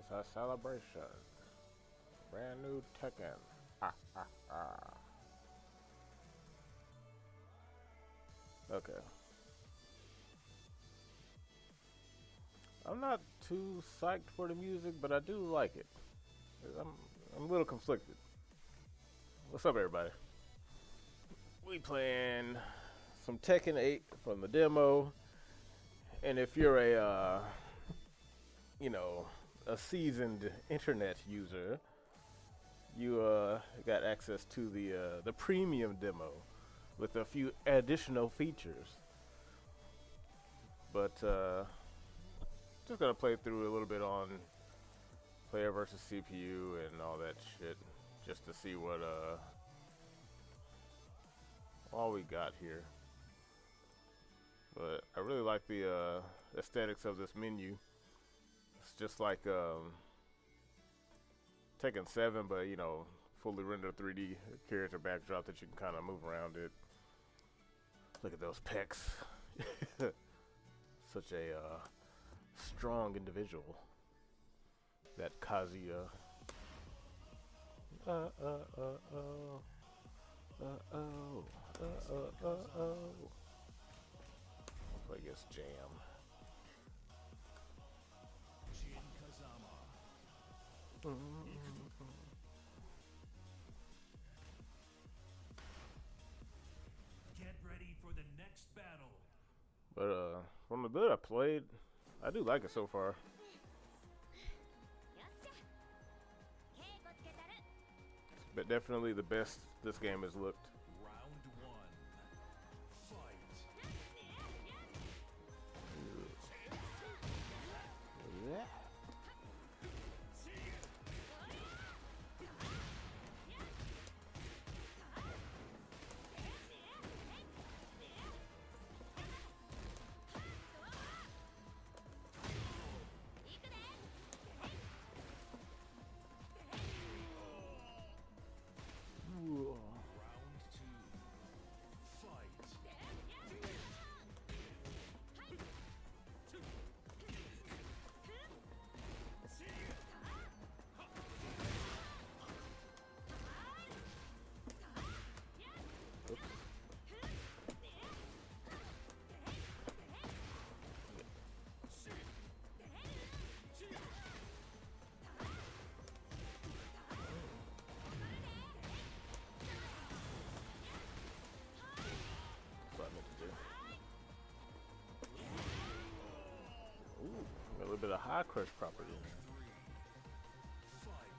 It's a celebration. Brand new Tekken. Ha ha ha. Okay. I'm not too psyched for the music, but I do like it. I'm, I'm a little conflicted. What's up, everybody? We playing some Tekken 8 from the demo, and if you're you know, a seasoned internet user, you got access to the premium demo with a few additional features. But just gonna play through a little bit on player versus CPU and all that shit, just to see what all we got here. But I really like the aesthetics of this menu. It's just like Tekken 7, but you know, fully rendered 3D character backdrop that you can kind of move around it. Look at those pecs. Such a strong individual, that Kazuya. I guess Jam. Get ready for the next battle. But from the bit I played, I do like it so far. But definitely the best this game has looked. Round one. Fight. Yeah. Round two. Fight. That's what I meant to do. Ooh, got a little bit of high crush property in there. Fight.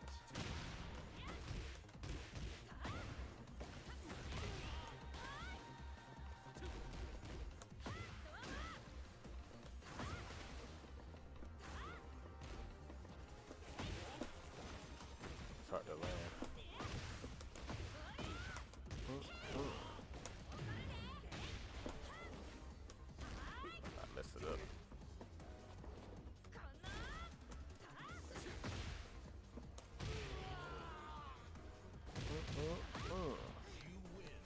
It's hard to land. I messed it up. You win.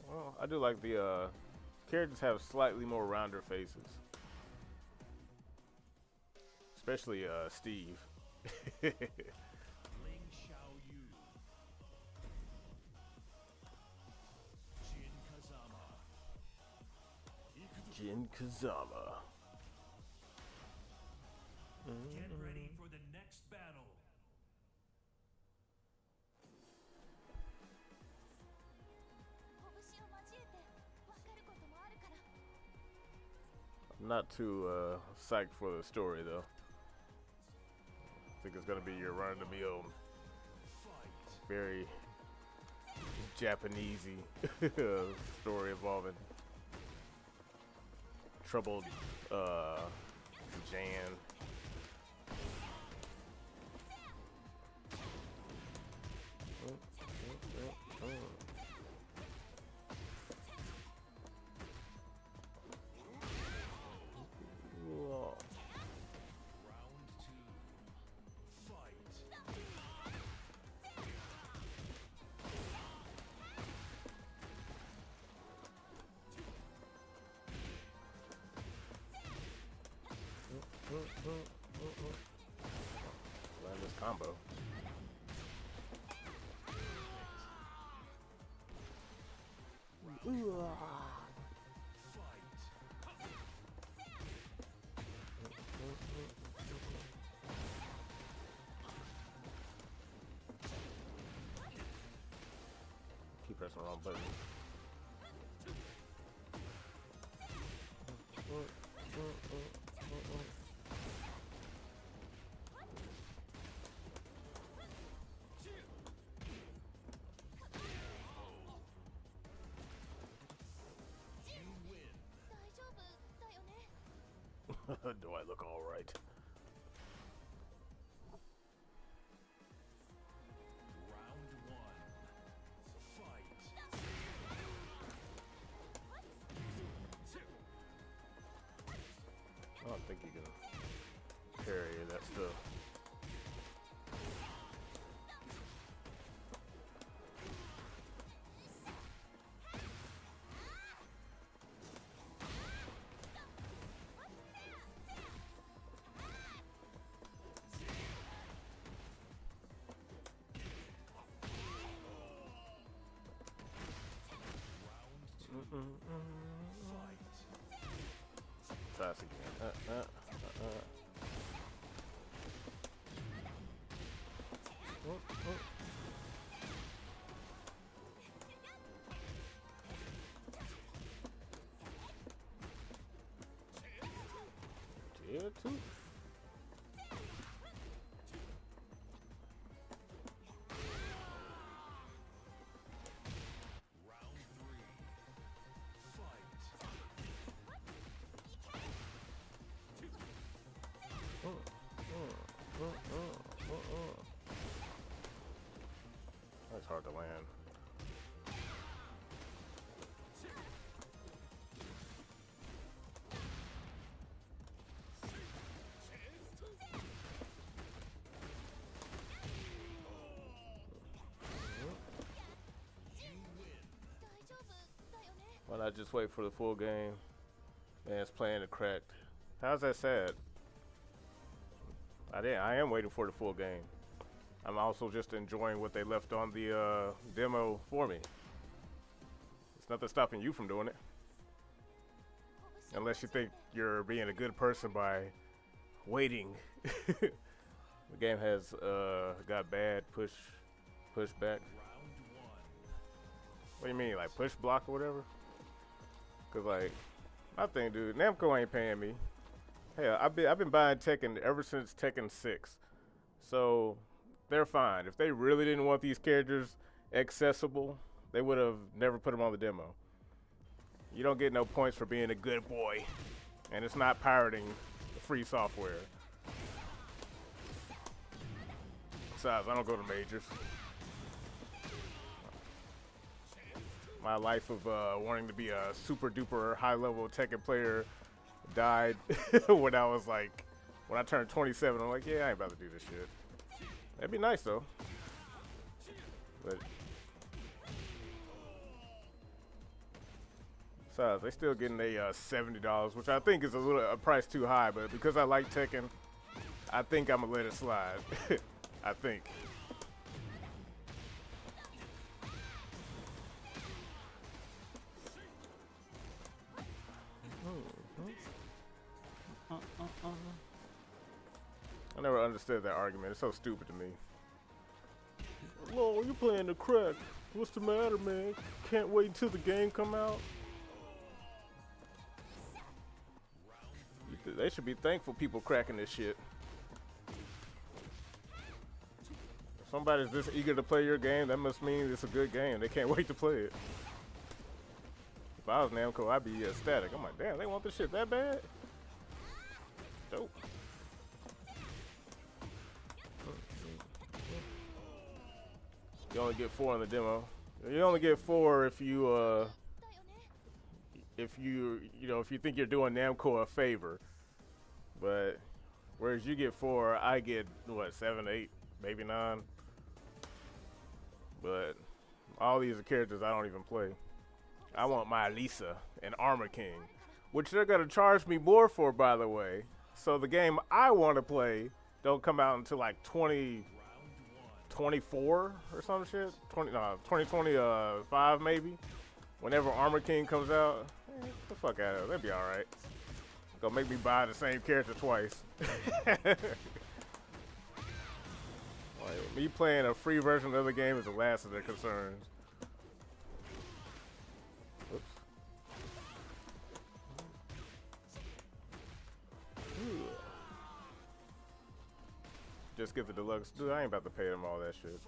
Well, I do like the characters have slightly more rounder faces, especially Steve. Ling Xiao Yu. Jin Kazama. Jin Kazama. Get ready for the next battle. I'm not too psyched for the story though. I think it's gonna be your run-of-the-mill, Fight. very Japanesey story involving troubled Jan. Whoa. Round two. Fight. combo. Keep pressing the wrong button. Do I look all right? Round one. Fight. I don't think you can parry that stuff. Try this again. Tier 2. That's hard to land. Why not just wait for the full game? Man, it's playing the cracked. How's that sad? I am waiting for the full game. I'm also just enjoying what they left on the demo for me. There's nothing stopping you from doing it. Unless you think you're being a good person by waiting. The game has got bad push back. What do you mean, like push block or whatever? Cause like, my thing, dude, Namco ain't paying me. Hell, I've been buying Tekken ever since Tekken 6. So they're fine. If they really didn't want these characters accessible, they would have never put them on the demo. You don't get no points for being a good boy, and it's not pirating the free software. Besides, I don't go to majors. My life of wanting to be a super duper high level Tekken player died when I turned 27. I'm like, yeah, I ain't about to do this shit. That'd be nice though. But besides, they still getting a $70, which I think is a price too high. But because I like Tekken, I think I'm gonna let it slide. I think. I never understood that argument. It's so stupid to me. Lord, you playing the crack. What's the matter, man? Can't wait until the game come out? They should be thankful people cracking this shit. If somebody's this eager to play your game, that must mean it's a good game. They can't wait to play it. If I was Namco, I'd be ecstatic. I'm like, damn, they want this shit that bad? Dope. You only get 4 in the demo. You only get 4 if you think you're doing Namco a favor. But whereas you get 4, I get what, 7, 8, maybe 9. But all these are characters I don't even play. I want my Lisa and Armor King, which they're gonna charge me more for, by the way. So the game I want to play don't come out until like 20 24 or some shit. 2025 maybe. Whenever Armor King comes out, get the fuck out of it. That'd be all right. Gonna make me buy the same character twice. Like, me playing a free version of the game is the last of their concerns. Oops. Just get the deluxe. Dude, I ain't about to pay them all that shit.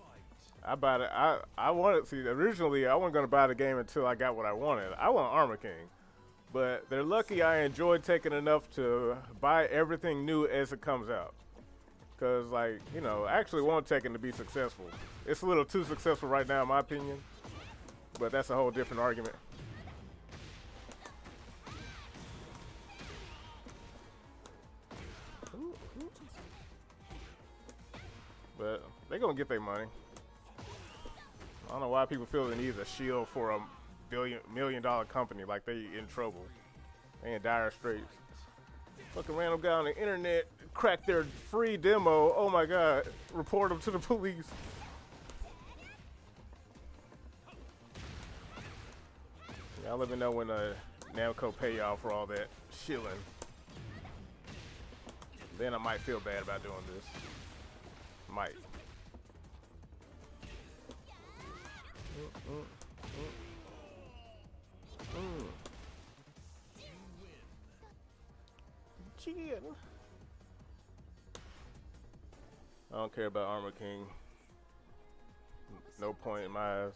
I bought it. I wanted. See, originally I wasn't gonna buy the game until I got what I wanted. I want Armor King, but they're lucky I enjoyed Tekken enough to buy everything new as it comes out. Cause like, you know, I actually want Tekken to be successful. It's a little too successful right now in my opinion, but that's a whole different argument. But they gonna get their money. I don't know why people feel the need a shield for a million-dollar company like they in trouble. They in dire straits. Fucking random guy on the internet cracked their free demo. Oh my god. Report them to the police. Y'all let me know when Namco pay y'all for all that shilling. Then I might feel bad about doing this. Might. I don't care about Armor King. No point in my eyes.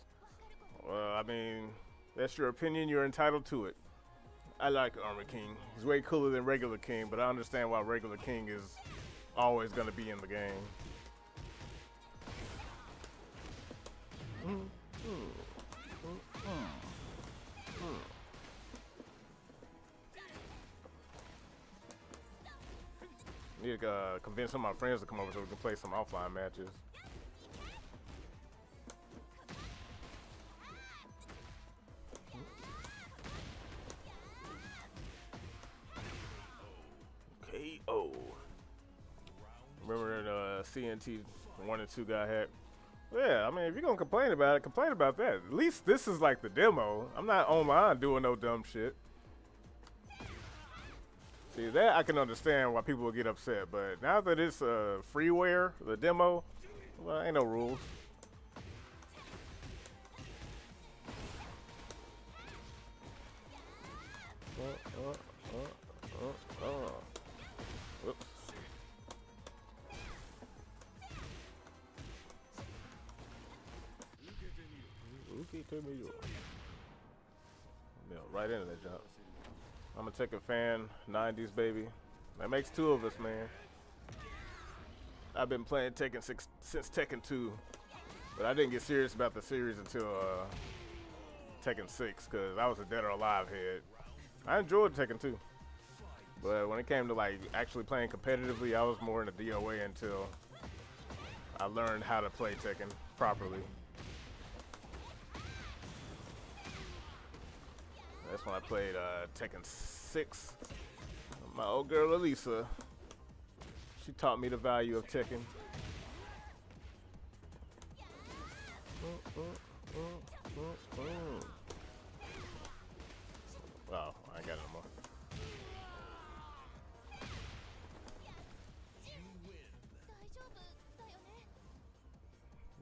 Well, I mean, that's your opinion. You're entitled to it. I like Armor King. He's way cooler than regular King, but I understand why regular King is always going to be in the game. Need to convince some of my friends to come over so we can play some offline matches. KO. Remember the CNT 1 and 2 got hacked? Yeah, I mean, if you're gonna complain about it, complain about that. At least this is like the demo. I'm not online doing no dumb shit. See, that I can understand why people will get upset, but now that it's freeware, the demo, well, ain't no rules. Whoops. Right into that jump. I'm a Tekken fan, 90s baby. That makes two of us, man. I've been playing Tekken since Tekken 2, but I didn't get serious about the series until Tekken 6, because I was a Dead or Alive head. I enjoyed Tekken 2, but when it came to like actually playing competitively, I was more in the DOA until I learned how to play Tekken properly. That's when I played Tekken 6. My old girl Elisa, she taught me the value of Tekken. Wow, I ain't got it no more.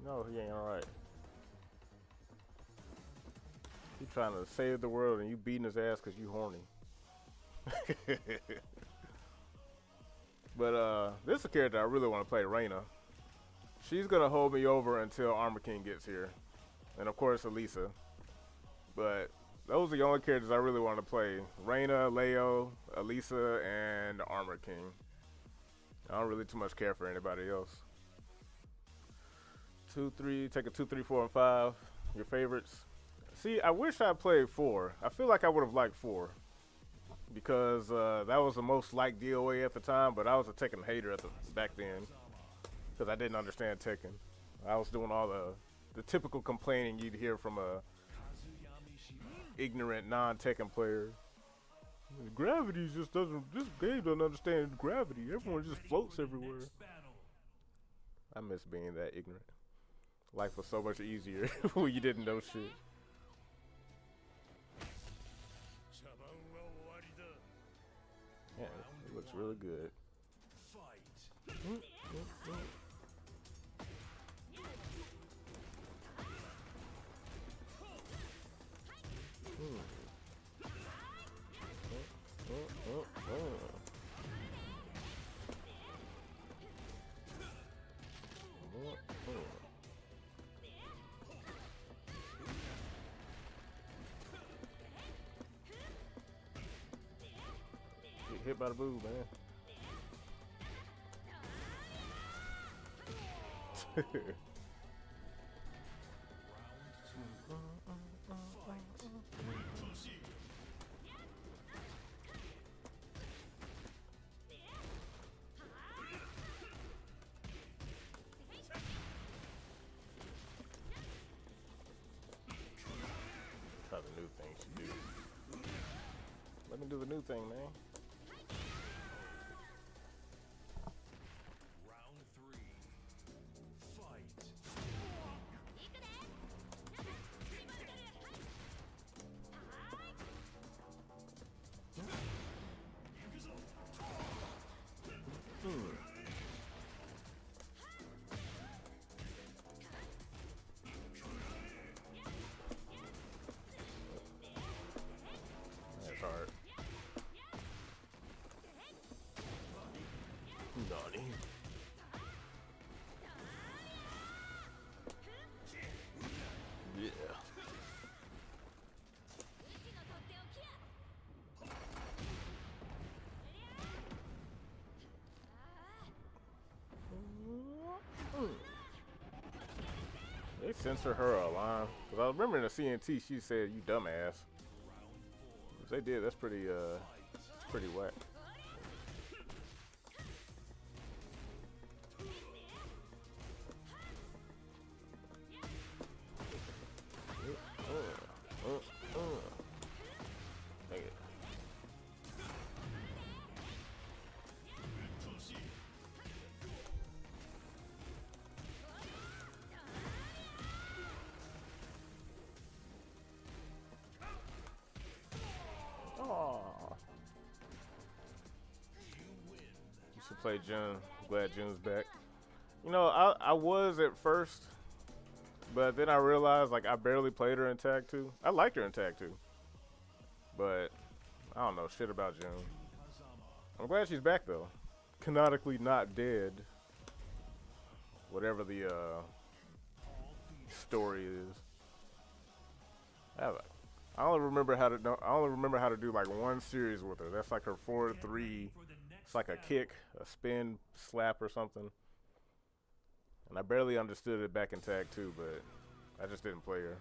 No, he ain't alright. He trying to save the world and you beating his ass because you horny. But this is a character I really want to play, Reina. She's gonna hold me over until Armor King gets here, and of course Elisa. But those are the only characters I really want to play: Reina, Leo, Elisa, and Armor King. I don't really too much care for anybody else. 2, 3, take a 2, 3, 4, and 5. Your favorites. See, I wish I played 4. I feel like I would have liked 4. Because that was the most liked DOA at the time, but I was a Tekken hater back then. Because I didn't understand Tekken. I was doing all the typical complaining you'd hear from a ignorant non-Tekken player. Gravity just doesn't, this game doesn't understand gravity. Everyone just floats everywhere. I miss being that ignorant. Life was so much easier when you didn't know shit. Yeah, it looks really good. Get hit by the boo, man. Try the new thing to do. Let me do the new thing, man. Round 3. Fight. That's hard. Naughty. Yeah. They censor her a line. Cause I remember in the CNT she said, "You dumbass." If they did, that's pretty whack. Dang it. Aww. You should play June. Glad June's back. You know, I was at first, but then I realized like I barely played her in Tag 2. I liked her in Tag 2, but I don't know shit about June. I'm glad she's back though. Canonically not dead. Whatever the story is. I only remember how to do like one series with her. That's like her 4-3. It's like a kick, a spin, slap, or something. And I barely understood it back in Tag 2, but I just didn't play her.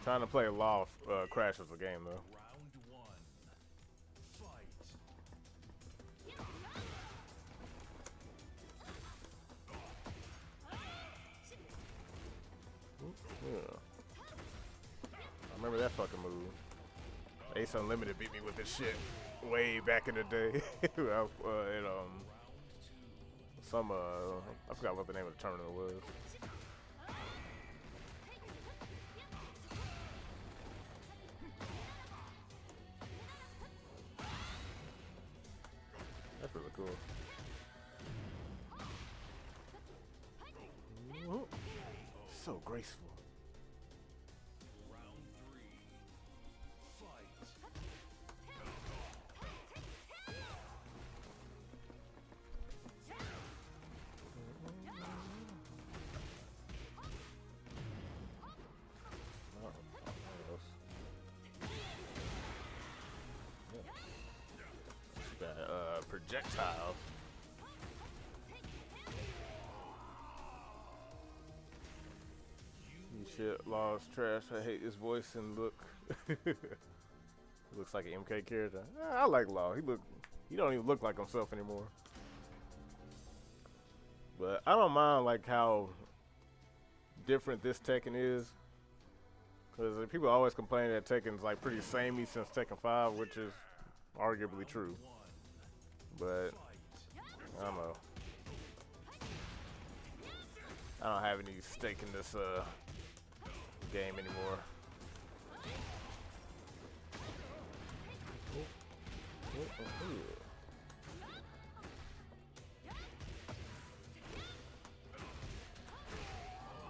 Trying to play Law crashes the game though. Round 1. Fight. Yeah. I remember that fucking move. Ace Unlimited beat me with this shit way back in the day. I forgot what the name of the tournament was. That's really cool. So graceful. Round 3. Fight. Projectiles. You shit, Law's trash. I hate his voice and look. Looks like an MK character. I like Law. He don't even look like himself anymore. But I don't mind like how different this Tekken is. Because people always complain that Tekken's like pretty samey since Tekken 5, which is arguably true. But I don't know. I don't have any stake in this game anymore.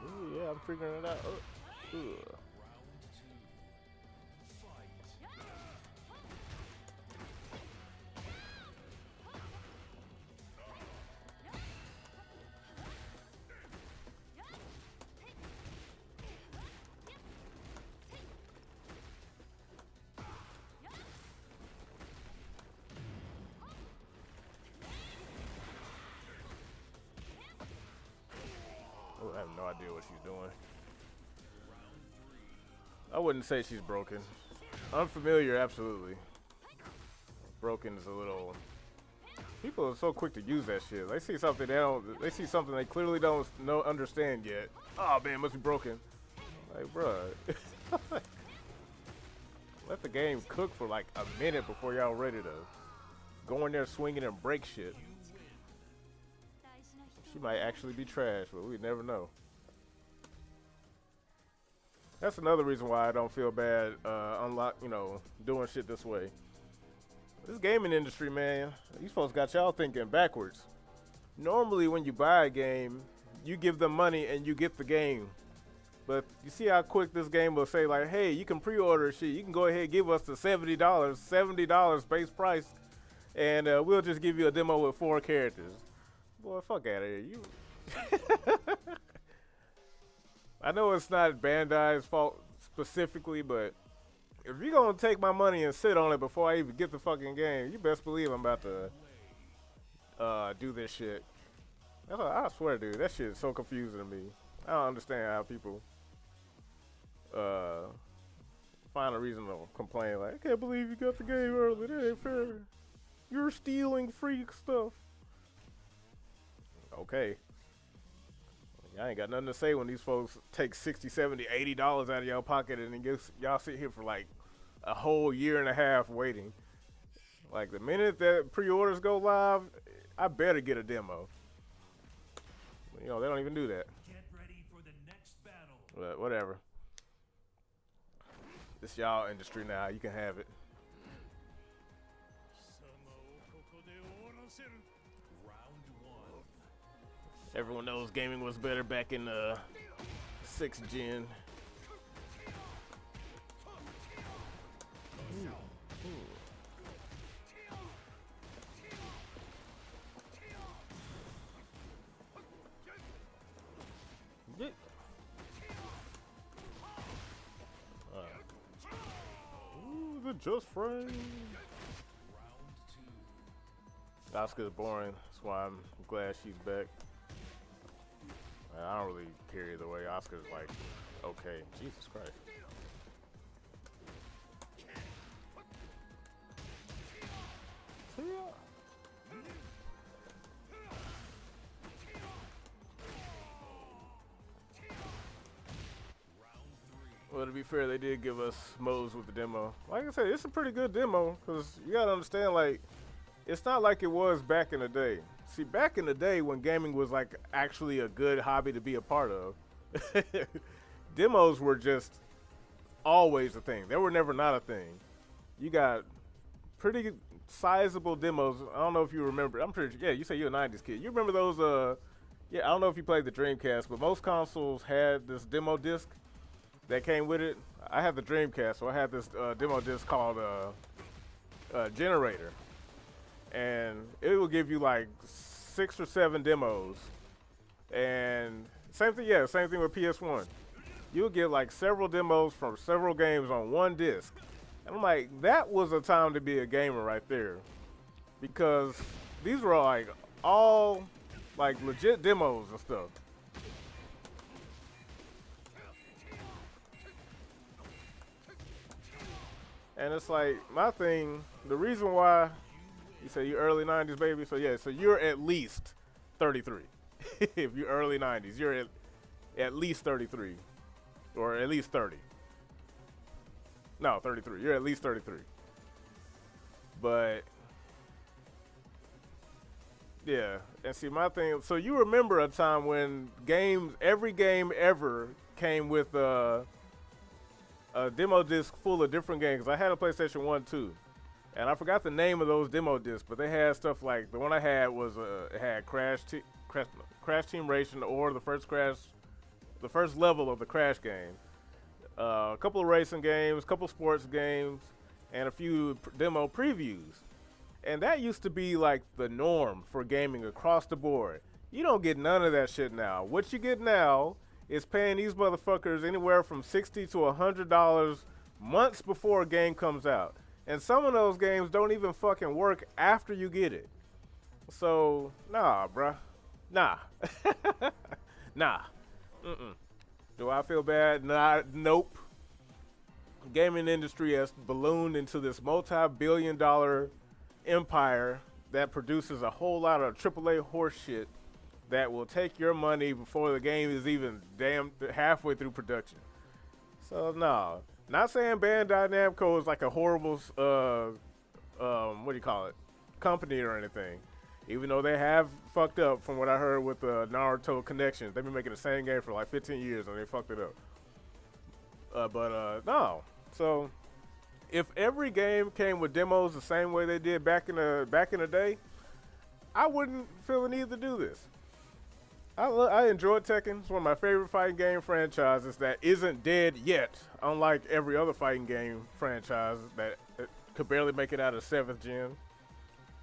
Ooh, yeah, I'm figuring it out. I have no idea what she's doing. I wouldn't say she's broken. Unfamiliar, absolutely. Broken is a little. People are so quick to use that shit. They see something they see something they clearly don't understand yet. Oh man, it must be broken. Like, bruh. Let the game cook for like a minute before y'all ready to go in there swinging and break shit. She might actually be trash, but we never know. That's another reason why I don't feel bad doing shit this way. This gaming industry, man, these folks got y'all thinking backwards. Normally when you buy a game, you give them money and you get the game. But you see how quick this game will say, like, hey, you can pre-order shit. You can go ahead and give us the $70 base price, and we'll just give you a demo with 4 characters. Boy, fuck out of here. You. I know it's not Bandai's fault specifically, but if you're going to take my money and sit on it before I even get the fucking game, you best believe I'm about to do this shit. I swear, dude, that shit is so confusing to me. I don't understand how people find a reason to complain. Like, I can't believe you got the game early. That ain't fair. You're stealing freak stuff. Okay. I ain't got nothing to say when these folks take $60, $70, $80 out of your pocket and then y'all sit here for like a whole year and a half waiting. Like, the minute that pre-orders go live, I better get a demo. You know, they don't even do that. Get ready for the next battle. But whatever. It's y'all industry now. You can have it. Everyone knows gaming was better back in 6th gen. Ooh, the just frame. Asuka's boring. That's why I'm glad she's back. I don't really care either way. Asuka's like, okay. Jesus Christ. Well, to be fair, they did give us modes with the demo. Like I said, it's a pretty good demo, because you gotta understand, like, it's not like it was back in the day. See, back in the day when gaming was like actually a good hobby to be a part of, demos were just always a thing. They were never not a thing. You got pretty sizable demos. I don't know if you remember. I'm pretty sure, yeah, you say you're a 90s kid. You remember those, yeah, I don't know if you played the Dreamcast, but most consoles had this demo disc that came with it. I had the Dreamcast, so I had this demo disc called Generator. And it will give you like 6 or 7 demos. And same thing with PS1. You'll get like several demos from several games on one disc. And I'm like, that was a time to be a gamer right there. Because these were like all like legit demos and stuff. And it's like, my thing, the reason why, you say you're early 90s, baby? So yeah, so you're at least 33. If you're early 90s, you're at least 33. Or at least 30. No, 33. You're at least 33. But Yeah, and see my thing. So you remember a time when every game ever came with a demo disc full of different games. I had a PlayStation 1 too, and I forgot the name of those demo discs, but they had stuff like the one I had was it had Crash Team Racing or the first level of the Crash game, a couple of racing games, a couple of sports games, and a few demo previews. And that used to be like the norm for gaming across the board. You don't get none of that shit now. What you get now is paying these motherfuckers anywhere from $60 to $100 months before a game comes out. And some of those games don't even fucking work after you get it. So, nah, bruh. Nah. Nah. Mm-mm. Do I feel bad? Nah, nope. Gaming industry has ballooned into this multi-billion-dollar empire that produces a whole lot of AAA horse shit that will take your money before the game is even damn halfway through production. So no, not saying Bandai Namco is like a horrible what do you call it, company or anything. Even though they have fucked up, from what I heard with the Naruto connections, they've been making the same game for like 15 years and they fucked it up. No. So if every game came with demos the same way they did back in the day, I wouldn't feel the need to do this. I enjoy Tekken. It's one of my favorite fighting game franchises that isn't dead yet, unlike every other fighting game franchise that could barely make it out of 7th gen.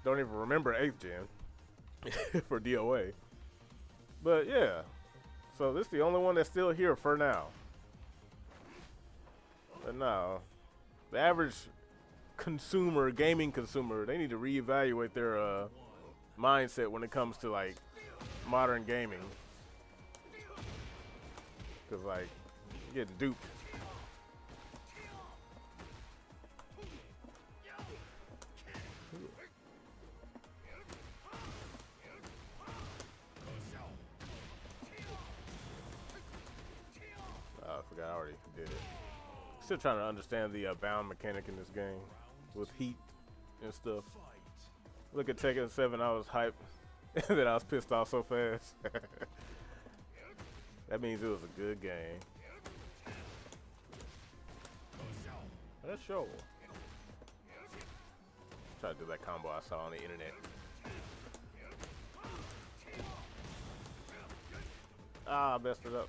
Don't even remember 8th gen for DOA. But yeah, so this is the only one that's still here for now. But no. The average gaming consumer, they need to reevaluate their mindset when it comes to like modern gaming. Cause like, you're getting duped. Oh, I forgot I already did it. Still trying to understand the bound mechanic in this game with heat and stuff. Look at Tekken 7, I was hyped, and then I was pissed off so fast. That means it was a good game. Let's show. Try to do that combo I saw on the internet. Ah, I messed it up.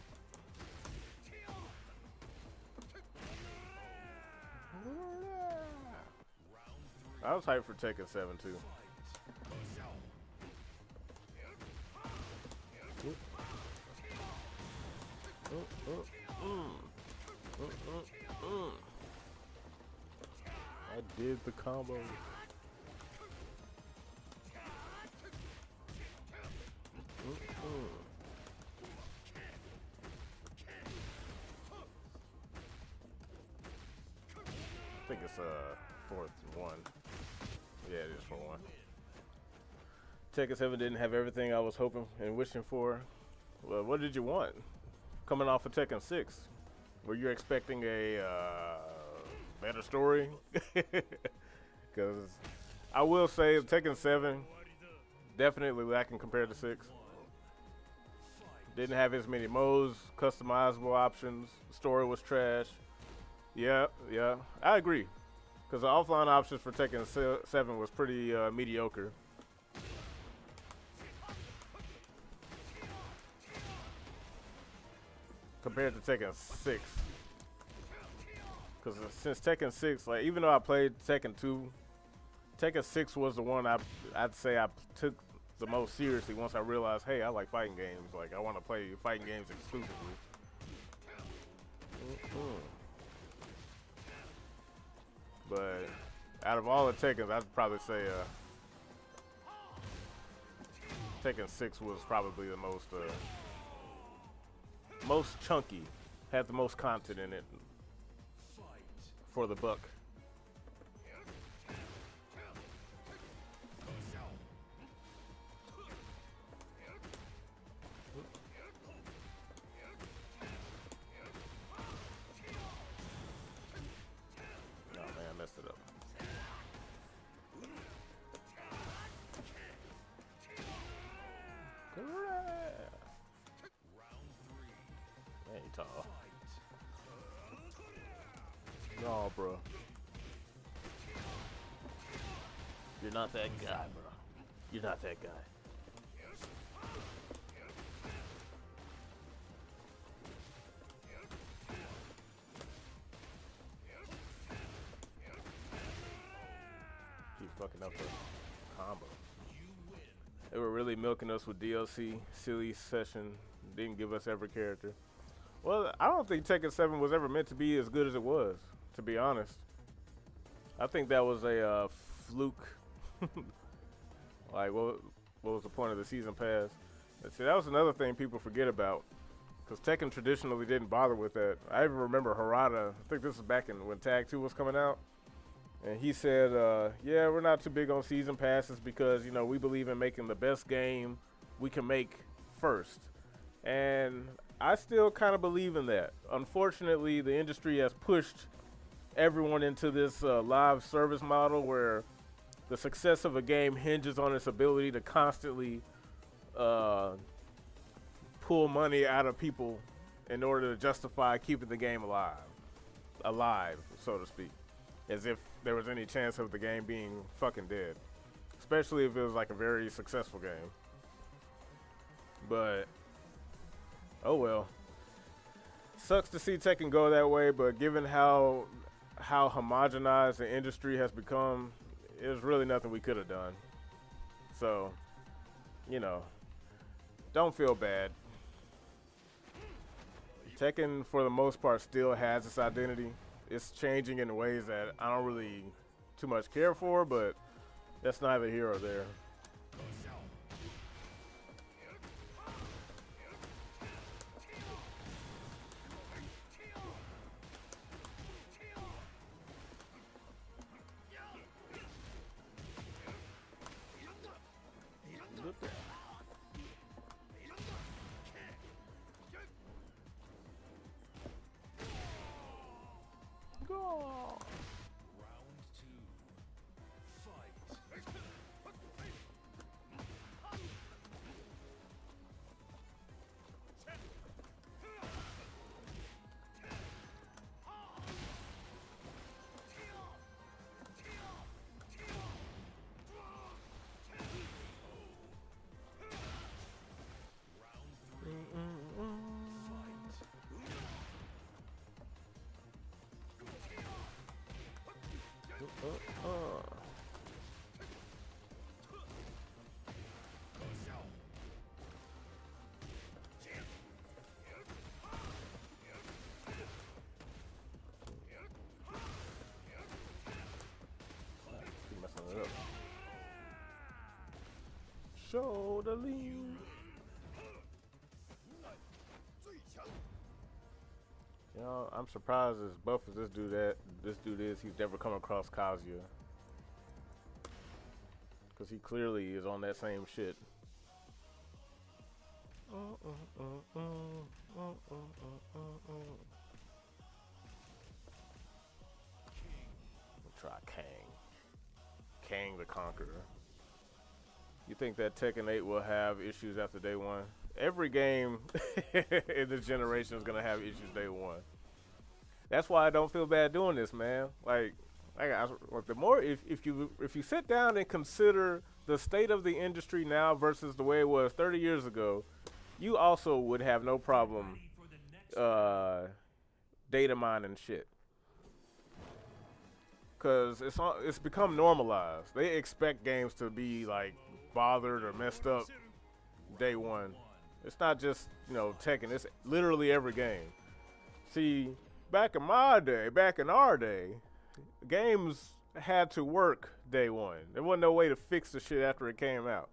I was hyped for Tekken 7 too. I did the combo. I think it's 4-1. Yeah, it is 4-1. Tekken 7 didn't have everything I was hoping and wishing for. Well, what did you want? Coming off of Tekken 6, were you expecting a better story? Because I will say Tekken 7 definitely lacking compared to 6. Didn't have as many modes, customizable options. The story was trash. Yeah, I agree. Because the offline options for Tekken 7 was pretty mediocre. Compared to Tekken 6. Because since Tekken 6, like, even though I played Tekken 2, Tekken 6 was the one I'd say I took the most seriously once I realized, hey, I like fighting games. Like, I want to play fighting games exclusively. But out of all the Tekkens, I'd probably say Tekken 6 was probably the most chunky, had the most content in it for the buck. Messed it up. ain't tall. No, bro. You're not that guy, bro. You're not that guy. Keep fucking up the combo. They were really milking us with DLC, silly session, didn't give us every character. Well, I don't think Tekken 7 was ever meant to be as good as it was, to be honest. I think that was a fluke. Like, what was the point of the season pass? And see, that was another thing people forget about, because Tekken traditionally didn't bother with that. I even remember Harada, I think this was back in when Tag 2 was coming out, and he said, yeah, we're not too big on season passes because, you know, we believe in making the best game we can make first. And I still kind of believe in that. Unfortunately, the industry has pushed everyone into this live service model where the success of a game hinges on its ability to constantly pull money out of people in order to justify keeping the game alive, so to speak, as if there was any chance of the game being fucking dead, especially if it was like a very successful game. But oh well. Sucks to see Tekken go that way, but given how homogenized the industry has become, there's really nothing we could have done. So, you know, don't feel bad. Tekken, for the most part, still has its identity. It's changing in ways that I don't really too much care for, but that's neither here or there. Shoulder lean. You know, I'm surprised as buff as this dude is, he's never come across Kazuya. Because he clearly is on that same shit. We'll try Kang. Kang the Conqueror. You think that Tekken 8 will have issues after day one? Every game in this generation is gonna have issues day one. That's why I don't feel bad doing this, man. Like the more if you sit down and consider the state of the industry now versus the way it was 30 years ago, you also would have no problem data mining shit. Cause it's become normalized. They expect games to be like bothered or messed up day one. It's not just, you know, Tekken, it's literally every game. See, back in our day, games had to work day one. There wasn't no way to fix the shit after it came out.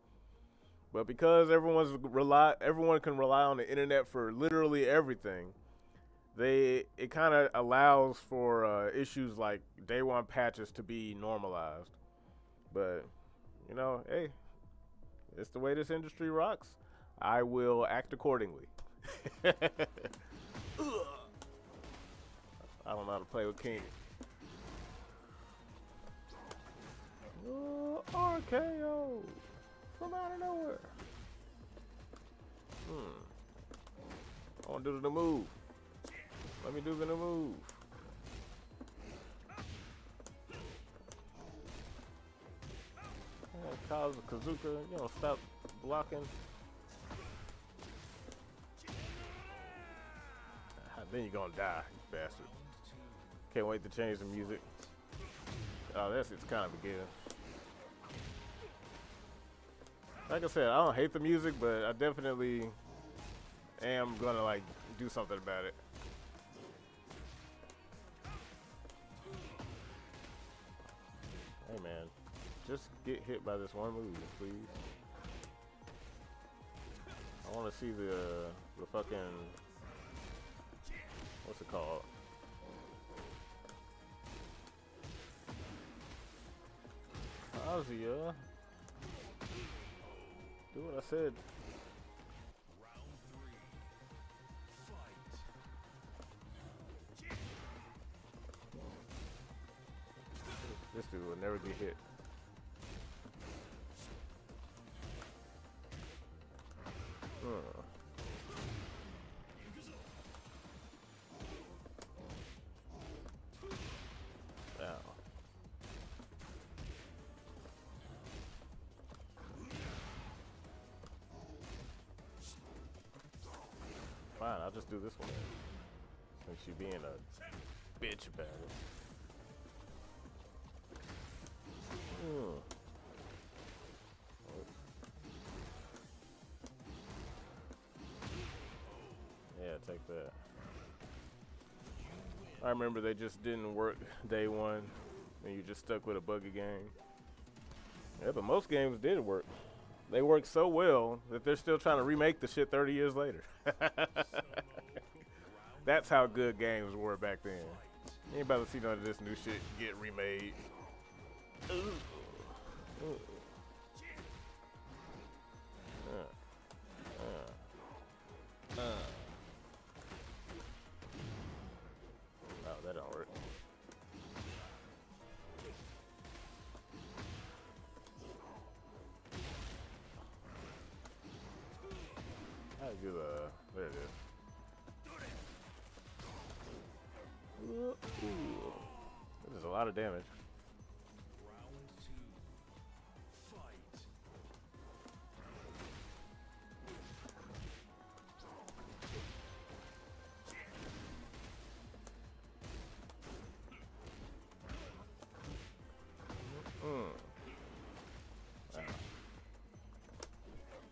But because everyone can rely on the internet for literally everything, it kind of allows for issues like day one patches to be normalized. But, you know, hey, it's the way this industry rocks. I will act accordingly. I don't know how to play with King. RKO from out of nowhere. I want to do the move. Let me do the new move. Cause Kazuka, you know, stop blocking. Then you're gonna die, you bastard. Can't wait to change the music. Oh, it's kind of beginning. Like I said, I don't hate the music, but I definitely am gonna like do something about it. Hey man, just get hit by this one move, please. I want to see the fucking, what's it called? Ozzy, do what I said. Round 3. Fight. This dude will never get hit. Fine, I'll just do this one then. Since you being a bitch about it. Yeah, take that. I remember they just didn't work day one, and you just stuck with a buggy game. Yeah, but most games did work. They worked so well that they're still trying to remake the shit 30 years later. That's how good games were back then. You ain't about to see none of this new shit get remade. Oh, that don't work. How do there it is. Ooh. This is a lot of damage. Round 2. Fight.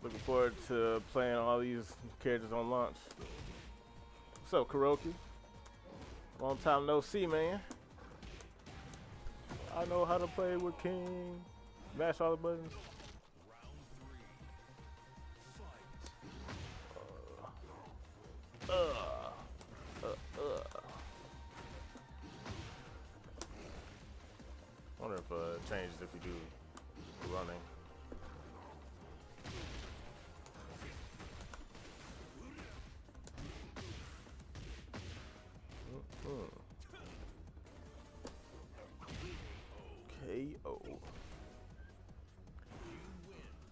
Looking forward to playing all these characters on launch. What's up, Kuroki? Long time no see, man. I know how to play with King. Mash all the buttons. Round 3. Fight. Wonder if changes if you do running. KO.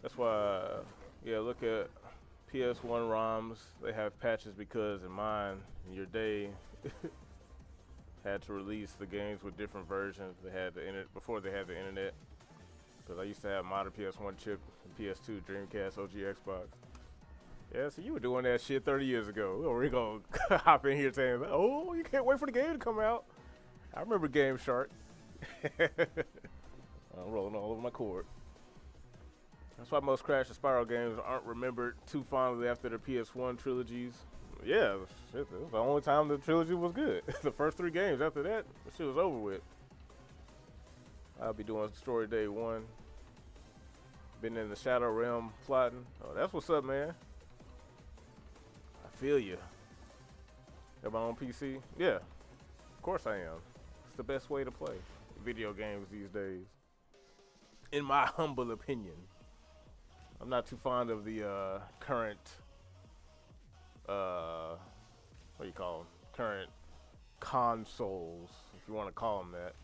That's why, yeah, look at PS1 ROMs. They have patches because in mine, in your day, had to release the games with different versions. They had the internet before they had the internet. Because I used to have modern PS1 chip, PS2, Dreamcast, OG Xbox. Yeah, so you were doing that shit 30 years ago. We're gonna hop in here saying, oh, you can't wait for the game to come out. I remember Game Shark. I'm rolling all over my cord. That's why most Crash and Spyro games aren't remembered too fondly after the PS1 trilogies. Yeah, shit, that was the only time the trilogy was good. The first 3 games. After that, the shit was over with. I'll be doing Story Day 1. Been in the Shadow Realm plotting. Oh, that's what's up, man. I feel you. Am I on PC? Yeah, of course I am. It's the best way to play video games these days, in my humble opinion. I'm not too fond of the current, what do you call them? Current consoles, if you want to call them that.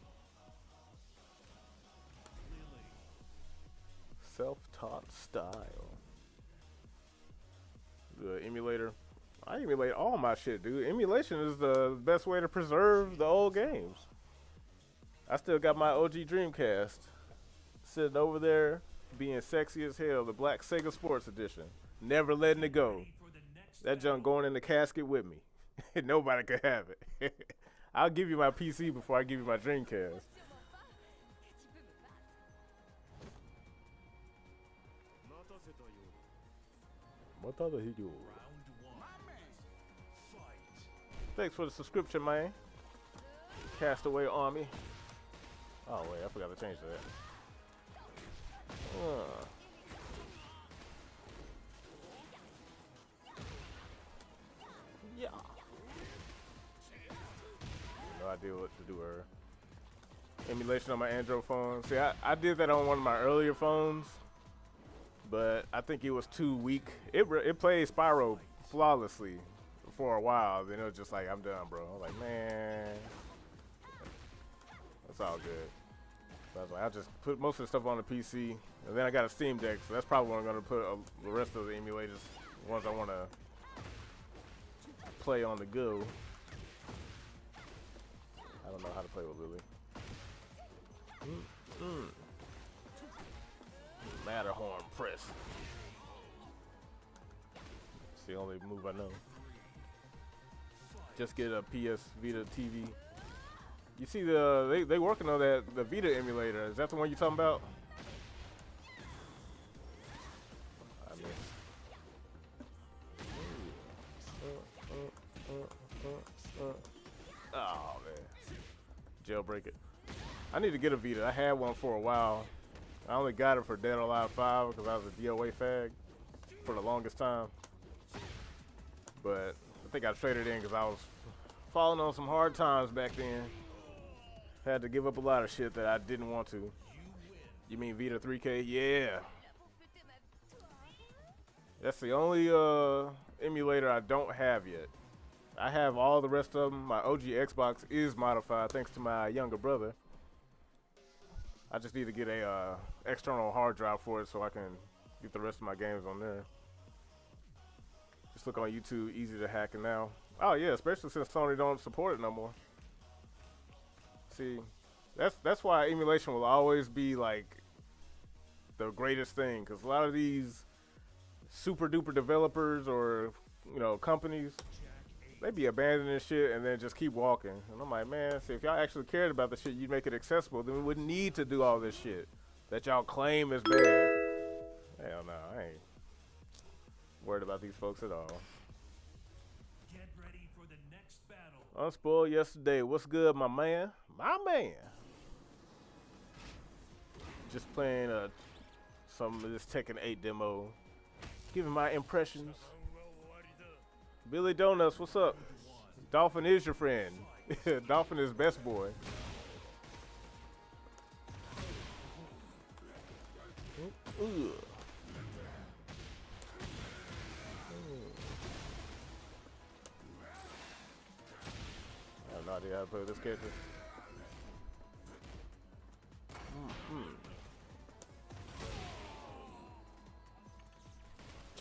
Self-taught style. The emulator. I emulate all my shit, dude. Emulation is the best way to preserve the old games. I still got my OG Dreamcast sitting over there, being sexy as hell. The Black Sega Sports Edition. Never letting it go. That junk going in the casket with me. Nobody could have it. I'll give you my PC before I give you my Dreamcast. What other he do? Thanks for the subscription, man. Castaway Army. Oh wait, I forgot to change that. Yeah. No idea what to do her. Emulation on my Android phone. See, I did that on one of my earlier phones, but I think it was too weak. It played Spyro flawlessly for a while. Then it was just like, I'm done, bro. I was like, man, that's all good. So I was like, I'll just put most of the stuff on the PC, and then I got a Steam Deck, so that's probably where I'm gonna put the rest of the emulators, the ones I want to play on the go. I don't know how to play with Lily. Matterhorn press. It's the only move I know. Just get a PS Vita TV. You see they working on the Vita emulator. Is that the one you talking about? I missed. Oh man. Jailbreak it. I need to get a Vita. I had one for a while. I only got it for Dead or Alive 5 because I was a DOA fag for the longest time. But I think I traded in because I was falling on some hard times back then. Had to give up a lot of shit that I didn't want to. You mean Vita 3K? Yeah. That's the only emulator I don't have yet. I have all the rest of them. My OG Xbox is modified thanks to my younger brother. I just need to get a external hard drive for it so I can get the rest of my games on there. Just look on YouTube, easy to hack it now. Oh yeah, especially since Sony don't support it no more. See, that's why emulation will always be like the greatest thing, because a lot of these super duper developers or companies, they be abandoning shit and then just keep walking. And I'm like, man, see, if y'all actually cared about the shit, you'd make it accessible. Then we wouldn't need to do all this shit that y'all claim is bad. Hell no, I ain't worried about these folks at all. Get ready for the next battle. Unspoiled yesterday. What's good, my man? My man. Just playing some of this Tekken 8 demo. Giving my impressions. Billy Donuts, what's up? Dolphin is your friend. Dolphin is best boy. Ooh. I have no idea how to play with this character.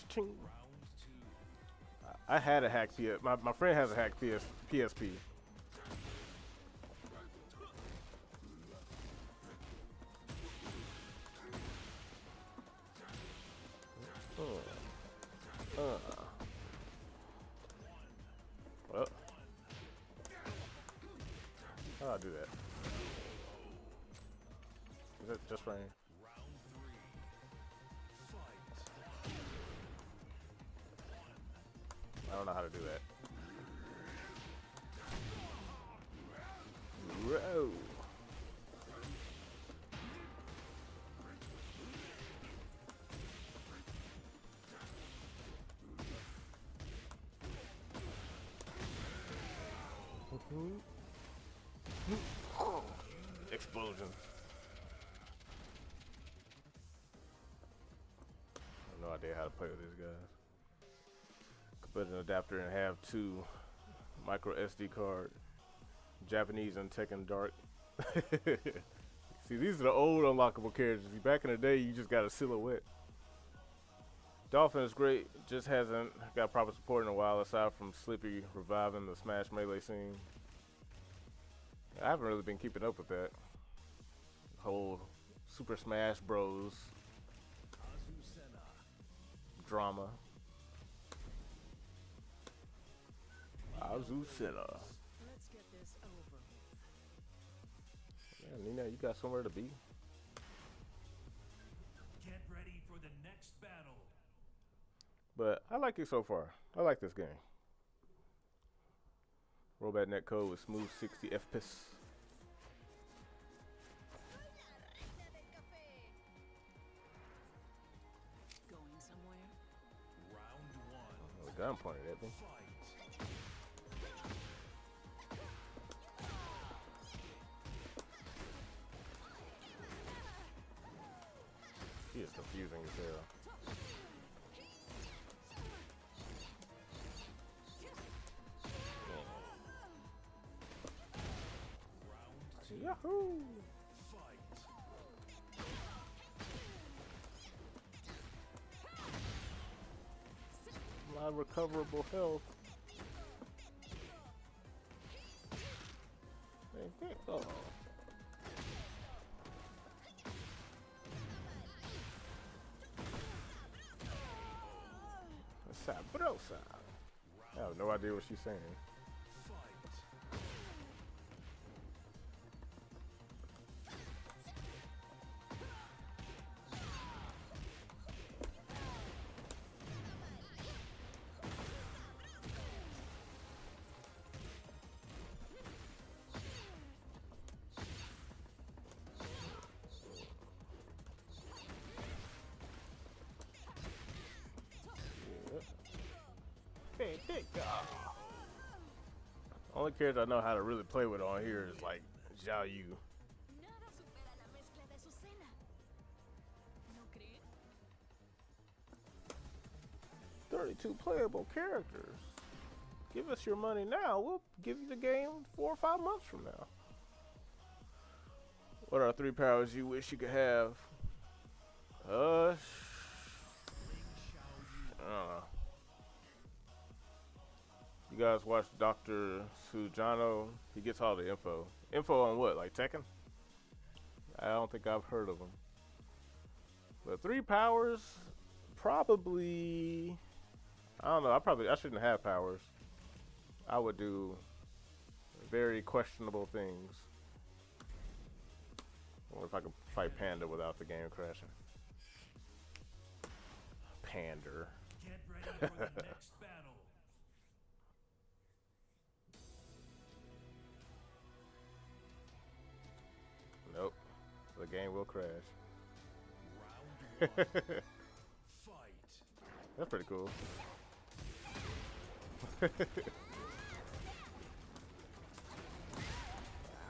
Ching. I had a hack PS. My friend has a hack PSP. Well, how do I do that? Is it just right here? I don't know how to do that. Whoa. Explosions. I have no idea how to play with these guys. Put an adapter and have 2 micro SD card, Japanese and Tekken Dark. See, these are the old unlockable characters. Back in the day, you just got a silhouette. Dolphin is great, just hasn't got proper support in a while aside from Slippy reviving the Smash Melee scene. I haven't really been keeping up with that whole Super Smash Bros. Drama. Azucena. Let's get this over with. Yeah, Nina, you got somewhere to be? Get ready for the next battle. But I like it so far. I like this game. Robot netcode with smooth 60 FPS. Going somewhere? Round one. A gun pointed at me. Fight. He is confusing as hell. Round Yahoo! fight. My recoverable health. Oh. Sabrosa. I have no idea what she's saying. Fight. Only character I know how to really play with on here is like Zhao Yu. Nada supera la mezcla de Azucena. ¿No creen? 32 playable characters. Give us your money now. We'll give you the game 4 or 5 months from now. What are 3 powers you wish you could have? I don't know. You guys watch Dr. Sujano? He gets all the info. Info on what? Like Tekken? I don't think I've heard of him. But 3 powers, probably. I don't know. I shouldn't have powers. I would do very questionable things. I wonder if I could fight Panda without the game crashing. Pander. Get ready for the next battle. Nope. The game will crash. Round one. Fight. That's pretty cool.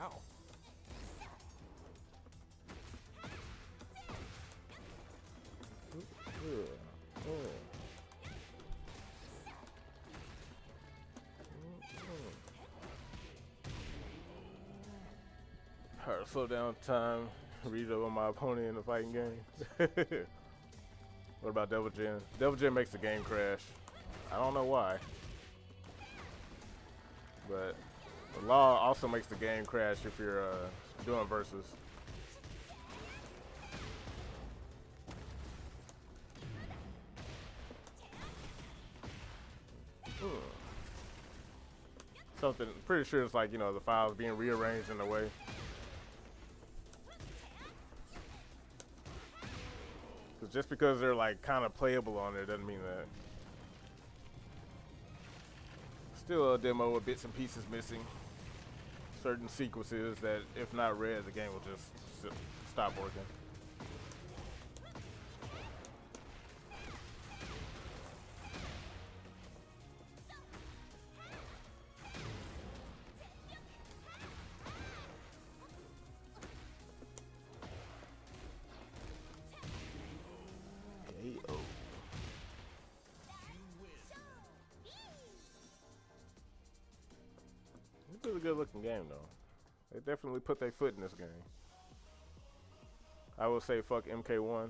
Ow. Alright, slow down time. Read up on my opponent in the fighting game. What about Devil Jin? Devil Jin makes the game crash. I don't know why. But the law also makes the game crash if you're doing versus. Something, pretty sure it's like, you know, the files being rearranged in a way. Cause just because they're like kind of playable on there doesn't mean that. Still a demo with bits and pieces missing. Certain sequences that, if not read, the game will just stop working. KO. It's a good looking game though. They definitely put their foot in this game. I will say fuck MK1.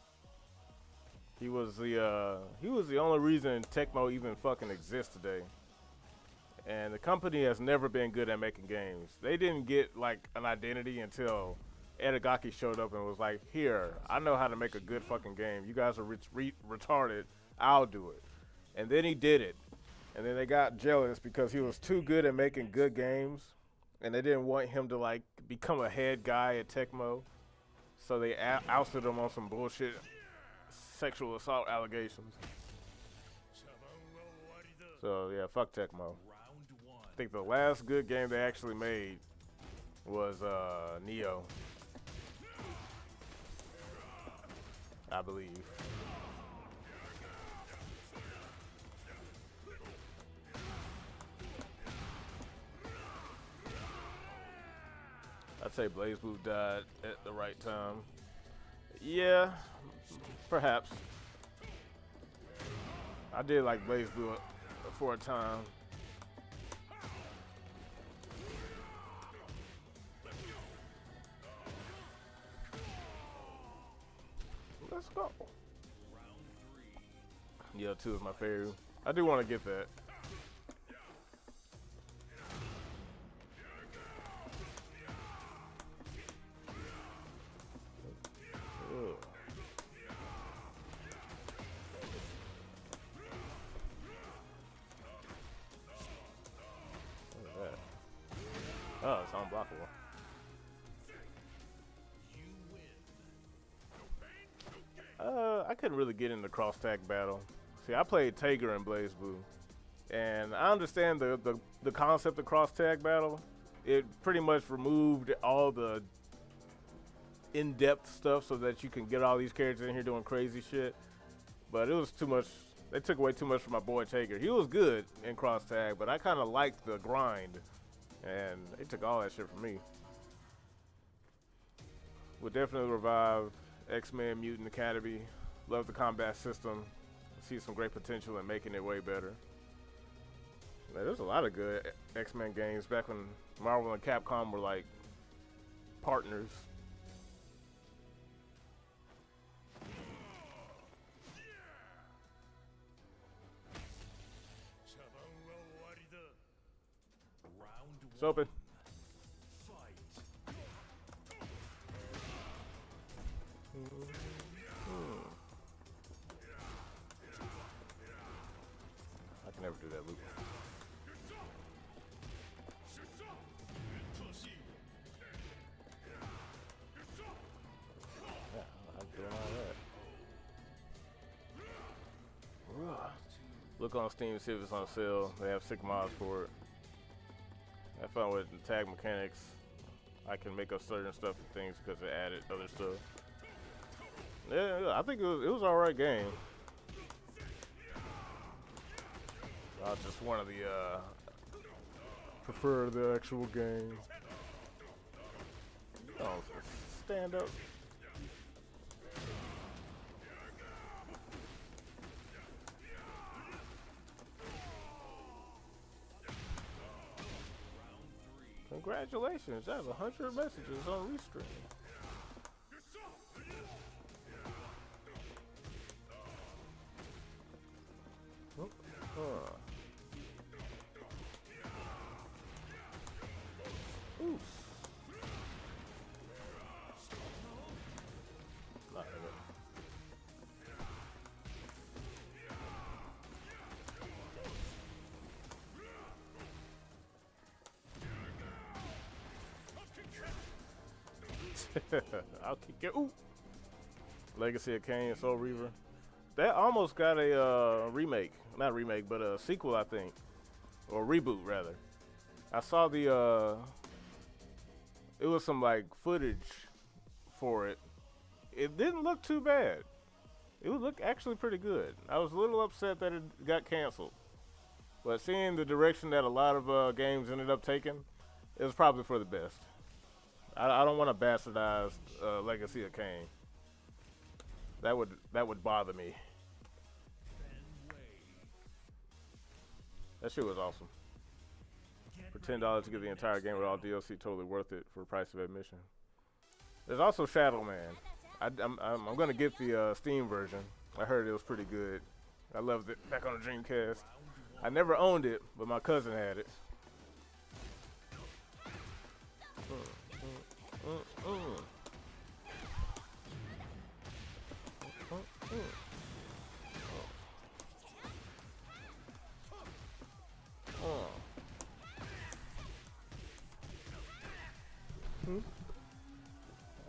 He was the only reason Tecmo even fucking exists today. And the company has never been good at making games. They didn't get like an identity until Edagaki showed up and was like, "Here, I know how to make a good fucking game. You guys are retarded. I'll do it." And then he did it. And then they got jealous because he was too good at making good games, and they didn't want him to like become a head guy at Tecmo. So they ousted him on some bullshit sexual assault allegations. So yeah, fuck Tecmo. I think the last good game they actually made was Neo, I believe. I'd say BlazBlue died at the right time. Yeah, perhaps. I did like BlazBlue for a time. Let's go. Yeah, 2 is my favorite. I do want to get that. Ugh. Look at that. Oh, it's unblockable. I couldn't really get in the cross tag battle. See, I played Tager in BlazBlue, and I understand the concept of cross tag battle. It pretty much removed all the in-depth stuff so that you can get all these characters in here doing crazy shit. But it was too much. They took away too much from my boy Tager. He was good in cross tag, but I kind of liked the grind, and they took all that shit from me. Would definitely revive X-Men Mutant Academy. Love the combat system. See some great potential in making it way better. Man, there's a lot of good X-Men games back when Marvel and Capcom were like partners. It's open. I can never do that loop. Yeah, I'm doing all that. Look on Steam, see if it's on sale. They have sick mods for it. I found with the tag mechanics, I can make up certain stuff and things because it added other stuff. Yeah, I think it was alright game. I just one of the prefer the actual game. Oh, stand up. Congratulations, that's 100 messages on Restream. Oops. Not in it. I'll kick it. Ooh. Legacy of Kain, Soul Reaver. That almost got a remake. Not remake, but a sequel, I think. Or reboot, rather. I saw the, it was some, like, footage for it. It didn't look too bad. It would look actually pretty good. I was a little upset that it got canceled. But seeing the direction that a lot of games ended up taking, it was probably for the best. I don't want to bastardize Legacy of Kain. That would bother me. That shit was awesome. For $10 to get the entire game with all DLC, totally worth it for the price of admission. There's also Shadow Man. I'm gonna get the Steam version. I heard it was pretty good. I loved it back on the Dreamcast. I never owned it, but my cousin had it.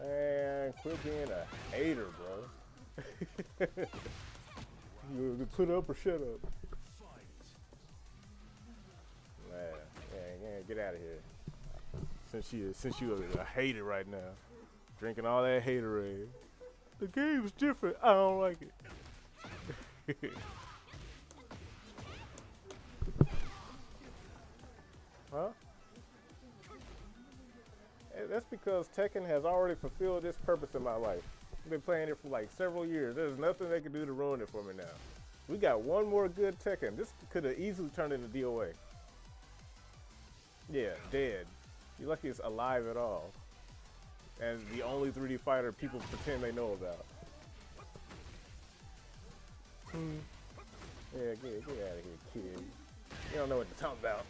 Man, quit being a hater, bro. You put up or shut up. Man, get out of here. Since you a hater right now, drinking all that haterade. The game's different. I don't like it. Huh? That's because Tekken has already fulfilled its purpose in my life. I've been playing it for like several years. There's nothing they can do to ruin it for me now. We got one more good Tekken. This could have easily turned into DOA. Yeah, dead. You're lucky it's alive at all. And the only 3D fighter people pretend they know about. Yeah, get out of here, kid. You don't know what you're talking about.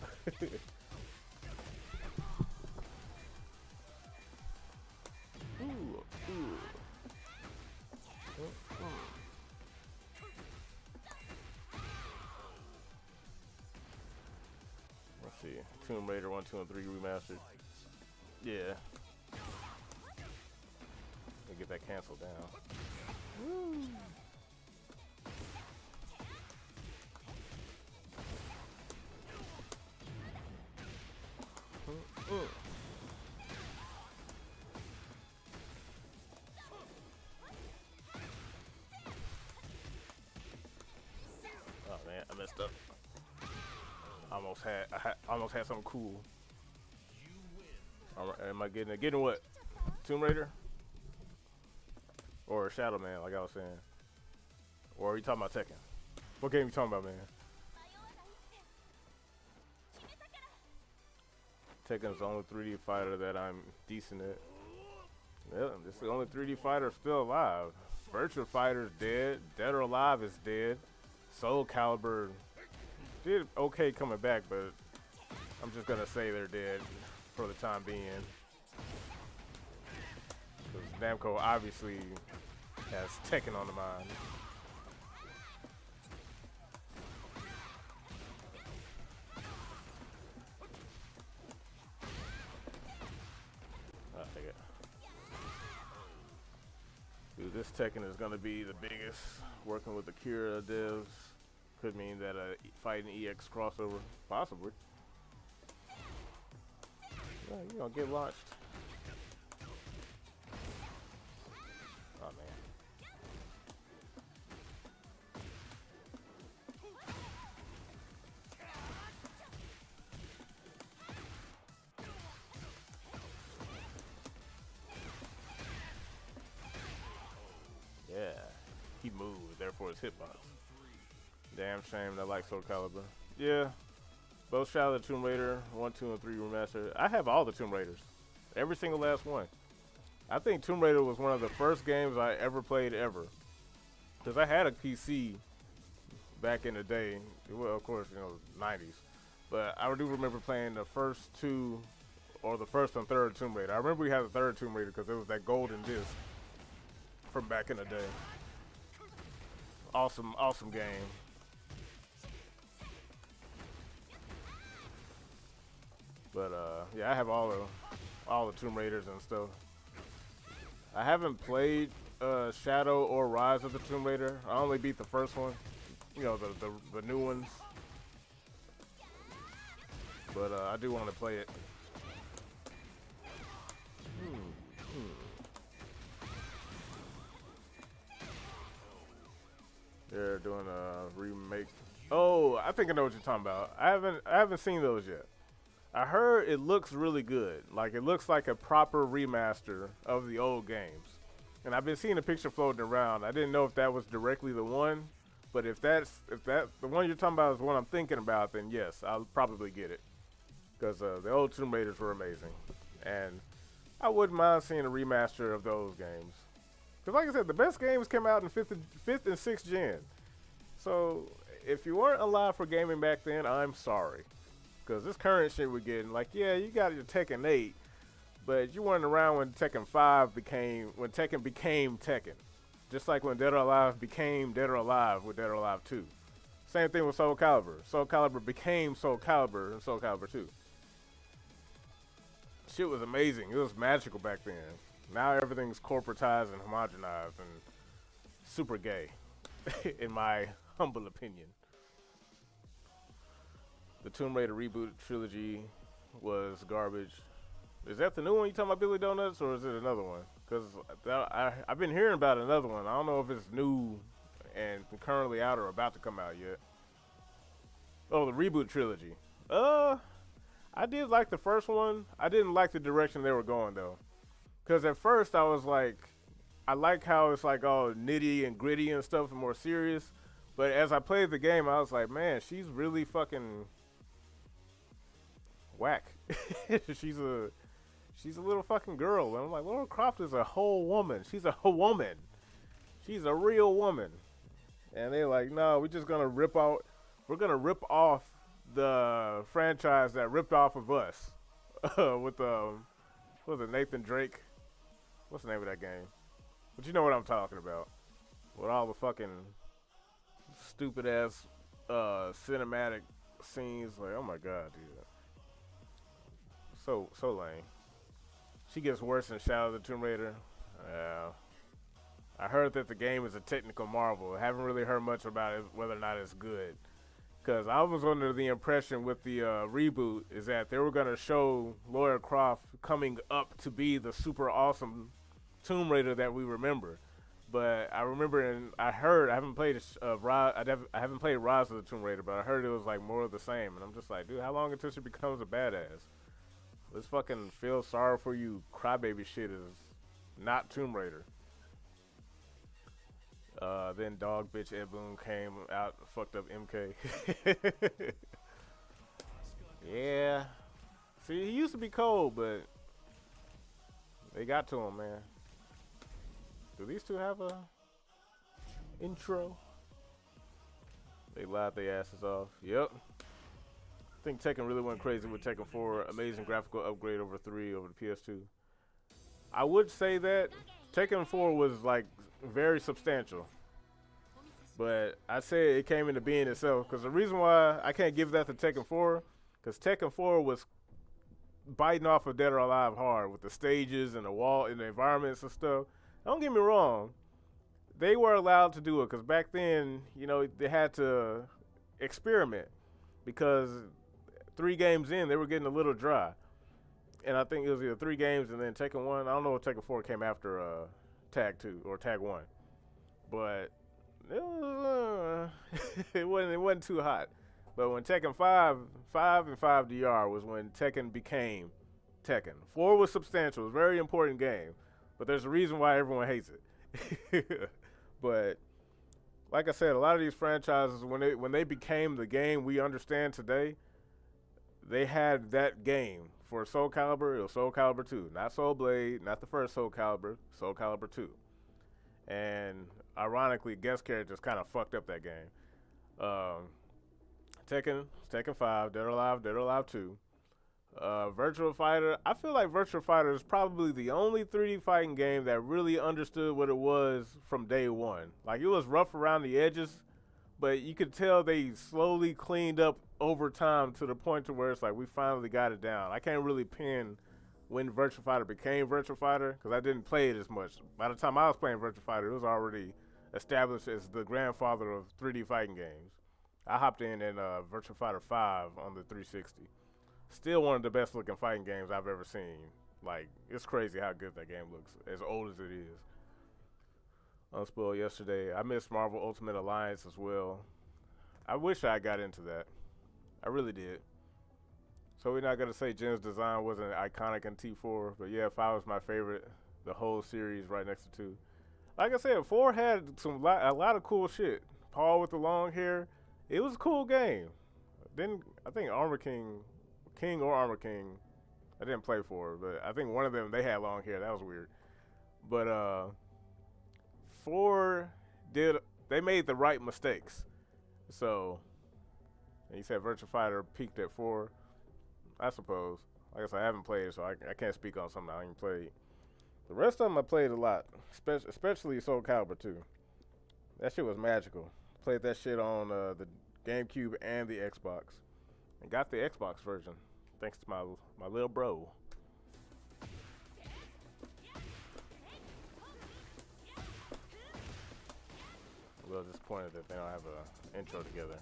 Let's see. Tomb Raider 1, 2, and 3 remastered. Yeah. Let me get that canceled down. Woo. Oh man, I messed up. I almost had something cool. Am I getting what? Tomb Raider? Or Shadow Man, like I was saying? Or are you talking about Tekken? What game you talking about, man? Tekken's the only 3D fighter that I'm decent at. Yeah, this is the only 3D fighter still alive. Virtua Fighter's dead. Dead or Alive is dead. Soul Calibur did okay coming back, but I'm just gonna say they're dead for the time being. Because Namco obviously has Tekken on the mind. I'll take it. Dude, this Tekken is gonna be the biggest. Working with the Kira devs could mean that a fighting EX crossover, possibly. Yeah, you gonna get launched. Oh man. Yeah, he moved, therefore his hitbox. Damn shame that I like Soul Calibur. Yeah, both Shadow of the Tomb Raider 1, 2, and 3 remastered. I have all the Tomb Raiders, every single last one. I think Tomb Raider was one of the first games I ever played ever, because I had a PC back in the day. Well, of course, you know, 90s, but I do remember playing the first two, or the first and third Tomb Raider. I remember we had the third Tomb Raider because it was that golden disc from back in the day. Awesome, awesome game. But yeah, I have all the Tomb Raiders and stuff. I haven't played Shadow or Rise of the Tomb Raider. I only beat the first one, you know, the new ones. But I do want to play it. They're doing a remake. Oh, I think I know what you're talking about. I haven't seen those yet. I heard it looks really good. Like, it looks like a proper remaster of the old games. And I've been seeing a picture floating around. I didn't know if that was directly the one, but if that the one you're talking about is the one I'm thinking about, then yes, I'll probably get it. Because the old Tomb Raiders were amazing. And I wouldn't mind seeing a remaster of those games. Because like I said, the best games came out in fifth and sixth gen. So if you weren't alive for gaming back then, I'm sorry. Because this current shit we're getting, like, yeah, you got your Tekken 8, but you weren't around when Tekken 5 when Tekken became Tekken. Just like when Dead or Alive became Dead or Alive with Dead or Alive 2. Same thing with Soul Calibur. Soul Calibur became Soul Calibur in Soul Calibur 2. Shit was amazing. It was magical back then. Now everything's corporatized and homogenized and super gay, in my humble opinion. The Tomb Raider reboot trilogy was garbage. Is that the new one you talking about, Billy Donuts, or is it another one? Because I've been hearing about another one. I don't know if it's new and currently out or about to come out yet. Oh, the reboot trilogy. I did like the first one. I didn't like the direction they were going, though. Because at first I was like, I like how it's like all nitty and gritty and stuff and more serious. But as I played the game, I was like, man, she's really fucking whack. she's a little fucking girl. And I'm like, Lara Croft is a whole woman. She's a woman. She's a real woman. And they're like, no, we're just gonna rip off the franchise that ripped off of us. With what was it, Nathan Drake? What's the name of that game? But you know what I'm talking about. With all the fucking stupid ass cinematic scenes, like, oh my god, dude. So lame. She gets worse than Shadow of the Tomb Raider. I heard that the game is a technical marvel. I haven't really heard much about it, whether or not it's good. Because I was under the impression with the reboot is that they were going to show Lara Croft coming up to be the super awesome Tomb Raider that we remember. But I remember and I heard, I haven't played Rise of the Tomb Raider, but I heard it was like more of the same. And I'm just like, dude, how long until she becomes a badass? This fucking feel sorry for you crybaby shit is not Tomb Raider. Then dog bitch Ed Boon came out, fucked up MK. Yeah. See, he used to be cold, but they got to him, man. Do these two have a intro? They lied their asses off. Yep. I think Tekken really went crazy with Tekken 4. Amazing graphical upgrade over 3 over the PS2. I would say that Tekken 4 was like very substantial. But I'd say it came into being itself. Because the reason why I can't give that to Tekken 4, because Tekken 4 was biting off of Dead or Alive hard with the stages and the wall and the environments and stuff. Don't get me wrong. They were allowed to do it because back then, you know, they had to experiment. Because 3 games in, they were getting a little dry. And I think it was either 3 games and then Tekken 1. I don't know if Tekken 4 came after Tag 2 or Tag 1. But it wasn't too hot. But when Tekken 5 and 5DR was when Tekken became Tekken. 4 was substantial. It was a very important game. But there's a reason why everyone hates it. But like I said, a lot of these franchises, when they became the game we understand today, they had that game. For Soul Calibur, it was Soul Calibur 2. Not Soul Blade, not the first Soul Calibur, Soul Calibur 2. And ironically, guest characters kind of fucked up that game. Tekken 5, Dead or Alive 2. Virtua Fighter, I feel like Virtua Fighter is probably the only 3D fighting game that really understood what it was from day one. Like, it was rough around the edges, but you could tell they slowly cleaned up over time to the point to where it's like we finally got it down. I can't really pin when Virtua Fighter became Virtua Fighter because I didn't play it as much. By the time I was playing Virtua Fighter, it was already established as the grandfather of 3D fighting games. I hopped in Virtua Fighter 5 on the 360. Still one of the best looking fighting games I've ever seen. Like, it's crazy how good that game looks, as old as it is. Unspoiled yesterday. I missed Marvel Ultimate Alliance as well. I wish I got into that. I really did. So we're not going to say Jen's design wasn't iconic in T4, but yeah, 5 was my favorite. The whole series right next to 2. Like I said, 4 had a lot of cool shit. Paul with the long hair. It was a cool game. Then I think King or Armor King, I didn't play for, but I think one of them, they had long hair. That was weird. But 4 did, they made the right mistakes. So, and you said Virtua Fighter peaked at 4, I suppose. Like I said, I haven't played it, so I can't speak on something I ain't played. The rest of them I played a lot, especially Soul Calibur 2. That shit was magical. Played that shit on the GameCube and the Xbox, and got the Xbox version thanks to my little bro. A little disappointed that they don't have an intro together.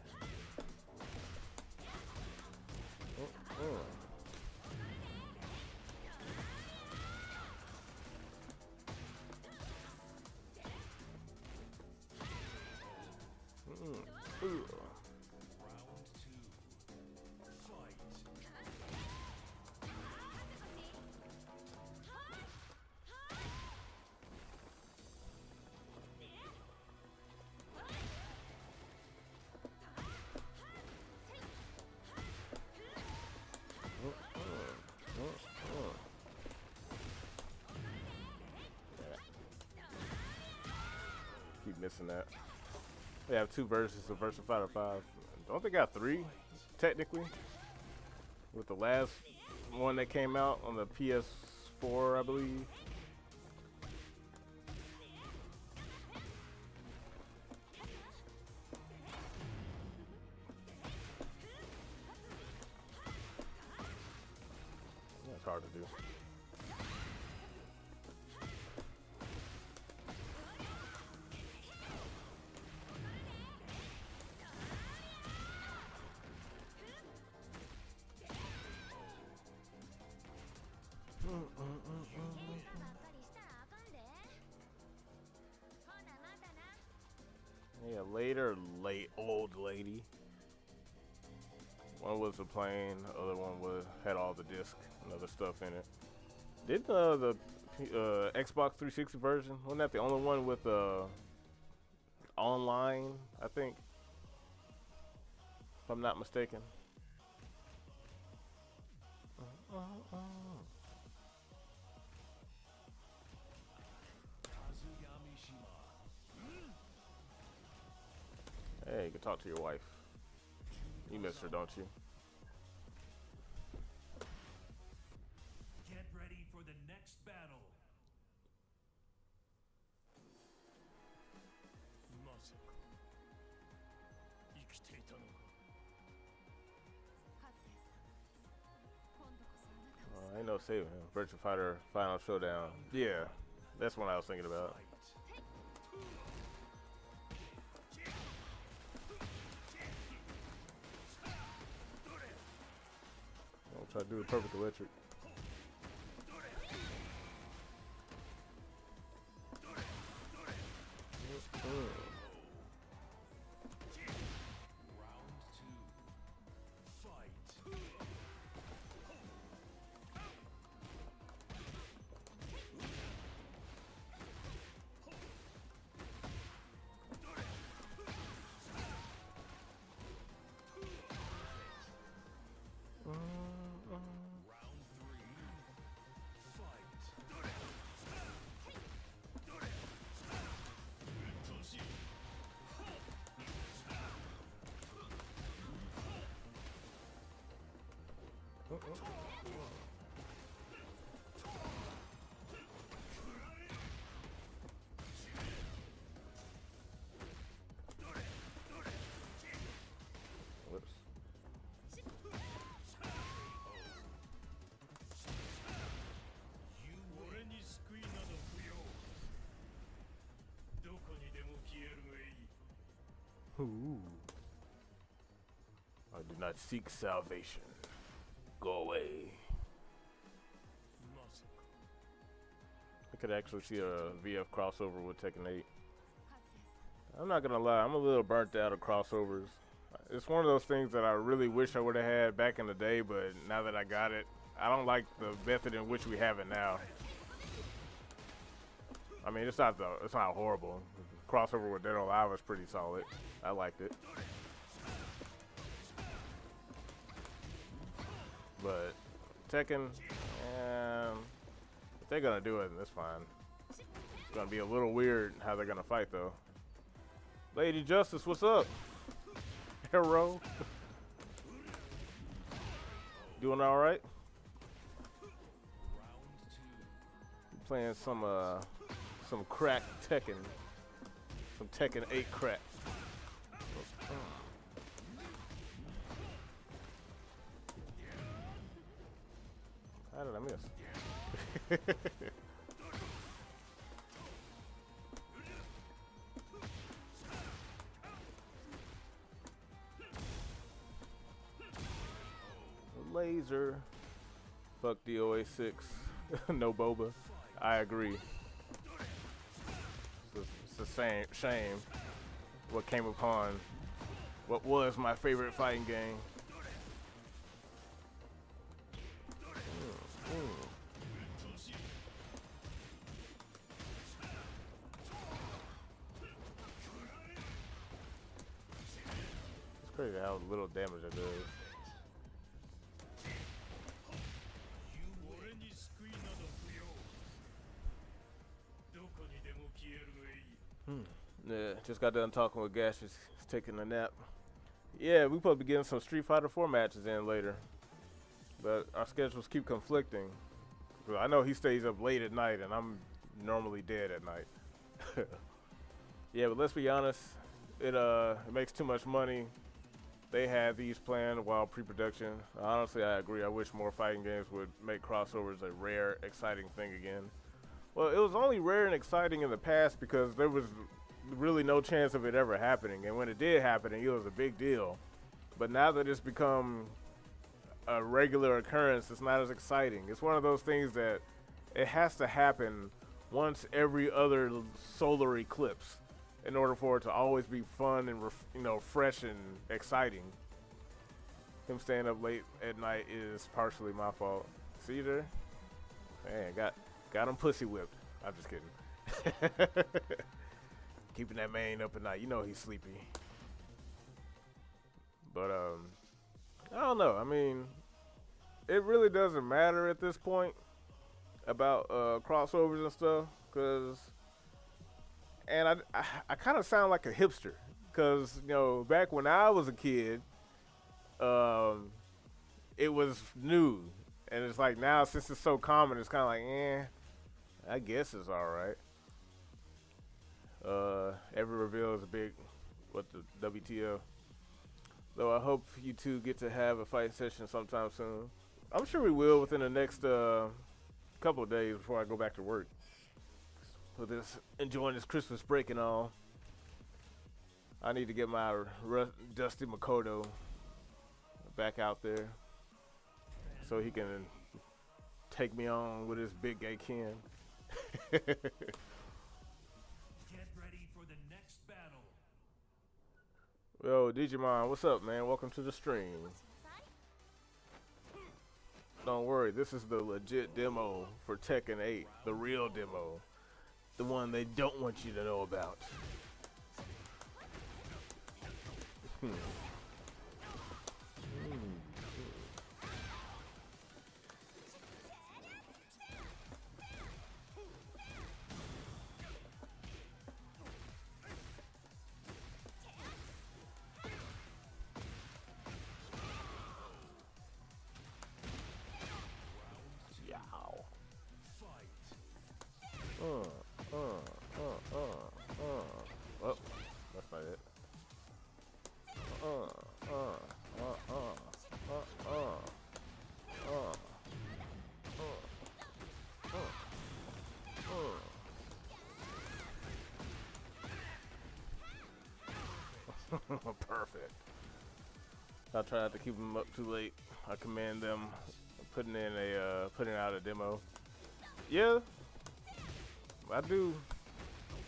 Keep missing that. They have 2 versions of Virtua Fighter 5. Don't they got 3, technically? With the last one that came out on the PS4, I believe. That's hard to do. Yeah, later, old lady. One was a plane, the other one had all the disc and other stuff in it. Did the Xbox 360 version, wasn't that the only one with online, I think? If I'm not mistaken. Hey, you can talk to your wife. You miss her, don't you? Get ready for the next battle. Ain't no saving him. Virtua Fighter Final Showdown. Yeah, that's what I was thinking about. I'll try to do the perfect electric. Whoops. Ooh. I do not seek salvation. Go away. I could actually see a VF crossover with Tekken 8. I'm not gonna lie, I'm a little burnt out of crossovers. It's one of those things that I really wish I would have had back in the day, but now that I got it, I don't like the method in which we have it now. I mean, it's not horrible. Crossover with Dead or Alive was pretty solid. I liked it. But Tekken, if they're gonna do it, that's fine. It's gonna be a little weird how they're gonna fight though. Lady Justice, what's up? Hero. Doing all right? Playing some crack Tekken, some Tekken 8 crack. How did I miss? Laser. Fuck DOA 6. No boba. I agree. It's the same shame what came upon what was my favorite fighting game. It's crazy how little damage it does. Yeah, just got done talking with Gash. He's taking a nap. Yeah, we supposed to be getting some Street Fighter 4 matches in later, but our schedules keep conflicting. I know he stays up late at night, and I'm normally dead at night. Yeah, but let's be honest, it makes too much money. They have these planned while pre-production. Honestly, I agree. I wish more fighting games would make crossovers a rare, exciting thing again. Well, it was only rare and exciting in the past because there was really no chance of it ever happening. And when it did happen, it was a big deal. But now that it's become a regular occurrence, it's not as exciting. It's one of those things that it has to happen once every other solar eclipse in order for it to always be fun and fresh and exciting. Him staying up late at night is partially my fault. See you there? Man, got him pussy whipped. I'm just kidding. Keeping that man up at night. You know he's sleepy. But I don't know. I mean, it really doesn't matter at this point about crossovers and stuff, and I kind of sound like a hipster, because back when I was a kid, it was new, and it's like now since it's so common, it's kind of like I guess it's all right. Every reveal is a big, the WTO. Though I hope you two get to have a fight session sometime soon. I'm sure we will within the next couple of days before I go back to work. With this, enjoying this Christmas break and all. I need to get my Dusty Makoto back out there so he can take me on with his big gay Ken. Get ready for the next battle. Yo, Digimon, what's up, man? Welcome to the stream. Don't worry, this is the legit demo for Tekken 8, the real demo. The one they don't want you to know about. Well, that's not it. Perfect. I'll try not to keep them up too late. I commend them putting out a demo. Yeah, I do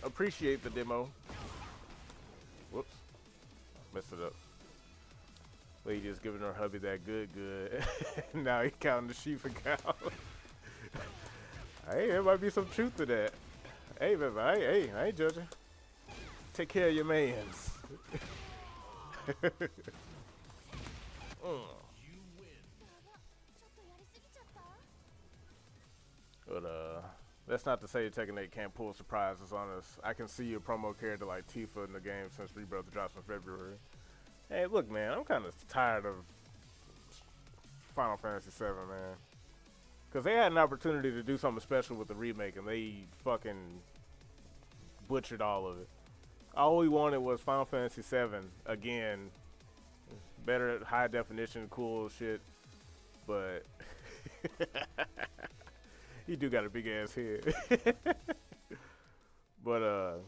appreciate the demo. Whoops, messed it up. Lady just giving her hubby that good. Now he counting the sheep and cows. Hey, there might be some truth to that. Hey, baby, hey, I ain't judging. Take care of your mans. But That's not to say Tekken 8 can't pull surprises on us. I can see a promo character like Tifa in the game since Rebirth drops in February. Hey, look, man, I'm kind of tired of Final Fantasy VII, man. Because they had an opportunity to do something special with the remake, and they fucking butchered all of it. All we wanted was Final Fantasy VII, again, better at high definition, cool shit, but he do got a big ass head. But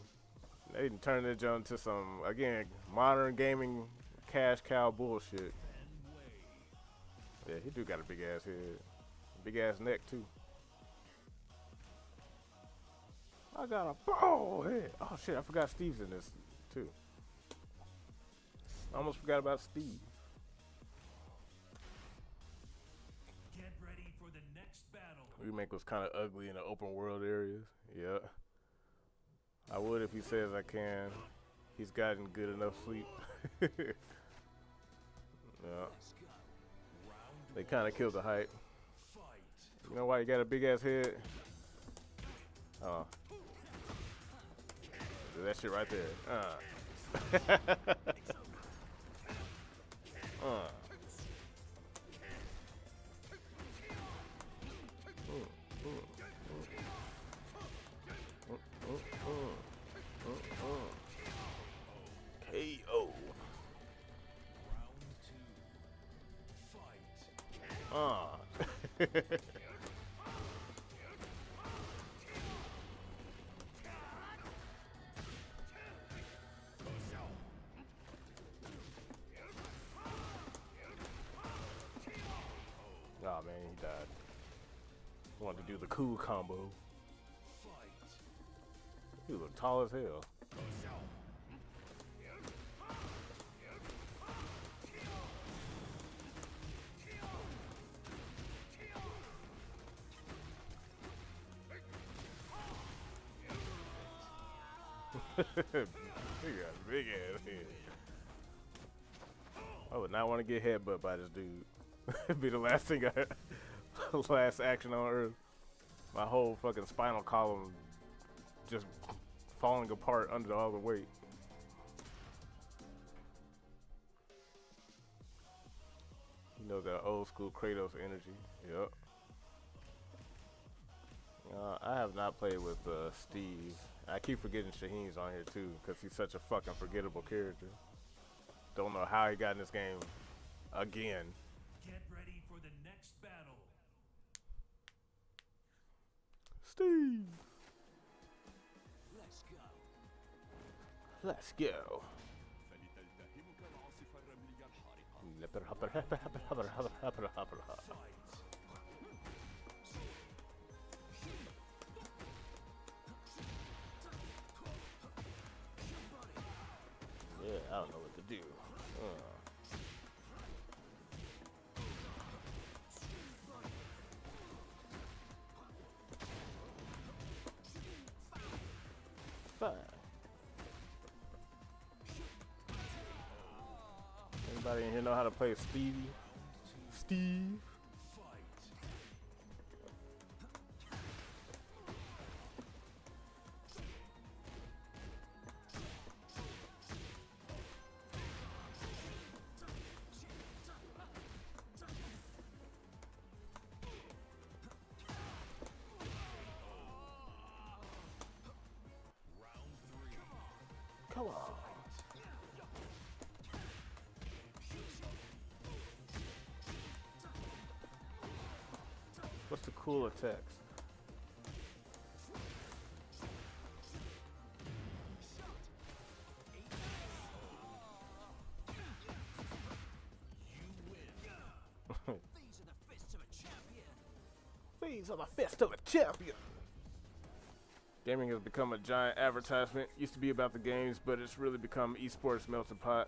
they turned it into some, again, modern gaming cash cow bullshit. Yeah, he do got a big ass head. Big ass neck too. I got a bald head. Oh shit, I forgot Steve's in this too. I almost forgot about Steve. Get ready for the next battle. Remake was kind of ugly in the open world areas. Yeah. I would if he says I can. He's gotten good enough sleep. Yeah. They kind of killed the hype. You know why you got a big ass head? Oh. That shit right there. KO. Oh man, he died. Wanted to do the cool combo. He looked tall as hell. He got a big ass head. I would not want to get headbutt by this dude. It'd be the last thing last action on Earth. My whole fucking spinal column just falling apart under all the weight. You know, that old school Kratos energy. Yep. I have not played with Steve. I keep forgetting Shaheen's on here too, because he's such a fucking forgettable character. Don't know how he got in this game again. Get ready for the next battle. Steve! Let's go. Yeah, I don't know what to do. Fine. Anybody in here know how to play Stevie? Steve? Come on. What's the cooler text? These are the fists of a champion. Gaming has become a giant advertisement. Used to be about the games, but it's really become esports melting pot.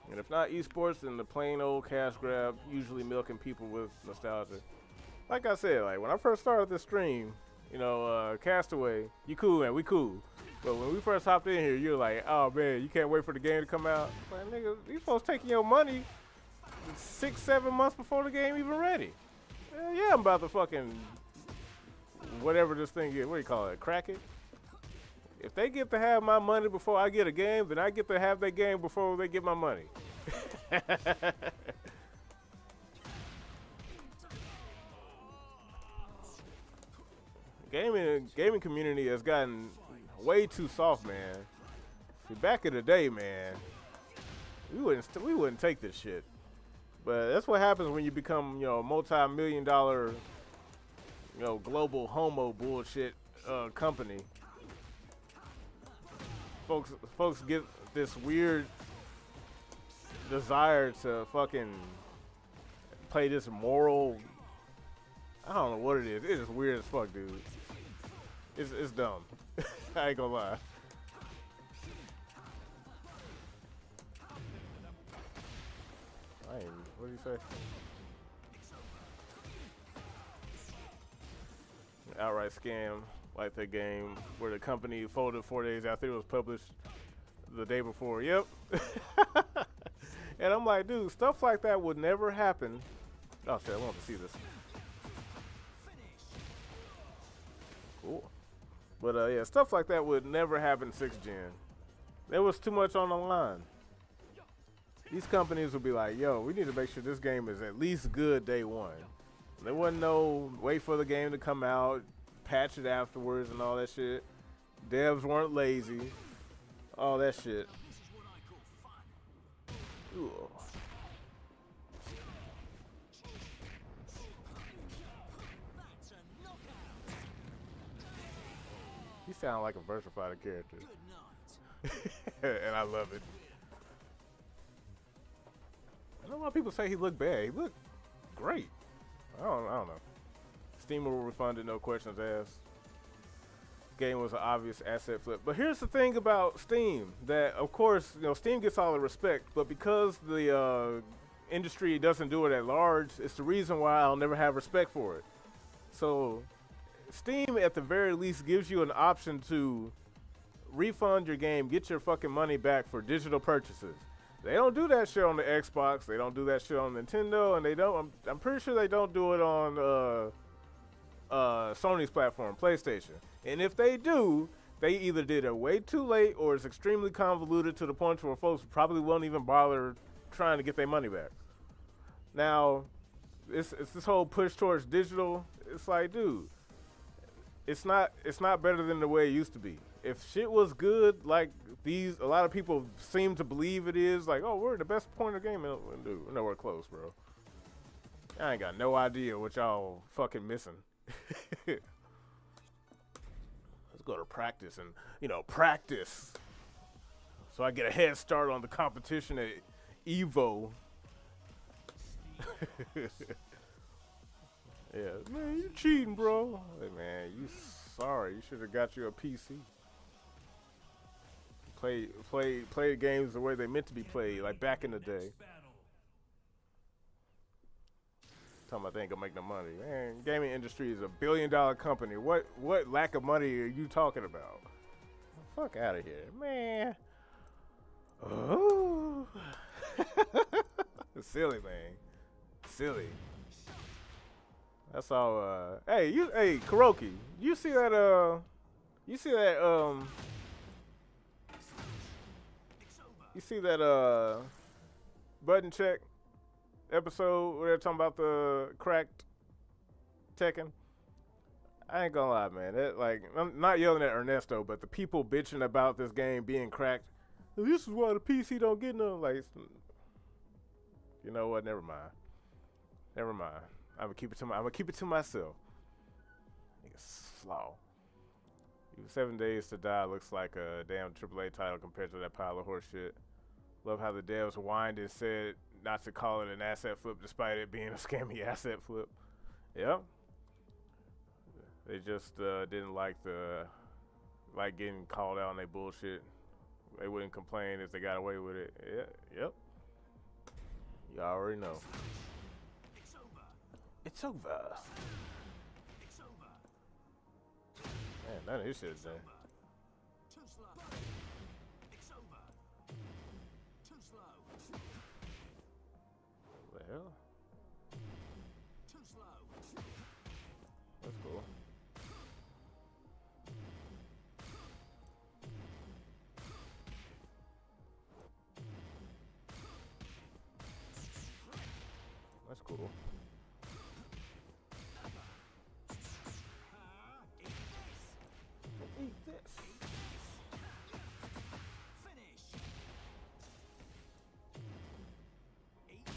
And if not esports, then the plain old cash grab, usually milking people with nostalgia. Like I said, like when I first started this stream, you know, Castaway, you cool, man, we cool. But when we first hopped in here, you're like, oh man, you can't wait for the game to come out. Like, nigga, these folks taking your money 6-7 months before the game even ready. Hell yeah, I'm about to fucking whatever this thing is. What do you call it? Crack it? If they get to have my money before I get a game, then I get to have their game before they get my money. Gaming community has gotten way too soft, man. See, back in the day, man, we wouldn't take this shit. But that's what happens when you become, you know, multi-million-dollar, you know, global homo bullshit company. Folks get this weird desire to fucking play this moral. I don't know what it is. It's just weird as fuck, dude. It's dumb. I ain't gonna lie. What did he say? Outright scam, like that game where the company folded 4 days after it was published the day before. Yep. And I'm like, dude, stuff like that would never happen. Oh shit, I want to see this. Cool. But yeah, stuff like that would never happen 6th gen. There was too much on the line. These companies would be like, yo, we need to make sure this game is at least good day one. There wasn't no wait for the game to come out, patch it afterwards and all that shit. Devs weren't lazy. All that shit. Ooh. He sounds like a versatile character. And I love it. I know a lot of people say he looked bad. He looked great. I don't know. Steam will refund it, no questions asked. Game was an obvious asset flip. But here's the thing about Steam, that of course, you know, Steam gets all the respect, but because the industry doesn't do it at large, it's the reason why I'll never have respect for it. So Steam at the very least gives you an option to refund your game, get your fucking money back for digital purchases. They don't do that shit on the Xbox. They don't do that shit on Nintendo, and they don't. I'm pretty sure they don't do it on Sony's platform, PlayStation. And if they do, they either did it way too late or it's extremely convoluted to the point where folks probably won't even bother trying to get their money back. Now, it's this whole push towards digital. It's like, dude, it's not better than the way it used to be. If shit was good, like a lot of people seem to believe it is, like, oh, we're the best point of game, dude, we're nowhere close, bro. I ain't got no idea what y'all fucking missing. Let's go to practice and, you know, practice. So I get a head start on the competition at Evo. Yeah, man, you cheating, bro. Hey, man, you sorry. You should have got you a PC. Play games the way they meant to be played, like back in the day. Talking about they ain't gonna make no money. Man, gaming industry is $1 billion company. What lack of money are you talking about? Fuck out of here, man. Oh. Silly, man. Silly. That's all. Hey, Kuroki, you see that? You see that button check episode where they're talking about the cracked Tekken? I ain't gonna lie, man. That, like, I'm not yelling at Ernesto, but the people bitching about this game being cracked. This is why the PC don't get none. Like, you know what? Never mind. I'm gonna keep it to myself. Nigga slow. Even 7 Days to Die looks like a damn AAA title compared to that pile of horse shit. Love how the devs whined and said not to call it an asset flip despite it being a scammy asset flip. Yep. They just didn't like getting called out on their bullshit. They wouldn't complain if they got away with it. Yeah, yep. You already know. It's over. Man, none of this shit is done. Too slow. It's over. Too slow. What the hell? Too slow. That's cool. cool. Eat this. Finish. Eat this.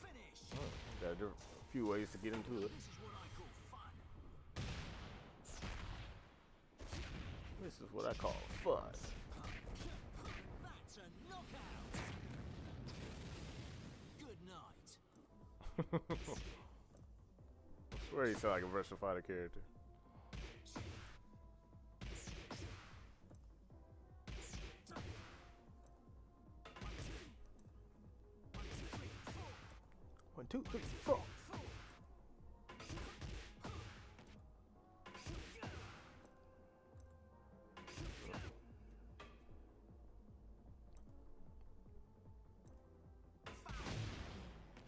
Finish. Got a few ways to get into it. This is what I call fun. This is what I call fun. That's a knockout. Good night. I swear you sound like a Virtua Fighter character. One, two, three, four.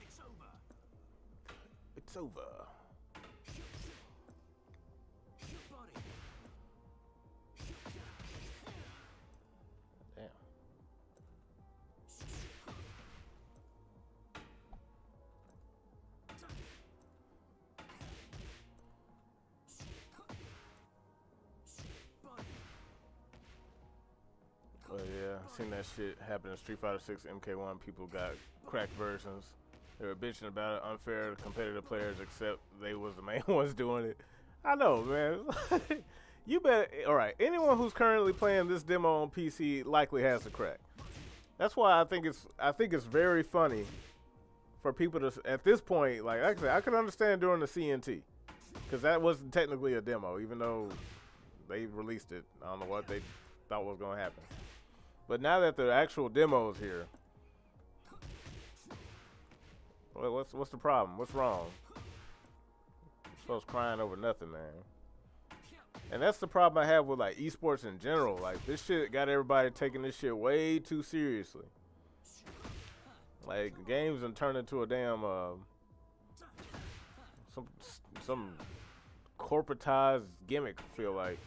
It's over. It's over. Body. Damn. Well, yeah, seen that shit happen in Street Fighter 6 MK1. People got cracked versions. They were bitching about it, unfair to competitive players, except they was the main ones doing it. I know, man. You bet. All right, anyone who's currently playing this demo on PC likely has a crack. That's why I think it's very funny for people to, at this point, like I said, I could understand during the CNT, because that wasn't technically a demo, even though they released it. I don't know what they thought was going to happen. But now that the actual demo is here, well, what's the problem? What's wrong? Folks crying over nothing, man. And that's the problem I have with like esports in general. Like this shit got everybody taking this shit way too seriously. Like games and turn into a damn some corporatized gimmick. I feel like.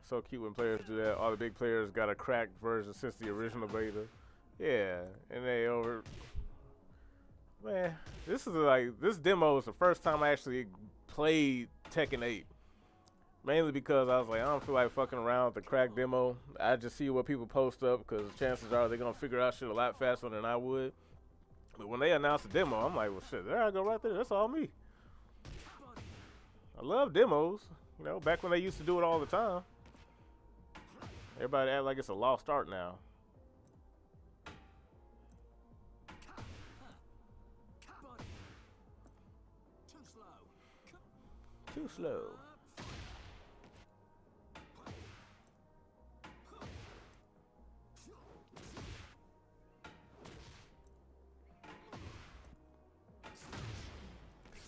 So cute when players do that. All the big players got a cracked version since the original beta. Yeah, and they over. Man, this demo is the first time I actually played Tekken 8. Mainly because I was like, I don't feel like fucking around with the crack demo. I just see what people post up because chances are they're gonna figure out shit a lot faster than I would. But when they announced the demo, I'm like, well, shit, there I go right there. That's all me. I love demos. You know, back when they used to do it all the time. Everybody act like it's a lost art now. Too slow.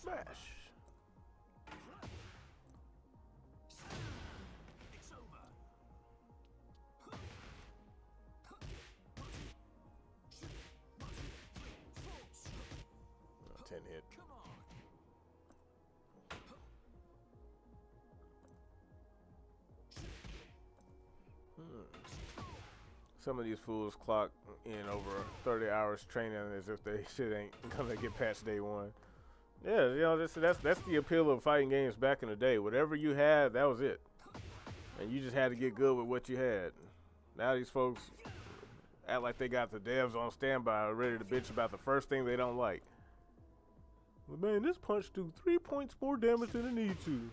Smash. It's over. 10 hit. Come on. Some of these fools clock in over 30 hours training as if they shit ain't gonna get patched day one. Yeah, you know, that's the appeal of fighting games back in the day. Whatever you had, that was it. And you just had to get good with what you had. Now these folks act like they got the devs on standby ready to bitch about the first thing they don't like. Well, man, this punch do 3 points more damage than it needs to.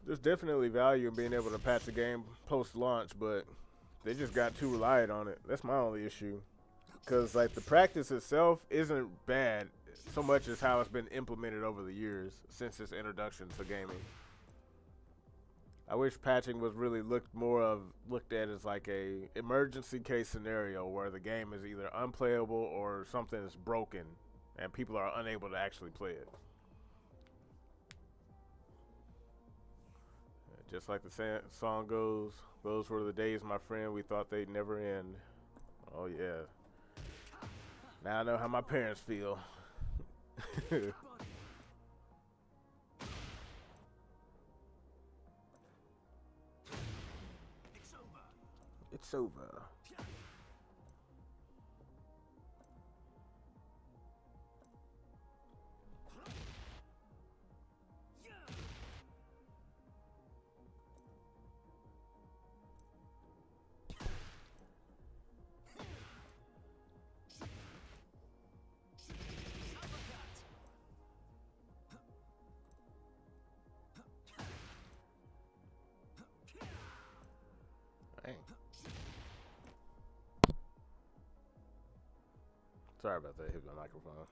There's definitely value in being able to patch a game post-launch, but they just got too reliant on it. That's my only issue. Because, like, the practice itself isn't bad so much as how it's been implemented over the years since its introduction to gaming. I wish patching was really looked at as like a emergency case scenario where the game is either unplayable or something is broken and people are unable to actually play it. Just like the song goes, those were the days, my friend, we thought they'd never end. Oh yeah. Now I know how my parents feel. It's over. Dang. Sorry about that. Hit my microphone.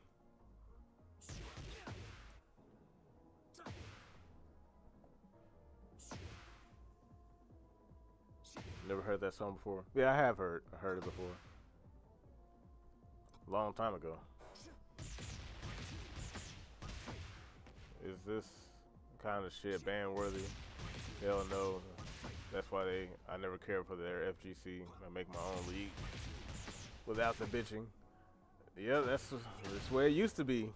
Never heard that song before? Yeah, I have heard it before. Long time ago. Is this kind of shit ban worthy? Hell no. That's why I never cared for their FGC. I make my own league without the bitching. Yeah, that's the way it used to be.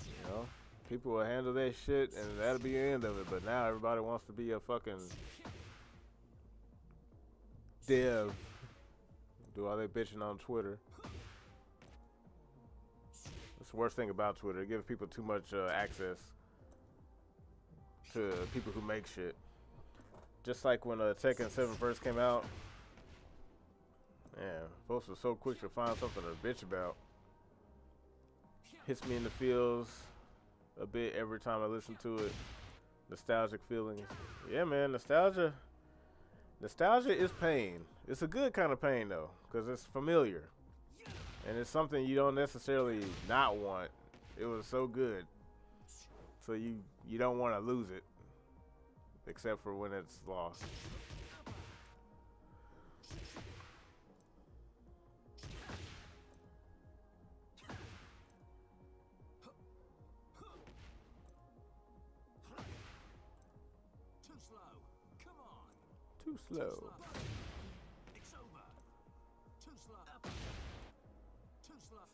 You know, people will handle their shit and that'll be the end of it. But now everybody wants to be a fucking dev. Do all they bitching on Twitter. That's the worst thing about Twitter. It gives people too much access to people who make shit. Just like when Tekken 7 first came out. Man, folks were so quick to find something to bitch about. Hits me in the feels a bit every time I listen to it. Nostalgic feelings. Yeah, man, nostalgia. Nostalgia is pain. It's a good kind of pain, though, because it's familiar. And it's something you don't necessarily not want. It was so good. So you don't want to lose it. Except for when it's lost. Too slow. Come on. Too slow. It's over. Too slow. Too slow.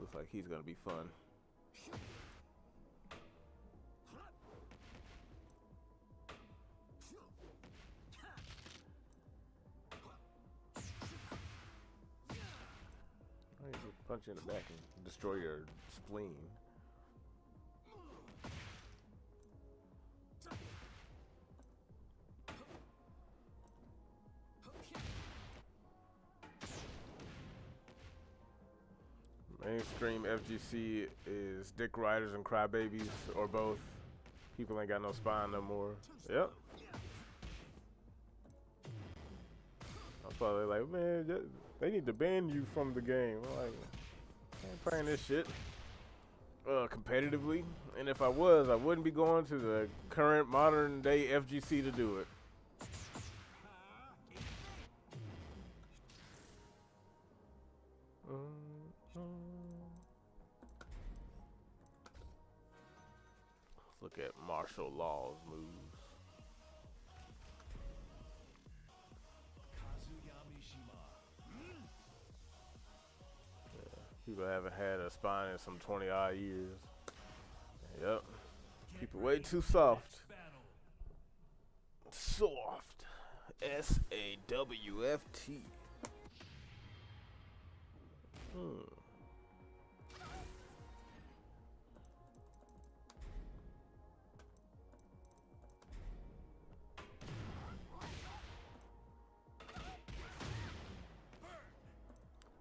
Looks like he's gonna be fun. Punch you in the back and destroy your spleen. Mainstream FGC is dick riders and crybabies, or both. People ain't got no spine no more. Yep. That's why they're like, man, they need to ban you from the game. I'm like, I ain't playing this shit competitively. And if I was, I wouldn't be going to the current modern day FGC to do it. Let's look at martial law's moves. People haven't had a spine in some 20 odd years. Yep. People way too soft. Soft. SAWFT.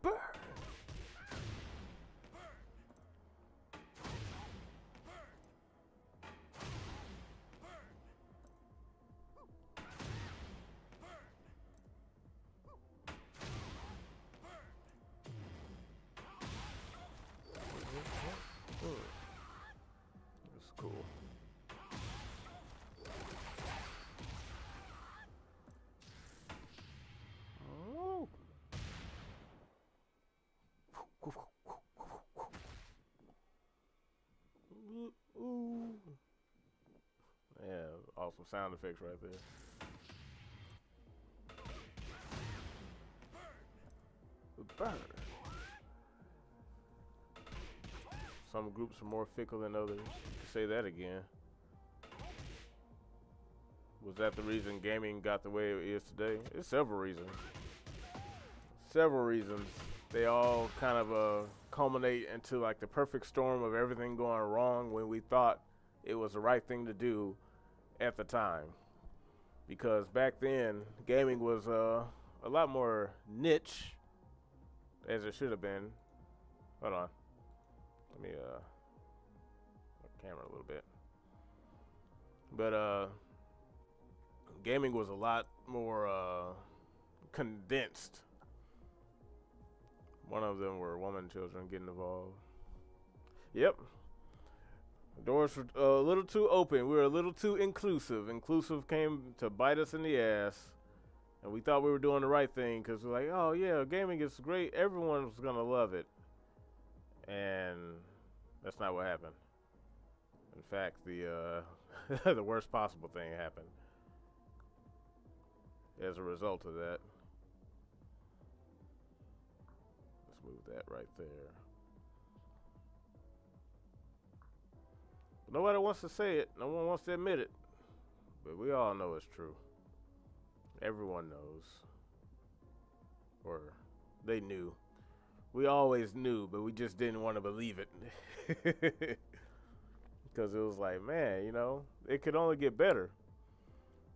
Burn. That's cool. Ooh. Yeah, awesome sound effects right there. Burn. Some groups are more fickle than others. Say that again. Was that the reason gaming got the way it is today? It's several reasons. Several reasons. They all kind of culminate into like the perfect storm of everything going wrong when we thought it was the right thing to do at the time. Because back then, gaming was a lot more niche, as it should have been. Hold on. Let me the camera a little bit. But gaming was a lot more condensed. One of them were woman children getting involved. Yep. The doors were a little too open. We were a little too inclusive. Inclusive came to bite us in the ass. And we thought we were doing the right thing because we're like, oh, yeah, gaming is great. Everyone's going to love it. And that's not what happened. In fact, the the worst possible thing happened as a result of that. Let's move that right there. Nobody wants to say it. No one wants to admit it. But we all know it's true. Everyone knows. Or they knew. We always knew, but we just didn't want to believe it. Because it was like, man, you know, it could only get better.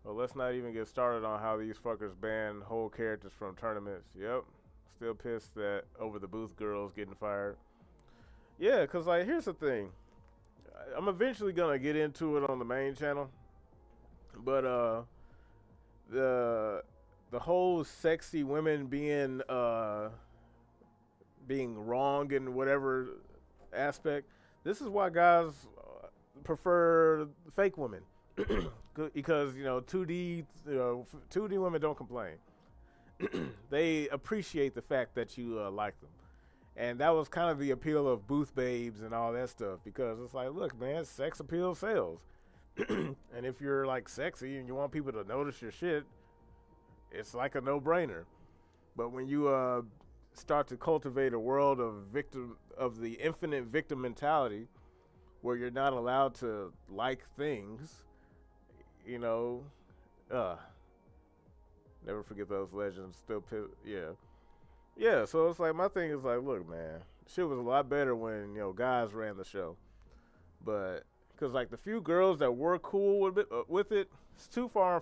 Well, let's not even get started on how these fuckers ban whole characters from tournaments. Yep. Still pissed that over the booth girls getting fired. Yeah, because, like, here's the thing. I'm eventually going to get into it on the main channel. But the whole sexy women being wrong in whatever aspect, this is why guys prefer fake women. Because, you know, 2D women don't complain. They appreciate the fact that you like them. And that was kind of the appeal of booth babes and all that stuff, because it's like, look, man, sex appeal sells. And if you're like sexy and you want people to notice your shit, it's like a no-brainer. But when you start to cultivate a world of the infinite victim mentality, where you're not allowed to like things, you know, never forget those legends. Still, yeah. So it's like, my thing is like, look, man, shit was a lot better when, you know, guys ran the show. But because like the few girls that were cool with it, it's too far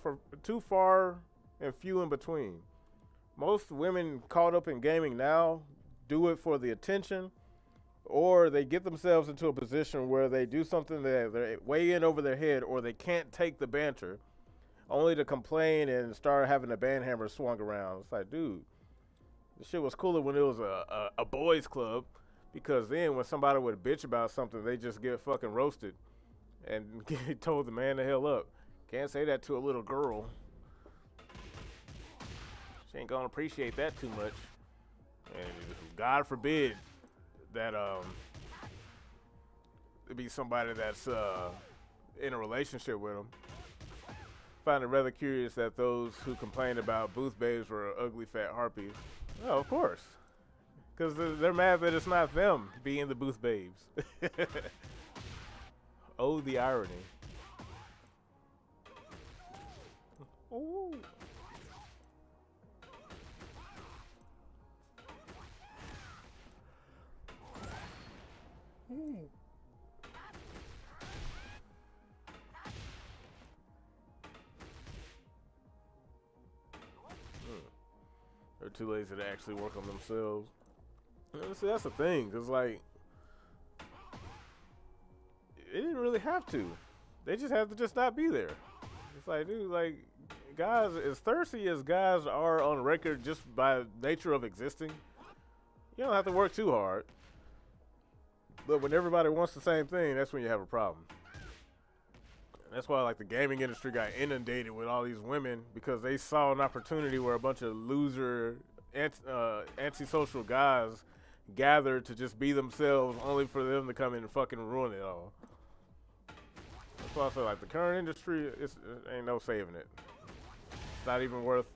and few in between. Most women caught up in gaming now do it for the attention, or they get themselves into a position where they do something that they're way in over their head, or they can't take the banter, only to complain and start having a band hammer swung around. It's like, dude, this shit was cooler when it was a boys club, because then when somebody would bitch about something, they just get fucking roasted and get told to man the hell up. Can't say that to a little girl. She ain't gonna appreciate that too much. And God forbid that it be somebody that's in a relationship with them. Find it rather curious that those who complained about booth babes were ugly fat harpies. Oh, of course. Because they're mad that it's not them being the booth babes. Oh, the irony. Ooh. They're too lazy to actually work on themselves. See, that's the thing, because, like, they didn't really have to. They just had to just not be there. It's like, dude, like, guys, as thirsty as guys are on record just by nature of existing, you don't have to work too hard. But when everybody wants the same thing, that's when you have a problem. That's why, like, the gaming industry got inundated with all these women, because they saw an opportunity where a bunch of loser, antisocial guys gathered to just be themselves, only for them to come in and fucking ruin it all. That's why I say, like, the current industry, it ain't no saving it. It's not even worth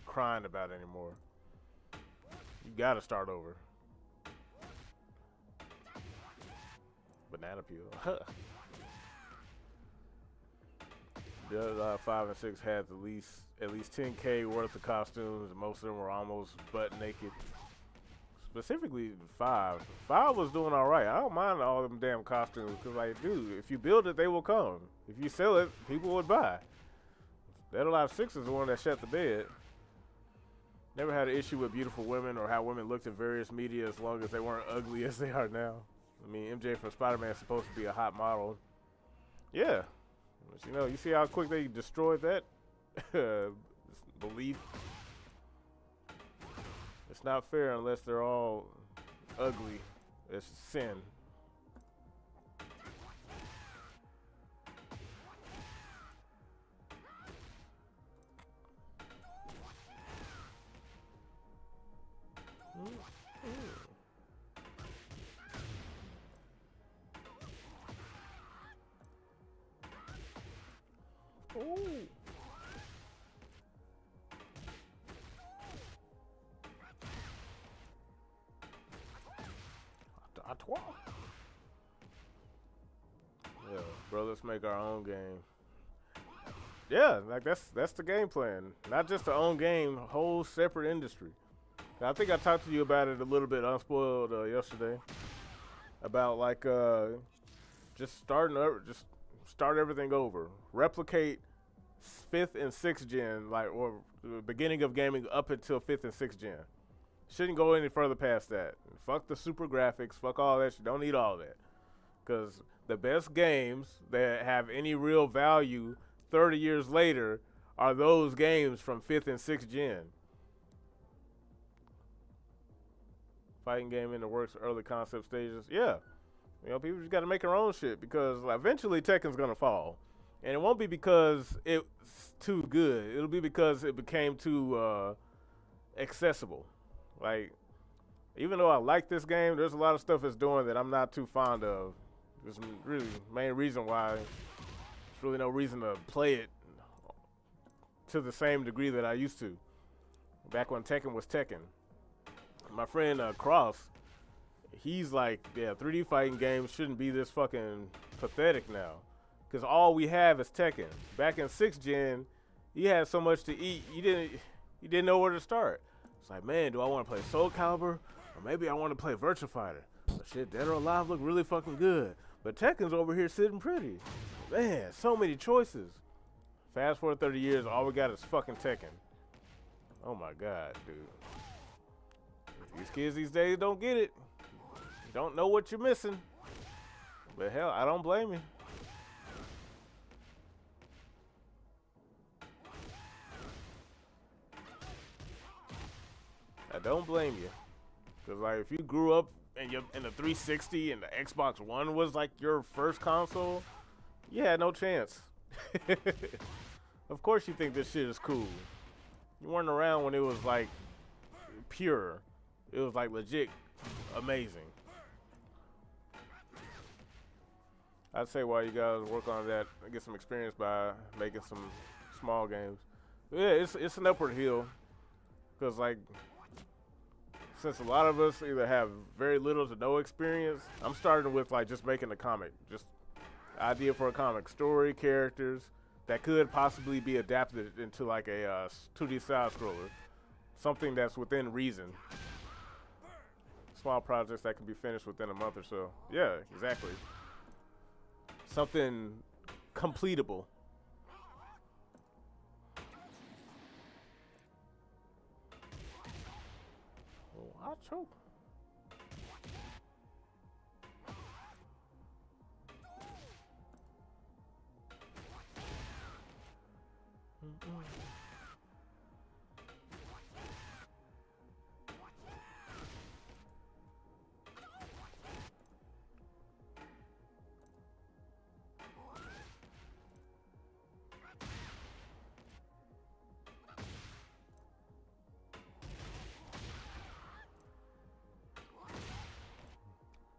crying about anymore. You gotta start over. Banana peel. The other 5 and 6 had at least 10K worth of costumes. Most of them were almost butt naked. Specifically 5. 5 was doing all right. I don't mind all them damn costumes because, like, dude, if you build it, they will come. If you sell it, people would buy. Dead or Alive 6 is the one that shut the bed. Never had an issue with beautiful women or how women looked in various media as long as they weren't ugly as they are now. I mean, MJ from Spider-Man is supposed to be a hot model. Yeah. But, you know, you see how quick they destroyed that belief? It's not fair unless they're all ugly. It's sin. Ooh. Yeah, bro, let's make our own game. Yeah, like that's the game plan. Not just the own game, whole separate industry. I think I talked to you about it a little bit unspoiled yesterday. About like just start everything over. Replicate 5th and 6th gen, like, or the beginning of gaming up until 5th and 6th gen. Shouldn't go any further past that. Fuck the super graphics, fuck all that shit. Don't need all that. Because the best games that have any real value 30 years later are those games from 5th and 6th gen. Fighting game in the works, early concept stages. Yeah. You know, people just got to make their own shit because eventually Tekken's going to fall. And it won't be because it's too good. It'll be because it became too accessible. Like, even though I like this game, there's a lot of stuff it's doing that I'm not too fond of. There's really main reason why there's really no reason to play it to the same degree that I used to. Back when Tekken was Tekken. My friend Cross, he's like, yeah, 3D fighting games shouldn't be this fucking pathetic now. Because all we have is Tekken. Back in 6th gen, you had so much to eat, you didn't know where to start. It's like, man, do I want to play Soul Calibur? Or maybe I want to play Virtua Fighter. But shit, Dead or Alive look really fucking good. But Tekken's over here sitting pretty. Man, so many choices. Fast forward 30 years, all we got is fucking Tekken. Oh my god, dude. These kids these days don't get it. You don't know what you're missing. But hell, I don't blame you. I don't blame you. Because, like, if you grew up in the 360 and the Xbox One was, like, your first console, you had no chance. Of course you think this shit is cool. You weren't around when it was, like, pure. It was, like, legit amazing. I'd say while you guys work on that, get some experience by making some small games. But yeah, it's an upward hill. Because, like, since a lot of us either have very little to no experience, I'm starting with like just making a comic, just idea for a comic, story, characters that could possibly be adapted into like a 2D side scroller, something that's within reason. Small projects that can be finished within a month or so. Yeah, exactly. Something completable. I choke.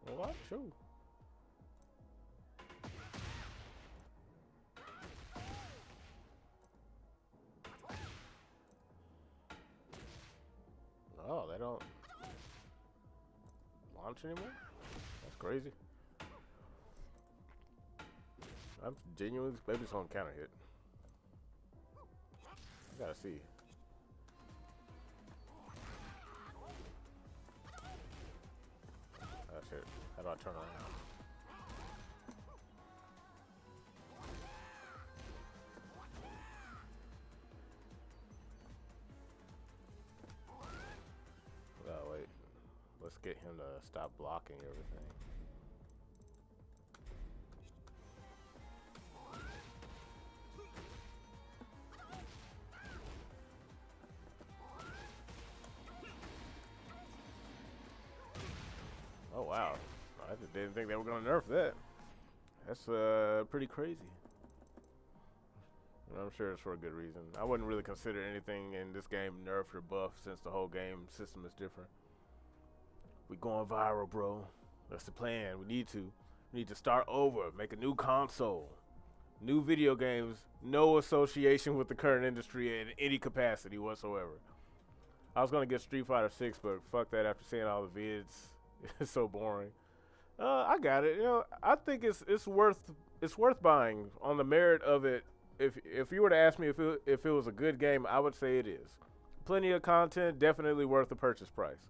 Well, I choke. Oh, they don't launch anymore? That's crazy. I'm genuinely, maybe it's on counter hit. I gotta see. Oh shit. How do I turn around? Oh wait. Let's get him to stop blocking everything. Oh wow. I just didn't think they were gonna nerf that. That's pretty crazy. I'm sure it's for a good reason. I wouldn't really consider anything in this game nerfed or buffed since the whole game system is different. We going viral, bro. That's the plan. We need to. We need to start over. Make a new console. New video games. No association with the current industry in any capacity whatsoever. I was gonna get Street Fighter 6, but fuck that after seeing all the vids. It's so boring. I got it. You know, I think it's worth buying on the merit of it. If you were to ask me if it was a good game, I would say it is. Plenty of content, definitely worth the purchase price.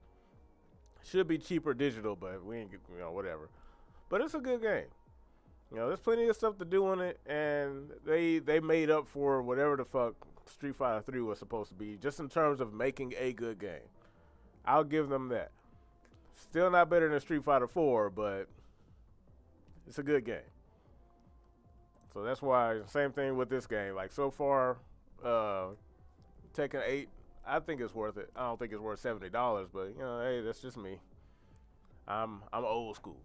Should be cheaper digital, but we ain't, you know, whatever. But it's a good game. You know, there's plenty of stuff to do on it, and they made up for whatever the fuck Street Fighter 3 was supposed to be, just in terms of making a good game. I'll give them that. Still not better than Street Fighter 4, but it's a good game. So that's why, same thing with this game. Like, so far, Tekken 8, I think it's worth it. I don't think it's worth $70, but, you know, hey, that's just me. I'm old school.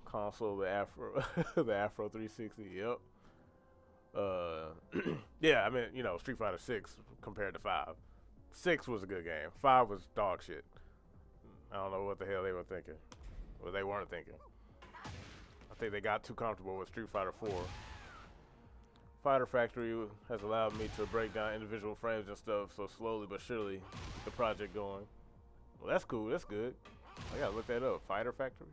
Console, the Afro, the Afro 360, yep. Yeah, I mean, you know, Street Fighter 6 compared to 5. 6 was a good game. 5 was dog shit. I don't know what the hell they were thinking. Well, they weren't thinking. I think they got too comfortable with Street Fighter 4. Fighter Factory has allowed me to break down individual frames and stuff, so slowly but surely keep the project going. Well, that's cool. That's good. I gotta look that up. Fighter Factory.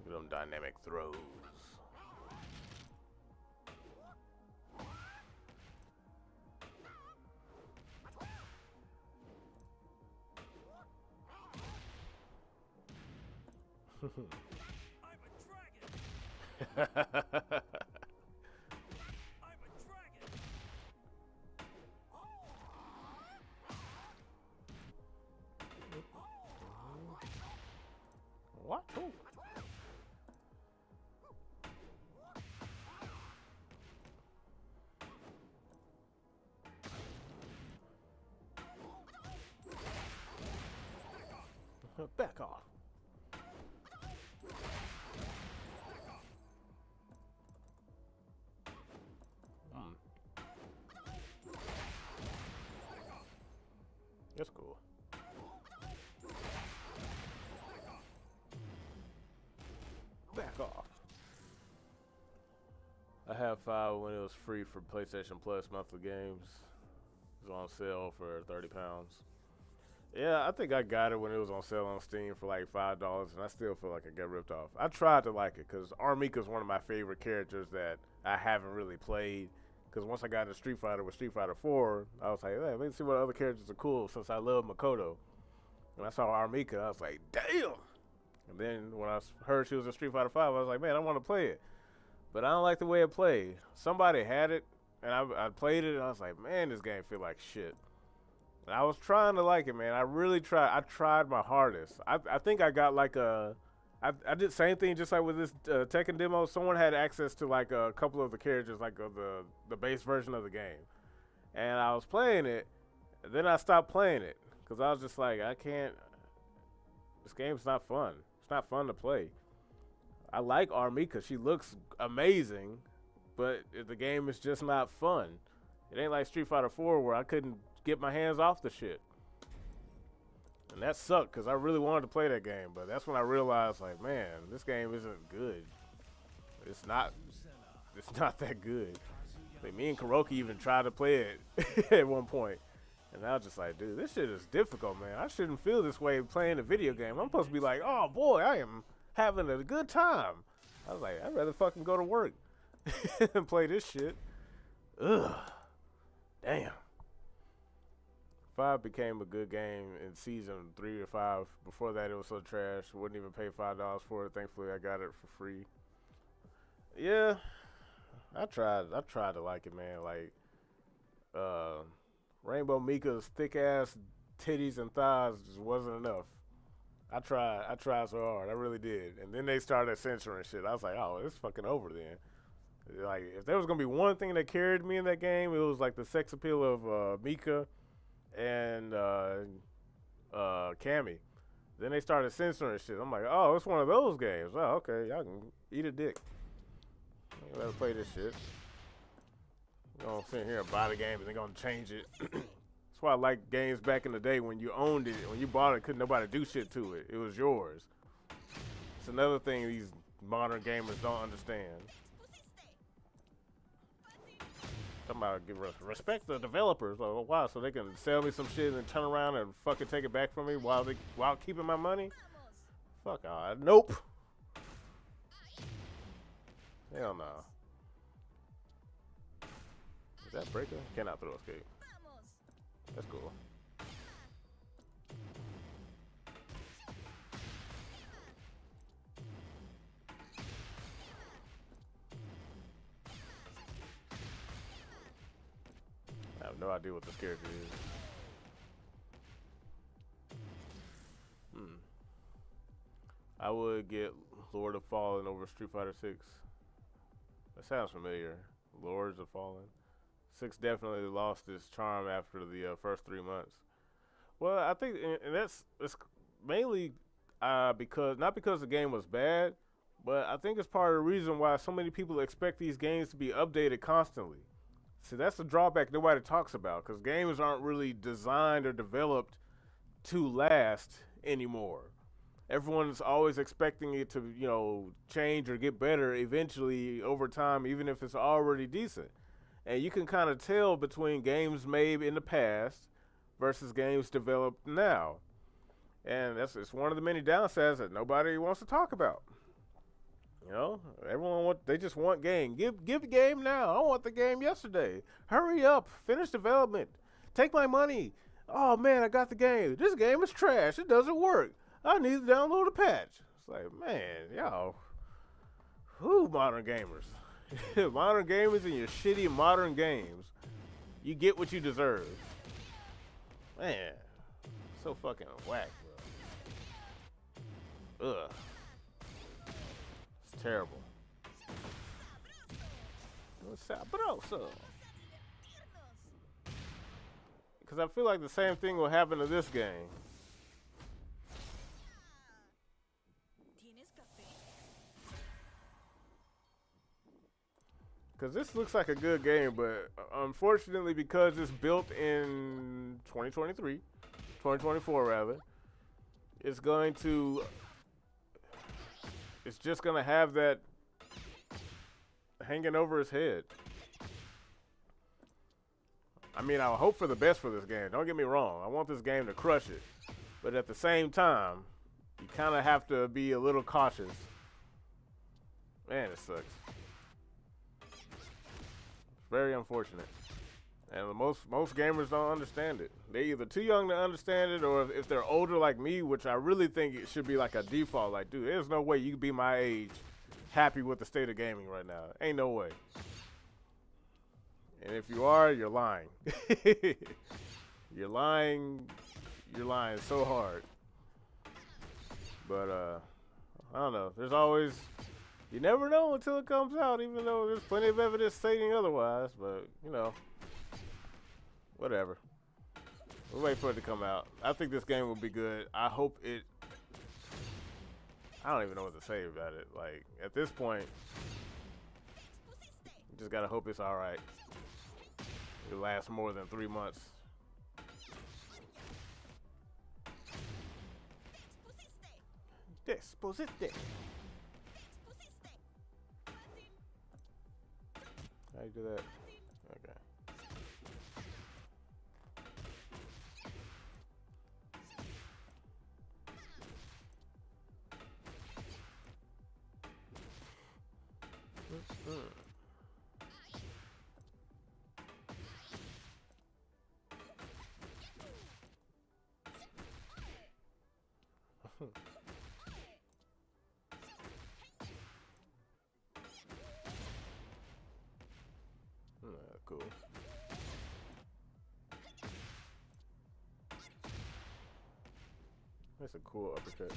Look at them dynamic throws. I'm a dragon. I'm a dragon. What? Oh. Back off. That's cool. Back off. I have 5 when it was free for PlayStation Plus monthly games. It was on sale for £30. Yeah, I think I got it when it was on sale on Steam for like $5, and I still feel like I got ripped off. I tried to like it because Armika's one of my favorite characters that I haven't really played. Because once I got into Street Fighter with Street Fighter 4, I was like, hey, let me see what other characters are cool since I love Makoto. When I saw Armika, I was like, damn! And then when I heard she was in Street Fighter 5, I was like, man, I want to play it. But I don't like the way it played. Somebody had it, and I played it, and I was like, man, this game feel like shit. And I was trying to like it, man. I really tried. I tried my hardest. I think I got like a... I did the same thing just like with this Tekken demo. Someone had access to like a couple of the characters, like the base version of the game. And I was playing it, and then I stopped playing it. Because I was just like, I can't... This game's not fun. It's not fun to play. I like Armika. She looks amazing, but the game is just not fun. It ain't like Street Fighter 4 where I couldn't get my hands off the shit. And that sucked because I really wanted to play that game, but that's when I realized, like, man, this game isn't good. It's not it's not that good. Like, me and Kuroki even tried to play it at one point, and I was just like, dude, this shit is difficult, man. I shouldn't feel this way playing a video game. I'm supposed to be like, oh boy, I am having a good time. I was like, I'd rather fucking go to work and play this shit. Ugh. Damn. 5 became a good game in season 3 or 5. Before that, it was so trash. Wouldn't even pay $5 for it. Thankfully, I got it for free. Yeah, I tried to like it, man. Like, Rainbow Mika's thick ass titties and thighs just wasn't enough. I tried so hard. I really did. And then they started censoring shit. I was like, oh, it's fucking over then. Like, if there was gonna be one thing that carried me in that game, it was like the sex appeal of Mika and Cammy. Then they started censoring shit. I'm like, oh, it's one of those games. Oh, okay, y'all can eat a dick. I gotta play this shit. I'm gonna sit here and buy the game and they're gonna change it. That's why I like games back in the day when you owned it. When you bought it, couldn't nobody do shit to it. It was yours. It's another thing these modern gamers don't understand. Talking about give respect the developers. Oh, wow, so they can sell me some shit and then turn around and fucking take it back from me while keeping my money? Fuck all. Nope. Hell no. Is that breaker? Cannot throw escape. That's cool. I have no idea what this character is. I would get Lord of Fallen over Street Fighter 6. That sounds familiar. Lords of Fallen. 6 definitely lost its charm after the first 3 months. Well, I think, and it's mainly because, not because the game was bad, but I think it's part of the reason why so many people expect these games to be updated constantly. See, that's the drawback nobody talks about, because games aren't really designed or developed to last anymore. Everyone's always expecting it to, you know, change or get better eventually over time, even if it's already decent. And you can kind of tell between games made in the past versus games developed now. And it's one of the many downsides that nobody wants to talk about. You know, they just want game. Give the game now. I want the game yesterday. Hurry up. Finish development. Take my money. Oh man, I got the game. This game is trash. It doesn't work. I need to download a patch. It's like, man, y'all, who modern gamers? Modern gamers and your shitty modern games. You get what you deserve. Man, so fucking whack, bro. Ugh. It's terrible. Sabroso. Because I feel like the same thing will happen to this game. Because this looks like a good game, but unfortunately, because it's built in 2024 rather, it's just going to have that hanging over his head. I mean, I hope for the best for this game. Don't get me wrong. I want this game to crush it. But at the same time, you kind of have to be a little cautious. Man, it sucks. Very unfortunate. And most gamers don't understand it. They're either too young to understand it, or if they're older like me, which I really think it should be like a default. Like, dude, there's no way you can be my age happy with the state of gaming right now. Ain't no way. And if you are, you're lying. You're lying so hard. But I don't know. There's always, you never know until it comes out, even though there's plenty of evidence stating otherwise. But, you know, whatever. We'll wait for it to come out. I think this game will be good. I hope it, I don't even know what to say about it. Like, at this point, you just gotta hope it's alright. It'll last more than 3 months. Desposite. How you do that? Okay. Cool. That's a cool uppercut.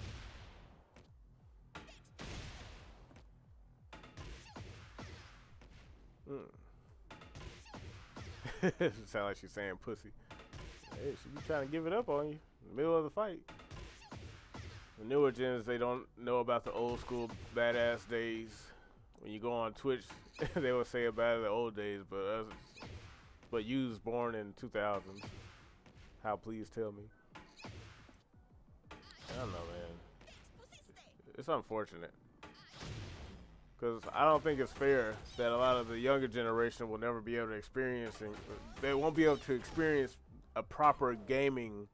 Sound like she's saying pussy. Hey, she be trying to give it up on you in the middle of the fight. The newer gens, they don't know about the old school badass days. When you go on Twitch, they will say about the old days, but you was born in 2000s. How, please tell me. I don't know, man. It's unfortunate. Because I don't think it's fair that a lot of the younger generation will never be able to experience, and they won't be able to experience a proper gaming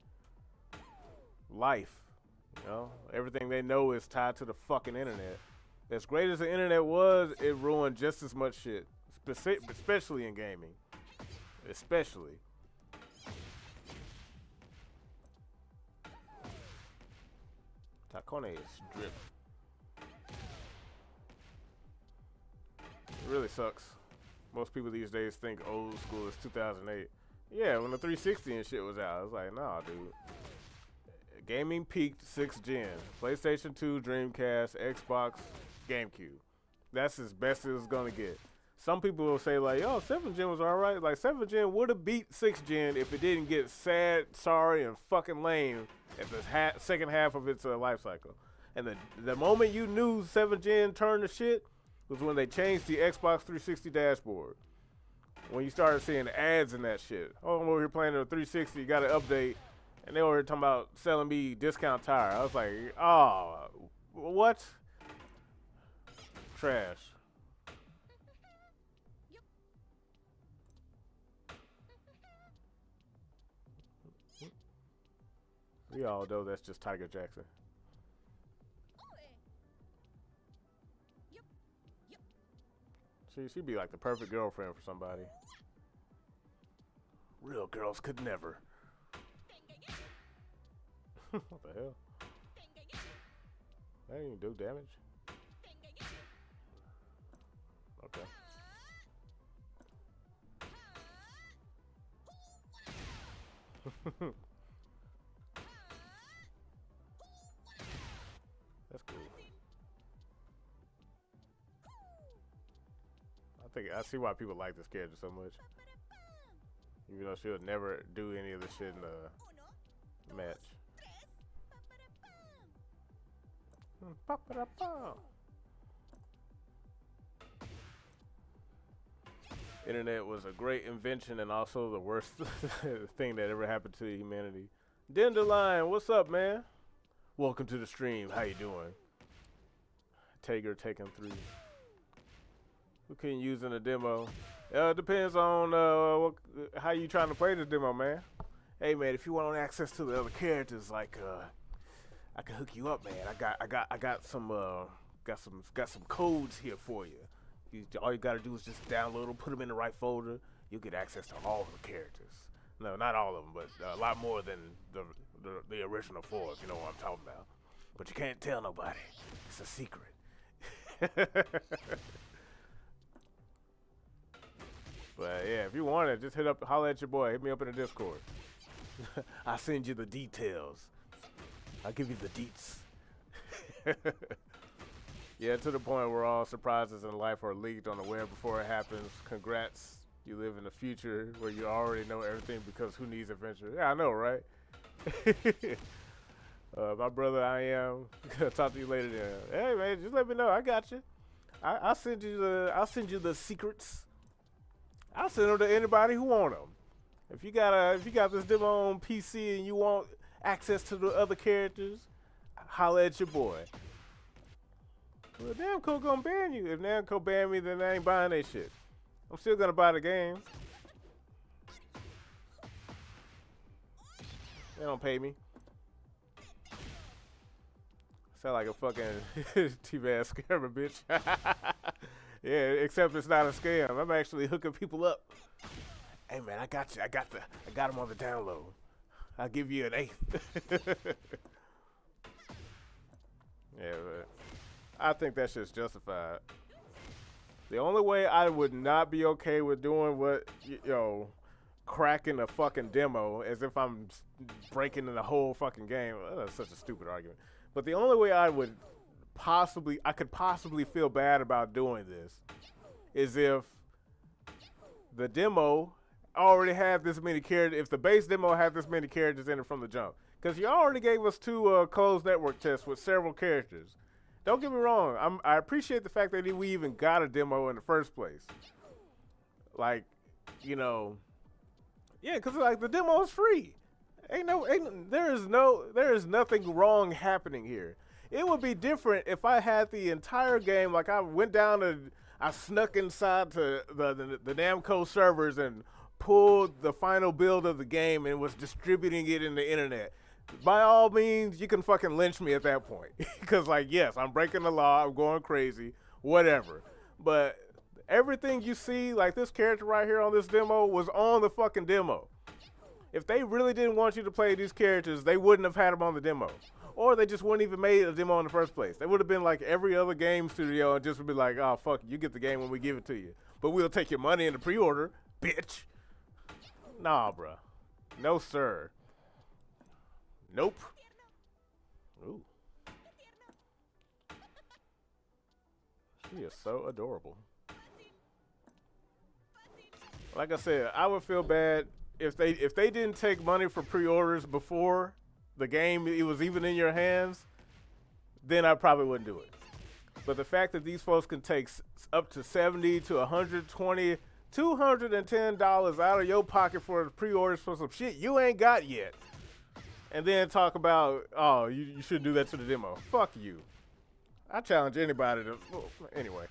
life. You know, everything they know is tied to the fucking internet. As great as the internet was, it ruined just as much shit, especially in gaming. Especially. Takone is drip. It really sucks. Most people these days think old school is 2008. Yeah, when the 360 and shit was out, I was like, nah, dude. Gaming peaked 6th gen. PlayStation 2, Dreamcast, Xbox, GameCube. That's as best as it's gonna get. Some people will say like, oh, 7th gen was alright. Like 7th gen would have beat 6th gen if it didn't get sad, sorry, and fucking lame at the second half of its life cycle. And the moment you knew 7th gen turned to shit was when they changed the Xbox 360 dashboard. When you started seeing ads and that shit. Oh, I'm over here playing on 360, you got an update. And they were talking about selling me discount tire. I was like, oh, what? Trash. We all know that's just Tiger Jackson. She'd be like the perfect girlfriend for somebody. Real girls could never. What the hell? That didn't do damage. Okay. That's cool. I see why people like this character so much. Even though she'll never do any of the shit in the match. Internet was a great invention and also the worst thing that ever happened to humanity. Dandelion, what's up, man? Welcome to the stream. How you doing? Tekken 3. Who can you use in a demo? Depends on how you trying to play the demo, man. Hey, man, if you want access to the other characters, like I can hook you up, man. I got some codes here for you. All you gotta do is just download them, put them in the right folder. You'll get access to all of the characters. No, not all of them, but a lot more than the original 4, if you know what I'm talking about. But you can't tell nobody. It's a secret. But yeah, if you want it, just holler at your boy. Hit me up in the Discord. I'll send you the details. I'll give you the deets. Yeah, to the point where all surprises in life are leaked on the web before it happens. Congrats. You live in the future where you already know everything because who needs adventure? Yeah, I know, right? My brother, I am. Talk to you later then. Hey, man, just let me know. I got you. I'll send you the secrets. I'll send them to anybody who want them. If you got this demo on PC and you want access to the other characters, holla at your boy. Well, Namco gonna ban you. If Namco ban me, then I ain't buying that shit. I'm still gonna buy the game. They don't pay me. Sound like a fucking T-Van scammer, bitch. Yeah, except it's not a scam. I'm actually hooking people up. Hey man, I got you. I got them on the download. I'll give you an eighth. Yeah, but I think that shit's justified. The only way I would not be okay with doing what, cracking a fucking demo as if I'm breaking the whole fucking game. Well, that's such a stupid argument. But the only way I could possibly feel bad about doing this is if the demo already had this many characters, if the base demo had this many characters in it from the jump. Because you already gave us 2 closed network tests with several characters. Don't get me wrong, I appreciate the fact that we even got a demo in the first place. Like, yeah, because like the demo is free. There is nothing wrong happening here. It would be different if I had the entire game, like I went down and I snuck inside to the Namco servers and pulled the final build of the game and was distributing it in the internet. By all means, you can fucking lynch me at that point. Because, like, yes, I'm breaking the law, I'm going crazy, whatever. But everything you see, like this character right here on this demo, was on the fucking demo. If they really didn't want you to play these characters, they wouldn't have had them on the demo. Or they just wouldn't even made a demo in the first place. They would have been like every other game studio and just would be like, oh, fuck, you get the game when we give it to you. But we'll take your money in the pre-order, bitch. Nah, bruh. No, sir. Nope. Ooh. She is so adorable. Like I said, I would feel bad if they didn't take money for pre-orders before the game it was even in your hands, then I probably wouldn't do it. But the fact that these folks can take up to $70 to $120, $210 out of your pocket for pre-orders for some shit you ain't got yet. And then talk about, oh, you should do that to the demo. Fuck you. I challenge anybody to, anyway.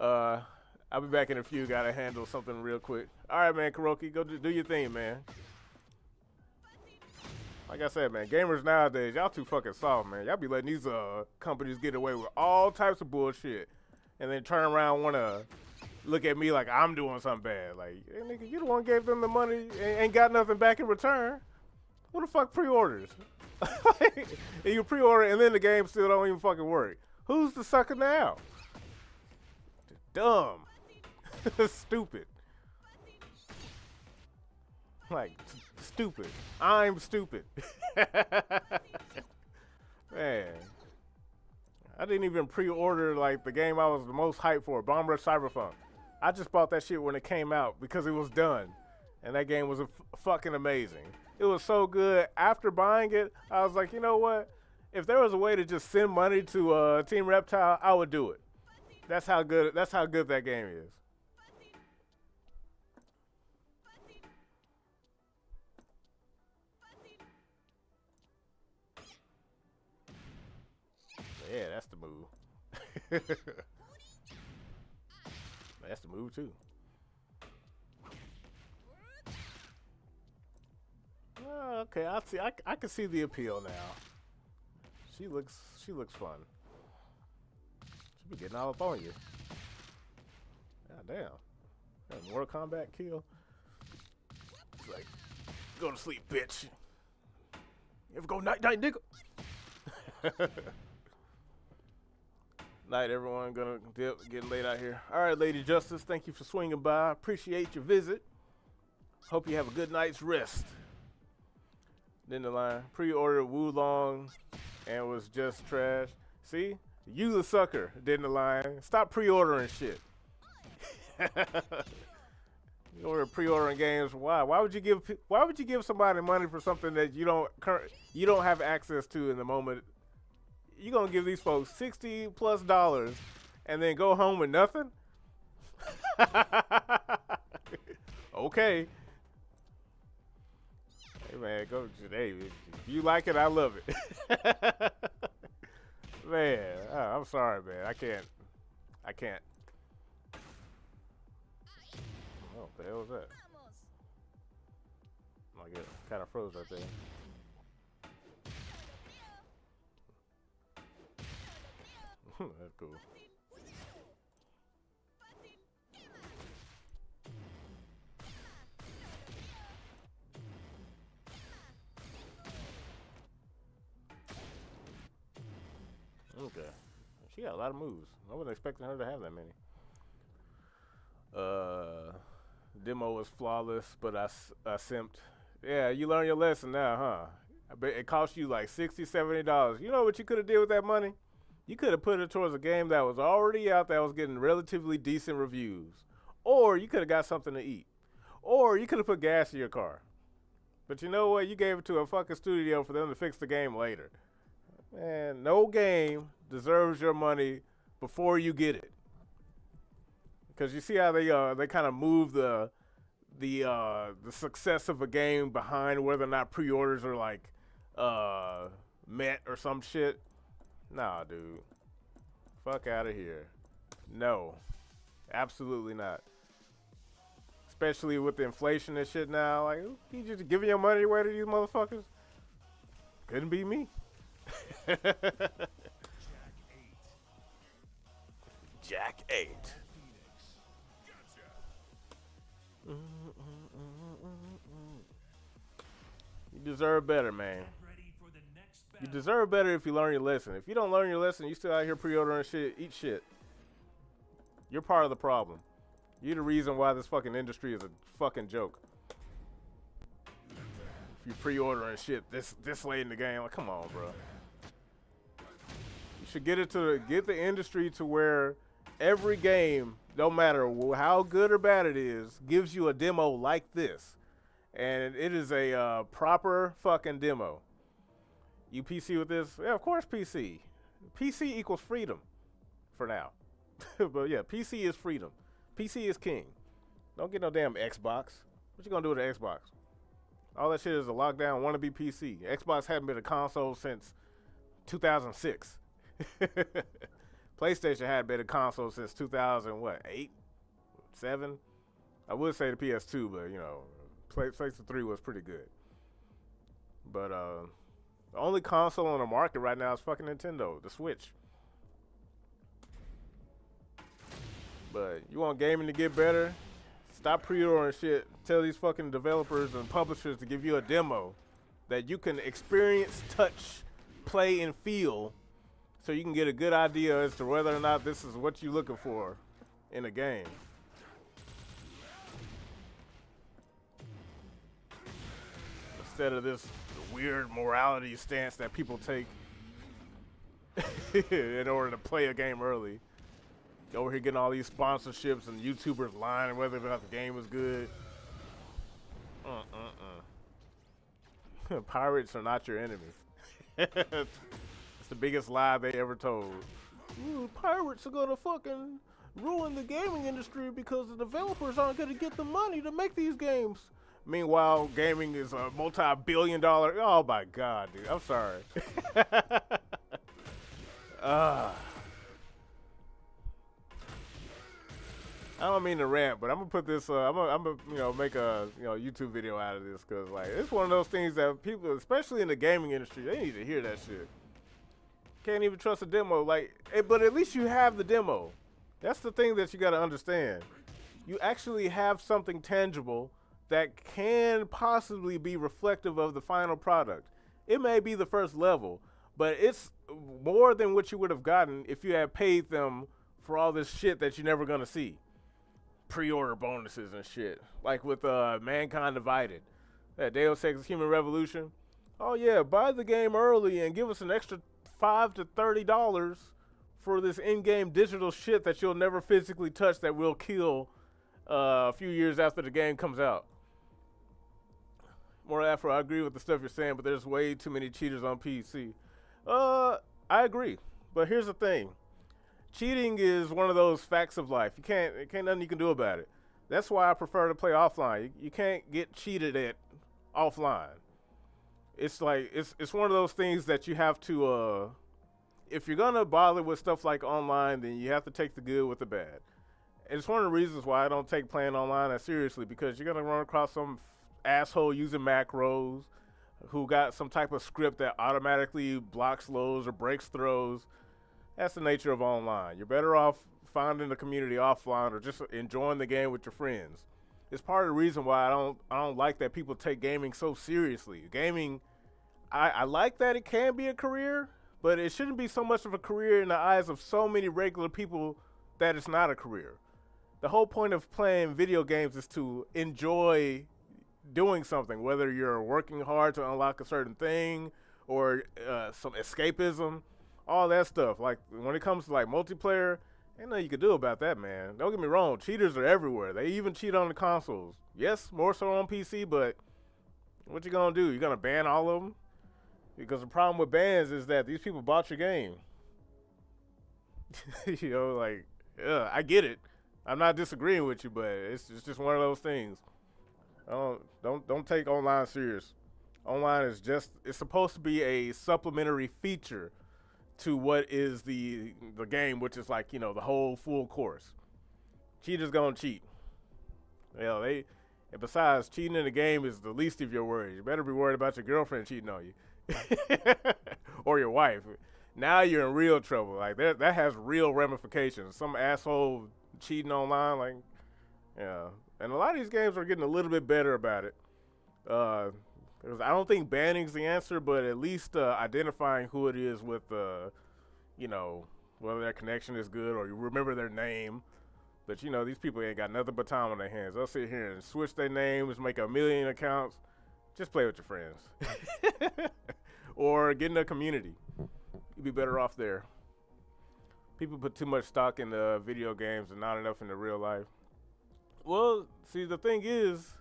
I'll be back in a few. Gotta handle something real quick. All right, man, Kuroki, go do your thing, man. Like I said, man, gamers nowadays, y'all too fucking soft, man. Y'all be letting these companies get away with all types of bullshit, and then turn around and wanna look at me like I'm doing something bad. Like, hey, nigga, you the one gave them the money and ain't got nothing back in return. Who the fuck pre-orders? And you pre-order and then the game still don't even fucking work. Who's the sucker now? Dumb. Stupid. Like, stupid. I'm stupid. Man. I didn't even pre-order, like, the game I was the most hyped for, Bomb Rush Cyberpunk. I just bought that shit when it came out because it was done. And that game was fucking amazing. It was so good. After buying it, I was like, you know what? If there was a way to just send money to Team Reptile, I would do it. That's how good that game is. Yeah, that's the move. That's the move too. Okay, I see. I can see the appeal now. She looks fun. She be getting all up on you. God damn. That Mortal Kombat kill. It's like, go to sleep, bitch. You ever go night night, nigga? Night, everyone. Gonna dip, getting late out here. All right, Lady Justice. Thank you for swinging by. Appreciate your visit. Hope you have a good night's rest. Then the line, pre-ordered Wulong and was just trash. See, you the sucker. Then the line, stop pre-ordering shit. You order pre-ordering games. Why? Why would you give somebody money for something that you don't have access to in the moment? You gonna give these folks $60+ and then go home with nothing? Okay. Hey man, go. Hey, if you like it, I love it. Man, I'm sorry, man. I can't. The hell was that? Vamos. Like it kind of froze right there. That's cool. Okay. She got a lot of moves. I wasn't expecting her to have that many. Demo was flawless, but I simped. Yeah, you learn your lesson now, huh? I bet it cost you like $60, $70. You know what you could have did with that money? You could have put it towards a game that was already out that was getting relatively decent reviews. Or you could have got something to eat. Or you could have put gas in your car. But you know what? You gave it to a fucking studio for them to fix the game later. Man, no game deserves your money before you get it. Because you see how they kind of move the success of a game behind whether or not pre-orders are like met or some shit. Nah, dude. Fuck out of here. No. Absolutely not. Especially with the inflation and shit now. Like, you just giving your money away to these motherfuckers? Couldn't be me. Jack 8. You deserve better, man. You deserve better if you learn your lesson. If you don't learn your lesson, you still out here pre-ordering shit, eat shit. You're part of the problem. You're the reason why this fucking industry is a fucking joke. If you pre-ordering shit this late in the game, like, come on, bro. You should get the industry to where every game, no matter how good or bad it is, gives you a demo like this. And it is a proper fucking demo. You PC with this? Yeah, of course PC. PC equals freedom for now. But yeah, PC is freedom. PC is king. Don't get no damn Xbox. What you gonna do with an Xbox? All that shit is a lockdown wannabe PC. Xbox hadn't been a console since 2006. PlayStation hadn't been a console since 2008, 7. I would say the PS2, but you know, PlayStation 3 was pretty good. But the only console on the market right now is fucking Nintendo, the Switch. But you want gaming to get better? Stop pre-ordering shit. Tell these fucking developers and publishers to give you a demo that you can experience, touch, play, and feel so you can get a good idea as to whether or not this is what you're looking for in a game. Instead of this weird morality stance that people take in order to play a game early. Over here getting all these sponsorships and YouTubers lying whether or not the game was good. Pirates are not your enemy. It's the biggest lie they ever told. Ooh, pirates are gonna fucking ruin the gaming industry because the developers aren't gonna get the money to make these games. Meanwhile, gaming is a multi-billion-dollar. Oh my god, dude! I'm sorry. I don't mean to rant, but I'm gonna put this. I'm gonna make a YouTube video out of this because like it's one of those things that people, especially in the gaming industry, they need to hear that shit. Can't even trust a demo, but at least you have the demo. That's the thing that you got to understand. You actually have something tangible that can possibly be reflective of the final product. It may be the first level, but it's more than what you would have gotten if you had paid them for all this shit that you're never gonna see. Pre-order bonuses and shit, like with Mankind Divided, that Deus Ex Human Revolution. Oh yeah, buy the game early and give us an extra $5 to $30 for this in-game digital shit that you'll never physically touch that will kill a few years after the game comes out. More after, I agree with the stuff you're saying, but there's way too many cheaters on PC. I agree, but here's the thing. Cheating is one of those facts of life. You can't nothing you can do about it. That's why I prefer to play offline. You can't get cheated at offline. It's like it's one of those things that you have to if you're gonna bother with stuff like online, then you have to take the good with the bad. it's one of the reasons why I don't take playing online as seriously, because you're gonna run across some asshole using macros who got some type of script that automatically blocks lows or breaks throws. That's the nature of online. You're better off finding the community offline or just enjoying the game with your friends. It's part of the reason why I don't like that people take gaming so seriously. Gaming, I like that it can be a career, but it shouldn't be so much of a career in the eyes of so many regular people that it's not a career. The whole point of playing video games is to enjoy doing something, whether you're working hard to unlock a certain thing or some escapism, all that stuff. Like when it comes to like multiplayer, ain't nothing you can do about that, man. Don't get me wrong, cheaters are everywhere. They even cheat on the consoles. Yes, more so on PC, but what you gonna do? You gonna ban all of them? Because the problem with bans is that these people bought your game. You know, like, I get it. I'm not disagreeing with you, but it's just one of those things. Don't take online serious. Online is it's supposed to be a supplementary feature to what is the game, which is like, you know, the whole full course. Cheaters gonna cheat. You know, and besides, cheating in the game is the least of your worries. You better be worried about your girlfriend cheating on you. Or your wife. Now you're in real trouble. Like that has real ramifications. Some asshole cheating online, like, yeah. And a lot of these games are getting a little bit better about it. Because I don't think banning's the answer, but at least identifying who it is with, you know, whether their connection is good or you remember their name. But, you know, these people ain't got nothing but time on their hands. They'll sit here and switch their names, make 1 million accounts. Just play with your friends. Or get in a community. You'd be better off there. People put too much stock in the video games and not enough in the real life. Well, see, the thing is,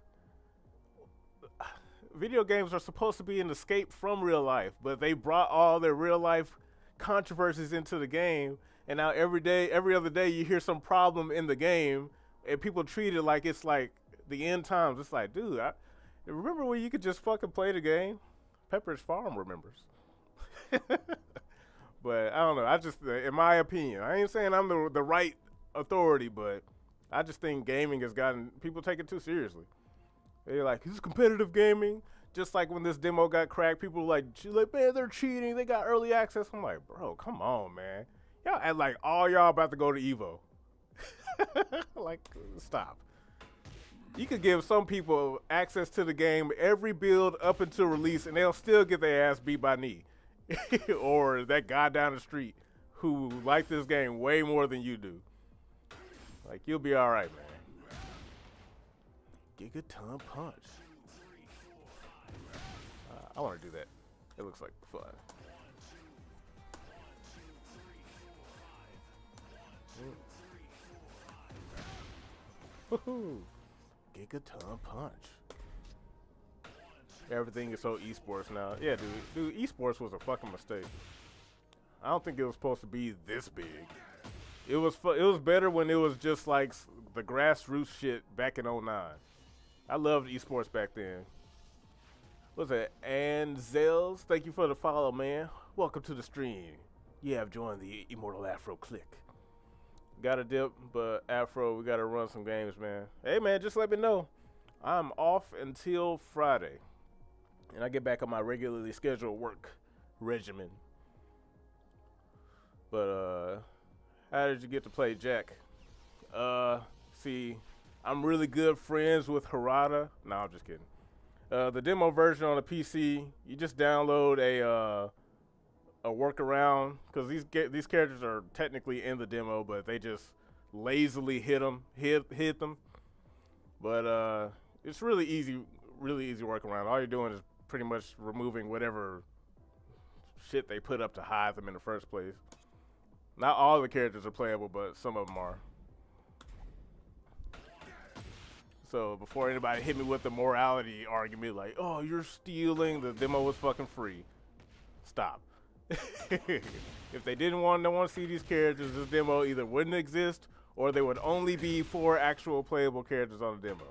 video games are supposed to be an escape from real life, but they brought all their real life controversies into the game, and now every other day, you hear some problem in the game, and people treat it like it's like the end times. It's like, dude, remember when you could just fucking play the game? Pepperidge Farm remembers. But I don't know. I just, in my opinion, I ain't saying I'm the right authority, but I just think gaming has gotten, people take it too seriously. They're like, this is competitive gaming. Just like when this demo got cracked, people were like, man, they're cheating. They got early access. I'm like, bro, come on, man. Y'all act like all y'all about to go to Evo. Like, stop. You could give some people access to the game, every build up until release, and they'll still get their ass beat by knee. Or that guy down the street who like this game way more than you do. Like, you'll be all right, man. Gigaton Punch. I want to do that. It looks like fun. Woohoo! Gigaton Punch. Everything is so esports now. Yeah, dude, esports was a fucking mistake. I don't think it was supposed to be this big. It was better when it was just like the grassroots shit back in 09. I loved esports back then. What's that? And Zels, thank you for the follow, man. Welcome to the stream. You have joined the Immortal Afro Click. Got a dip, but Afro, we gotta run some games, man. Hey, man, just let me know. I'm off until Friday, and I get back on my regularly scheduled work regimen. But how did you get to play Jack? See, I'm really good friends with Harada. No, I'm just kidding. The demo version on the PC, you just download a workaround, because these characters are technically in the demo, but they just lazily hit them. But it's really easy workaround. All you're doing is pretty much removing whatever shit they put up to hide them in the first place. Not all the characters are playable, but some of them are. So before anybody hit me with the morality argument, like, oh, you're stealing, the demo was fucking free. Stop. If they didn't want to see these characters, this demo either wouldn't exist or there would only be 4 actual playable characters on the demo.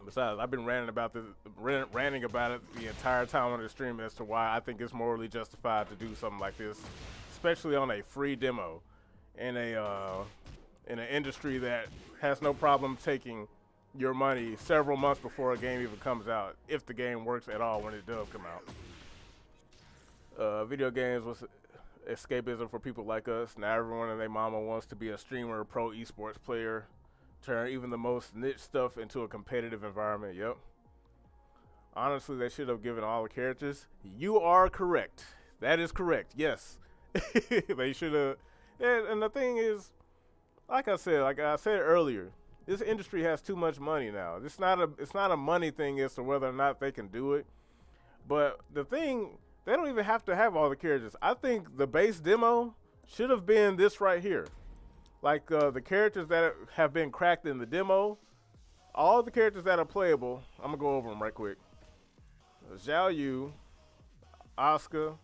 Besides, I've been ranting about it the entire time on the stream as to why I think it's morally justified to do something like this especially on a free demo in in an industry that has no problem taking your money several months before a game even comes out, if the game works at all when it does come out. Video games was escapism for people like us. Now everyone and their mama wants to be a streamer, pro esports player, turn even the most niche stuff into a competitive environment. Yep. Honestly, they should have given all the characters. You are correct. That is correct. Yes. They should have. And the thing is, like I said earlier, this industry has too much money now. It's not a money thing as to whether or not they can do it. But the thing, they don't even have to have all the characters. I think the base demo should have been this right here. Like the characters that have been cracked in the demo, all the characters that are playable, I'm going to go over them right quick. Xiao Yu, Asuka,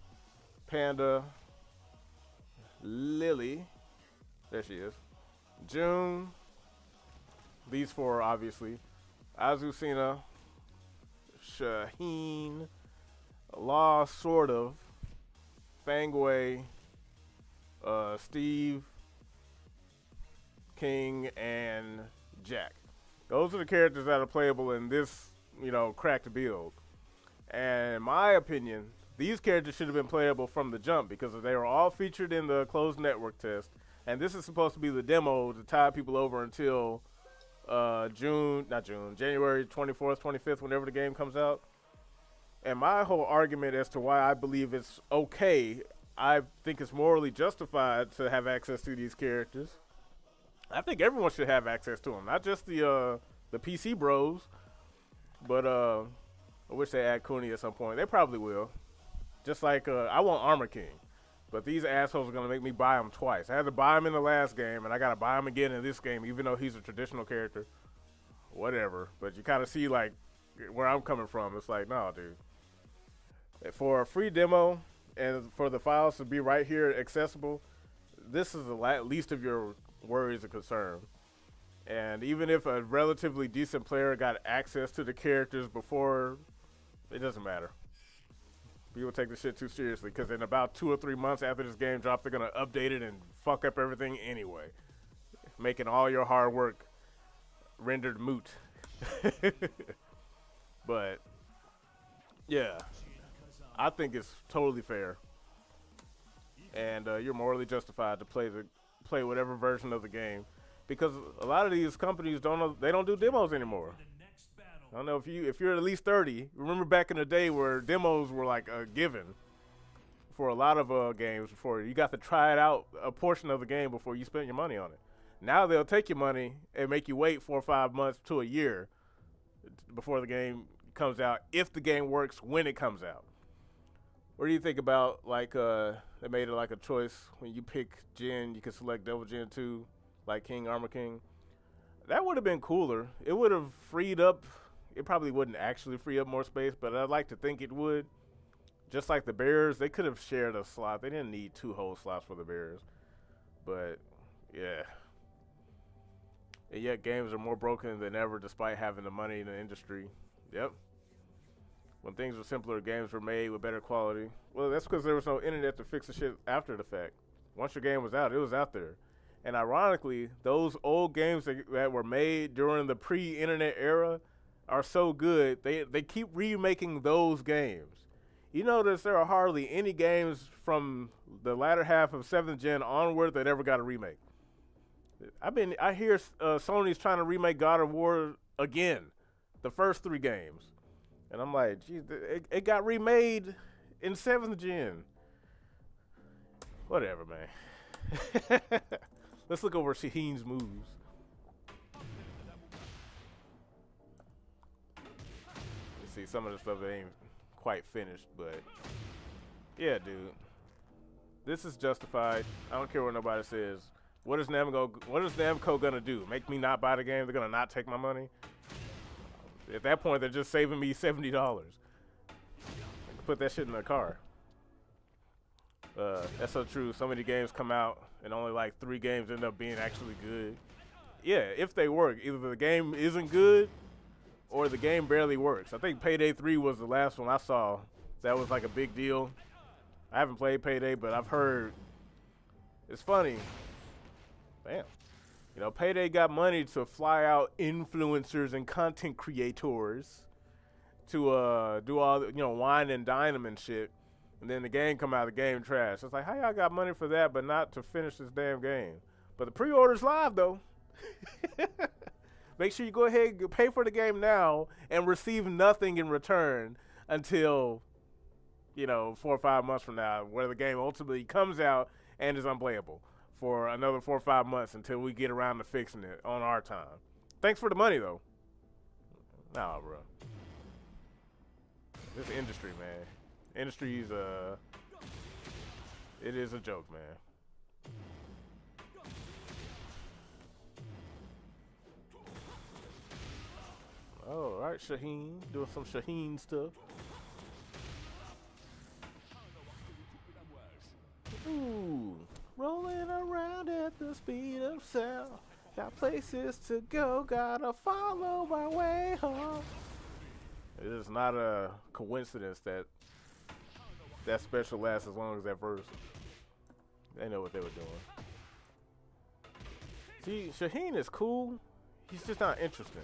Panda, Lily, there she is, June, these four obviously, Azucena, Shaheen, Law sort of, Fangway, Steve, King, and Jack. Those are the characters that are playable in this, cracked build. And in my opinion, these characters should have been playable from the jump because they were all featured in the closed network test. And this is supposed to be the demo to tide people over until January 24th, 25th, whenever the game comes out. And my whole argument as to why I believe it's okay, I think it's morally justified to have access to these characters. I think everyone should have access to them, not just the PC bros, but I wish they add Cooney at some point. They probably will. Just like I want Armor King, but these assholes are gonna make me buy him twice. I had to buy him in the last game, and I gotta buy him again in this game, even though he's a traditional character. Whatever, but you kind of see like where I'm coming from. It's like, no, dude. For a free demo and for the files to be right here accessible, this is the least of your worries and concern. And even if a relatively decent player got access to the characters before, it doesn't matter. People take this shit too seriously because in about 2 or 3 months after this game drops, they're going to update it and fuck up everything anyway, making all your hard work rendered moot. But, yeah, I think it's totally fair. And you're morally justified to play whatever version of the game. Because a lot of these companies don't do demos anymore. I don't know if you're at least 30. Remember back in the day where demos were like a given for a lot of games before you got to try it out a portion of the game before you spent your money on it. Now they'll take your money and make you wait 4 or 5 months to a year before the game comes out if the game works when it comes out. What do you think about like they made it like a choice when you pick Gen, you can select Double Gen 2 like King, Armor King? That would have been cooler. It would have freed up. It probably wouldn't actually free up more space, but I'd like to think it would. Just like the Bears, they could have shared a slot. They didn't need 2 whole slots for the Bears. But, yeah. And yet games are more broken than ever despite having the money in the industry. Yep. When things were simpler, games were made with better quality. Well, that's because there was no internet to fix the shit after the fact. Once your game was out, it was out there. And ironically, those old games that were made during the pre-internet era are so good, they keep remaking those games. You notice there are hardly any games from the latter half of 7th gen onward that ever got a remake. I hear Sony's trying to remake God of War again, the first 3 games. And I'm like, geez, it got remade in 7th gen. Whatever, man. Let's look over Shaheen's moves. Let's see some of the stuff that ain't quite finished, but yeah, dude. This is justified. I don't care what nobody says. What is Namco gonna do? Make me not buy the game? They're gonna not take my money? At that point, they're just saving me $70. I can put that shit in the car. That's so true. So many games come out and only like 3 games end up being actually good. Yeah, if they work. Either the game isn't good or the game barely works. I think Payday 3 was the last one I saw that was like a big deal. I haven't played Payday, but I've heard It's funny. Damn. You know, Payday got money to fly out influencers and content creators to do all the, wine and dine them and shit. And then the game come out, the game trash. It's like, how y'all got money for that, but not to finish this damn game? But the pre-order's live, though. Make sure you go ahead and pay for the game now and receive nothing in return until, 4 or 5 months from now, where the game ultimately comes out and is unplayable for another 4 or 5 months until we get around to fixing it on our time. Thanks for the money, though. Nah, bro. This industry, man. Industry's, it is a joke, man. Oh, all right, Shaheen. Doing some Shaheen stuff. Ooh. Rolling around at the speed of sound. Got places to go, gotta follow my way home. It is not a coincidence that that special lasts as long as that verse. They know what they were doing. See, Shaheen is cool. He's just not interesting.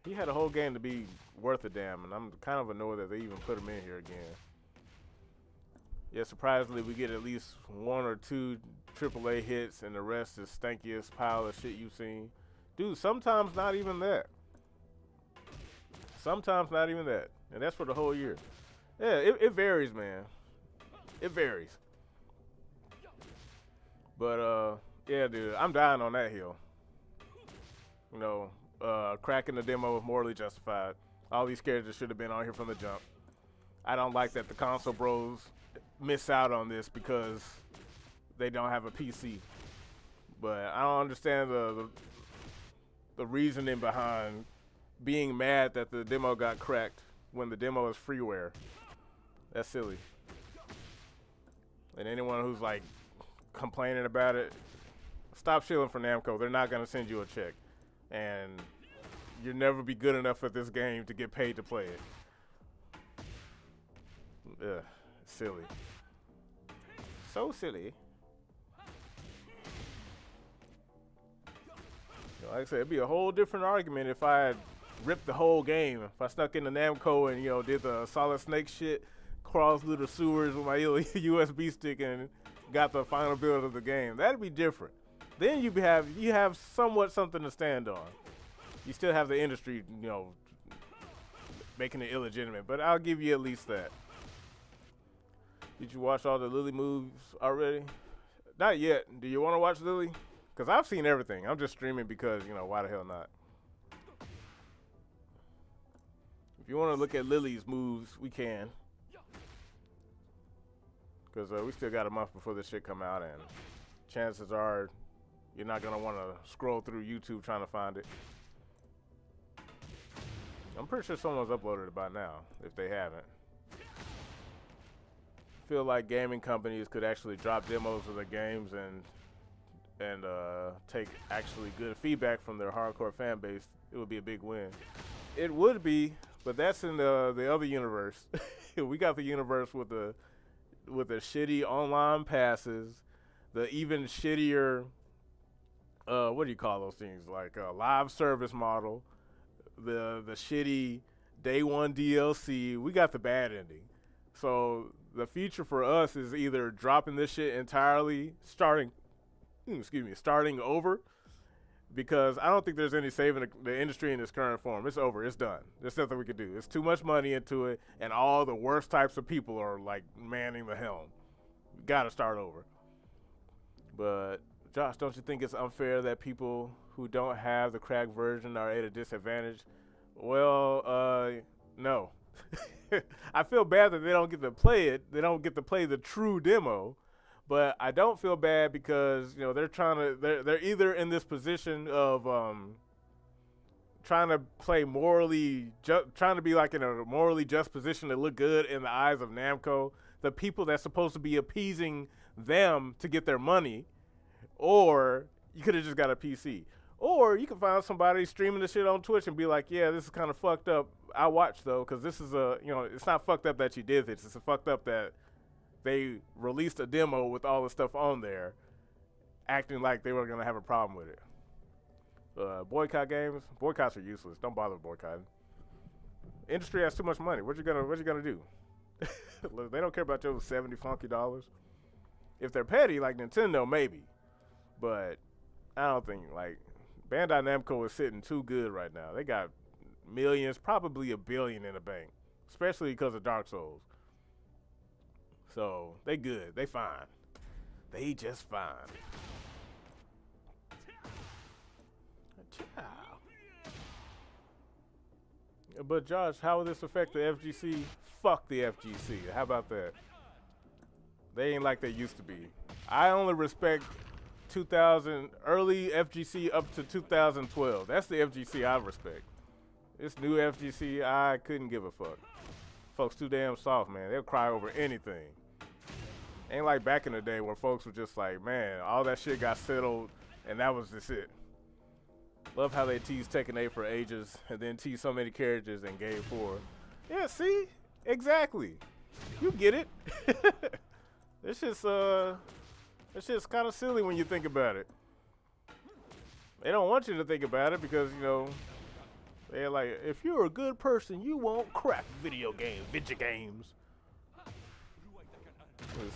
He had a whole game to be worth a damn, and I'm kind of annoyed that they even put him in here again. Yeah, surprisingly, we get at least 1 or 2 AAA hits, and the rest is stankiest pile of shit you've seen. Dude, sometimes not even that. Sometimes not even that. And that's for the whole year. Yeah, it varies, man. It varies. But, yeah, dude, I'm dying on that hill. Cracking the demo was morally justified. All these characters should have been on here from the jump. I don't like that the console bros miss out on this because they don't have a PC. But I don't understand the reasoning behind being mad that the demo got cracked when the demo is freeware. That's silly. And anyone who's like complaining about it, stop shilling for Namco. They're not gonna send you a check, and you'll never be good enough at this game to get paid to play it. Ugh, silly. So silly. Like I said, it'd be a whole different argument if I had ripped the whole game. If I snuck into Namco and, did the Solid Snake shit, crawled through the sewers with my USB stick and got the final build of the game. That'd be different. Then you have somewhat something to stand on. You still have the industry, making it illegitimate, but I'll give you at least that. Did you watch all the Lily moves already? Not yet. Do you want to watch Lily? Because I've seen everything. I'm just streaming because, why the hell not? If you want to look at Lily's moves, we can. Because we still got a month before this shit come out, and chances are you're not going to want to scroll through YouTube trying to find it. I'm pretty sure someone's uploaded it by now, if they haven't. Feel like gaming companies could actually drop demos of their games and take actually good feedback from their hardcore fan base. It would be a big win. It would be, but that's in the other universe. We got the universe with the shitty online passes, the even shittier what do you call those things, like a live service model, the shitty day one DLC. We got the bad ending. So the future for us is either dropping this shit entirely, starting over, because I don't think there's any saving the industry in its current form. It's over. It's done. There's nothing we can do. It's too much money into it, and all the worst types of people are like manning the helm. We gotta start over. But Josh, don't you think it's unfair that people who don't have the cracked version are at a disadvantage? Well, no. I feel bad that they don't get to play it. They don't get to play the true demo. But I don't feel bad because, they're either in this position of trying to play trying to be like in a morally just position to look good in the eyes of Namco, the people that's supposed to be appeasing them to get their money, or you could have just got a PC. Or you can find somebody streaming this shit on Twitch and be like, yeah, this is kind of fucked up. I watch, though, because this is it's not fucked up that you did this. It's fucked up that they released a demo with all the stuff on there, acting like they were gonna have a problem with it. Boycott games. Boycotts are useless. Don't bother boycotting. Industry has too much money. What you gonna do? Look, they don't care about your $70 funky dollars. If they're petty like Nintendo, maybe. But I don't think like Bandai Namco is sitting too good right now. They got millions, probably $1 billion in the bank, especially because of Dark Souls. So they good. They fine. They just fine. But Josh, how will this affect the FGC? Fuck the FGC. How about that? They ain't like they used to be. I only respect 2000 early FGC up to 2012. That's the FGC I respect. This new FGC, I couldn't give a fuck. Folks too damn soft, man. They'll cry over anything. Ain't like back in the day where folks were just like, man, all that shit got settled and that was just it. Love how they teased Tekken 8 for ages and then teased so many characters in Game 4. Yeah, see? Exactly. You get it. It's just kind of silly when you think about it. They don't want you to think about it because, you know, they're like, if you're a good person, you won't crack video games.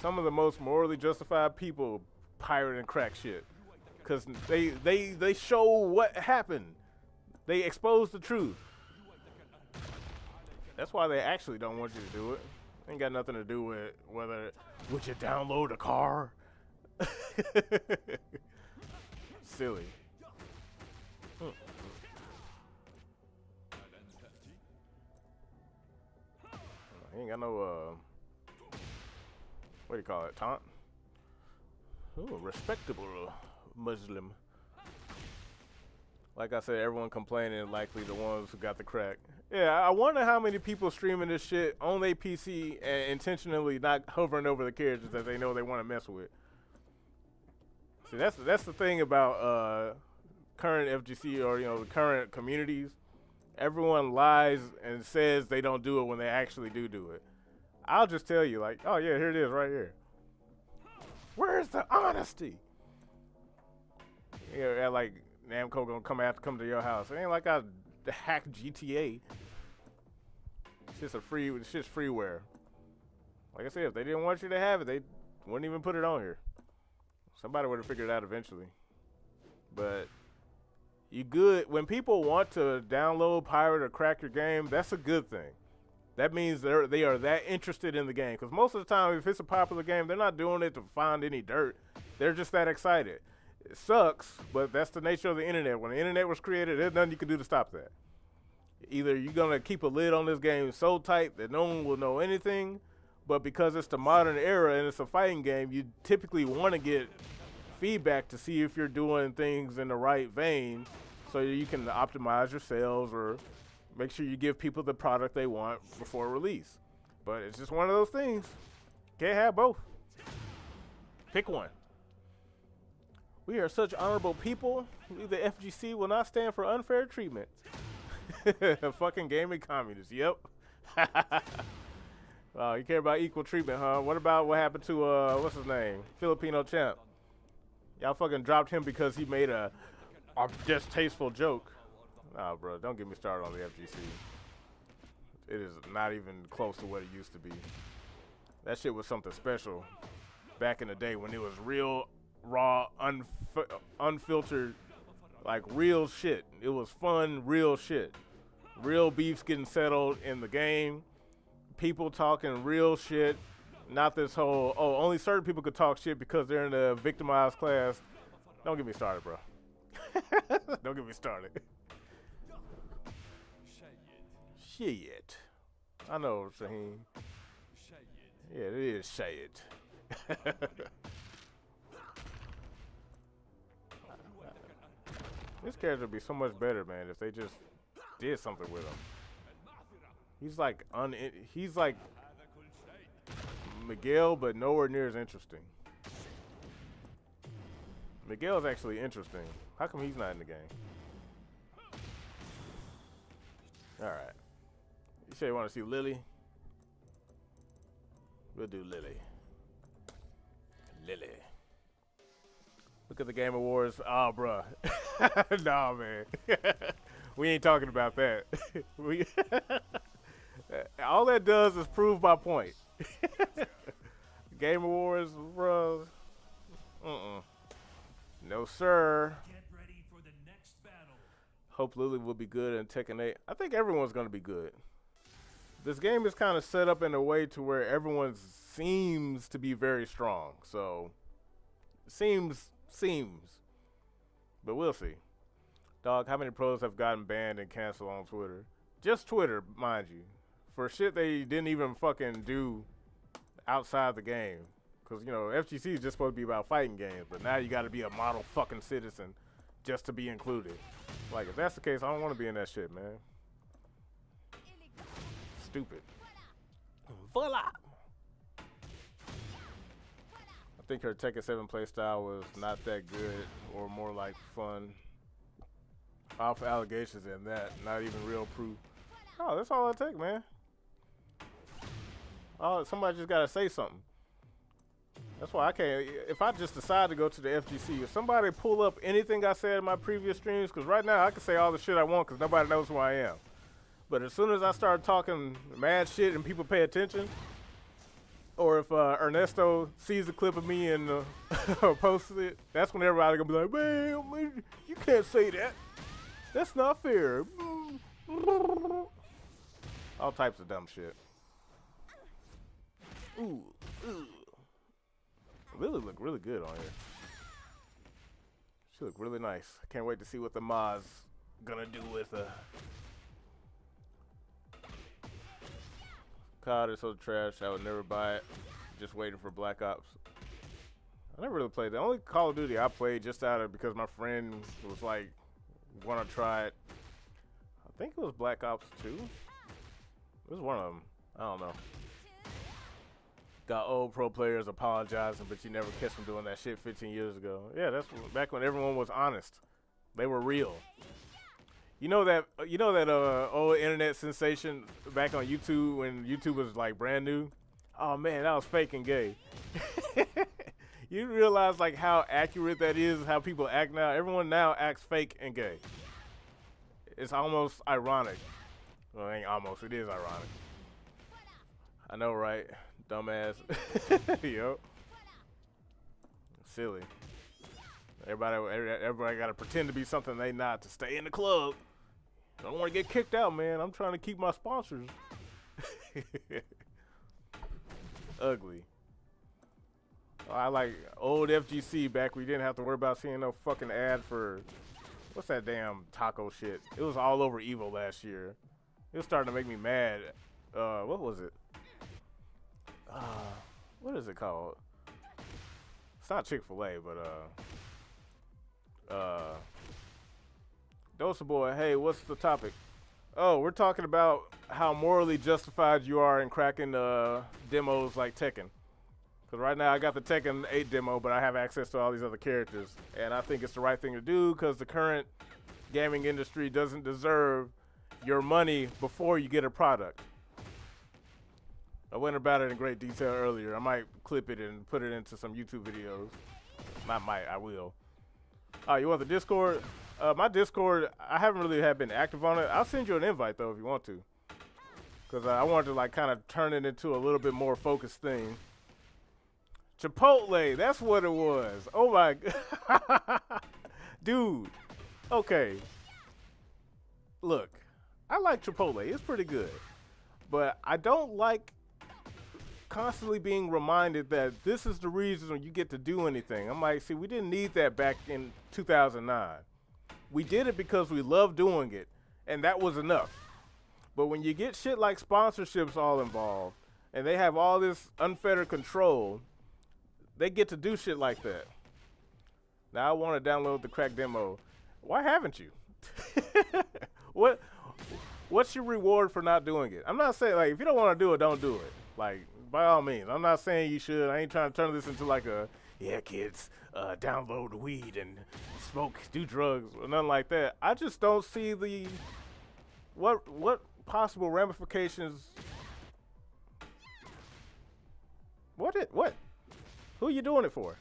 Some of the most morally justified people pirate and crack shit. Because they show what happened. They expose the truth. That's why they actually don't want you to do it. Ain't got nothing to do with whether would you download a car. Silly. He ain't got no what do you call it? Taunt? Ooh, respectable Muslim. Like I said, everyone complaining, likely the ones who got the crack. Yeah, I wonder how many people streaming this shit on their PC and intentionally not hovering over the characters that they know they want to mess with. See, that's the thing about current FGC or, you know, current communities. Everyone lies and says they don't do it when they actually do it. I'll just tell you, like, oh yeah, here it is right here. Where's the honesty? Yeah, like Namco gonna come to your house. It ain't like I hacked GTA. It's just freeware. Like I said, if they didn't want you to have it, they wouldn't even put it on here. Somebody would have figured it out eventually. But you good when people want to download, pirate, or crack your game. That's a good thing. That means they are that interested in the game. Because most of the time, if it's a popular game, they're not doing it to find any dirt. They're just that excited. It sucks, but that's the nature of the internet. When the internet was created, there's nothing you can do to stop that. Either you're going to keep a lid on this game so tight that no one will know anything, but because it's the modern era and it's a fighting game, you typically want to get feedback to see if you're doing things in the right vein so you can optimize your sales or make sure you give people the product they want before release. But it's just one of those things. Can't have both. Pick one. We are such honorable people. The FGC will not stand for unfair treatment. Fucking gaming communists. Yep. You care about equal treatment, huh? What about what happened to, what's his name? Filipino champ. Y'all fucking dropped him because he made a distasteful joke. Nah, bro, don't get me started on the FGC. It is not even close to what it used to be. That shit was something special back in the day when it was real, raw, unfiltered, like real shit. It was fun, real shit. Real beefs getting settled in the game. People talking real shit. Not this whole, oh, only certain people could talk shit because they're in the victimized class. Don't get me started, bro. Don't get me started. Shit. I know, Shaheen. Yeah, it is shit. This character would be so much better, man, if they just did something with him. He's like Miguel, but nowhere near as interesting. Miguel's actually interesting. How come he's not in the game? Alright. You say you want to see Lily? We'll do Lily. Lily. Look at the Game Awards. Oh, bruh. Nah, man. We ain't talking about that. we all that does is prove my point. Game Awards, bro. No, sir. Get ready for the next battle. Hope Lily will be good in Tekken 8. I think everyone's going to be good. This game is kind of set up in a way to where everyone seems to be very strong. So, seems. But we'll see. Dog, how many pros have gotten banned and canceled on Twitter? Just Twitter, mind you. For shit they didn't even fucking do outside the game. Because, you know, FGC is just supposed to be about fighting games. But now you got to be a model fucking citizen just to be included. Like, if that's the case, I don't want to be in that shit, man. Stupid. Voila! I think her Tekken 7 playstyle was not that good, or more like fun. Off allegations and that, not even real proof. Oh, that's all I take, man. Oh, somebody just gotta say something. That's why I can't. If I just decide to go to the FGC, if somebody pull up anything I said in my previous streams, because right now I can say all the shit I want because nobody knows who I am. But as soon as I start talking mad shit and people pay attention, or if Ernesto sees a clip of me and posts it, that's when everybody gonna be like, man, you can't say that. That's not fair. All types of dumb shit. Ooh. Lily look really good on here. She look really nice. Can't wait to see what the Ma's gonna do with her. COD is so trash, I would never buy it. Just waiting for Black Ops. I never really played. The only Call of Duty I played just out of because my friend was like, want to try it. I think it was Black Ops 2. It was one of them. I don't know. Got old pro players apologizing, but you never catch them doing that shit 15 years ago. Yeah, that's back when everyone was honest. They were real. You know that old internet sensation back on YouTube when YouTube was like brand new? Oh man, that was fake and gay. You realize like how accurate that is, how people act now? Everyone now acts fake and gay. It's almost ironic. Well, it ain't almost, it is ironic. I know, right? Dumbass. Yo. Silly. Everybody gotta pretend to be something they not to stay in the club. I don't want to get kicked out, man. I'm trying to keep my sponsors. Ugly. I like old FGC back we didn't have to worry about seeing no fucking ad for what's that damn taco shit. It was all over Evo last year. It was starting to make me mad. What was it? What is it called? It's not Chick-fil-A, but Dosa Boy, hey, what's the topic? Oh, we're talking about how morally justified you are in cracking demos like Tekken. Because right now I got the Tekken 8 demo, but I have access to all these other characters. And I think it's the right thing to do because the current gaming industry doesn't deserve your money before you get a product. I went about it in great detail earlier. I might clip it and put it into some YouTube videos. Not might, I will. Oh, you want the Discord? My Discord, I haven't really been active on it. I'll send you an invite though if you want to. Because I wanted to like kind of turn it into a little bit more focused thing. Chipotle, that's what it was. Oh my god. Dude. Okay. Look, I like Chipotle. It's pretty good. But I don't like constantly being reminded that this is the reason you get to do anything. I'm like, see, we didn't need that back in 2009. We did it because we love doing it, and that was enough. But when you get shit like sponsorships all involved, and they have all this unfettered control, they get to do shit like that. Now I want to download the crack demo. Why haven't you? What's your reward for not doing it? I'm not saying, like, if you don't want to do it, don't do it. Like, by all means. I'm not saying you should. I ain't trying to turn this into like a, yeah, kids, download weed and smoke, do drugs, or nothing like that. I just don't see the, what possible ramifications, what? Who you doing it for?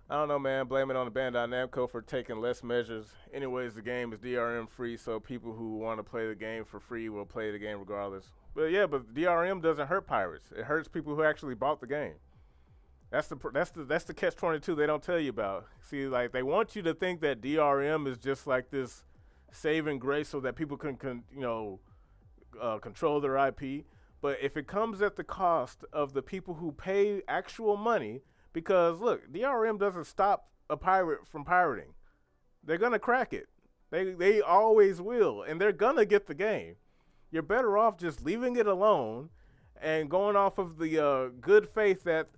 I don't know, man. Blame it on the Bandai Namco for taking less measures. Anyways, the game is DRM free, so people who want to play the game for free will play the game regardless. But yeah, but DRM doesn't hurt pirates. It hurts people who actually bought the game. That's the catch-22 they don't tell you about. See, like they want you to think that DRM is just like this saving grace so that people can control their IP. But if it comes at the cost of the people who pay actual money, because look, DRM doesn't stop a pirate from pirating. They're gonna crack it. They always will, and they're gonna get the game. You're better off just leaving it alone and going off of the good faith that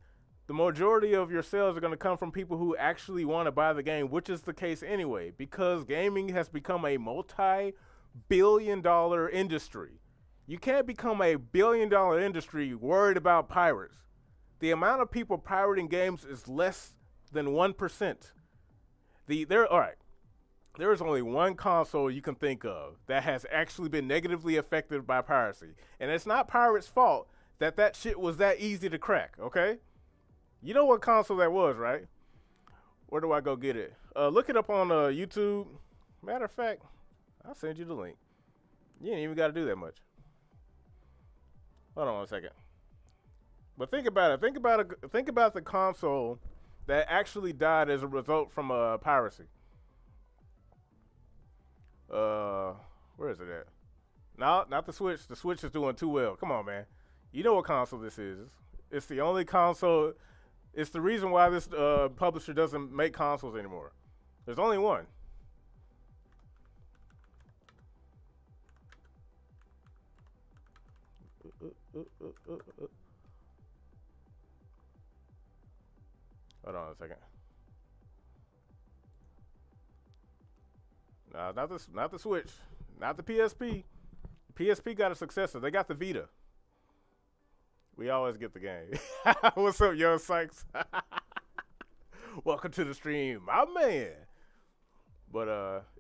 the majority of your sales are going to come from people who actually want to buy the game, which is the case anyway, because gaming has become a multi-billion-dollar industry. You can't become a billion-dollar industry worried about pirates. The amount of people pirating games is less than 1%. All right. There is only one console you can think of that has actually been negatively affected by piracy. And it's not pirates' fault that shit was that easy to crack, okay? You know what console that was, right? Where do I go get it? Look it up on YouTube. Matter of fact, I'll send you the link. You ain't even got to do that much. Hold on 1 second. But think about it. Think about the console that actually died as a result from piracy. Where is it at? No, not the Switch. The Switch is doing too well. Come on, man. You know what console this is. It's the only console. It's the reason why this publisher doesn't make consoles anymore. There's only one. Hold on a second. No, not the Switch, not the PSP. PSP got a successor. They got the Vita. We always get the game. What's up, Young Sykes? Welcome to the stream, my man. But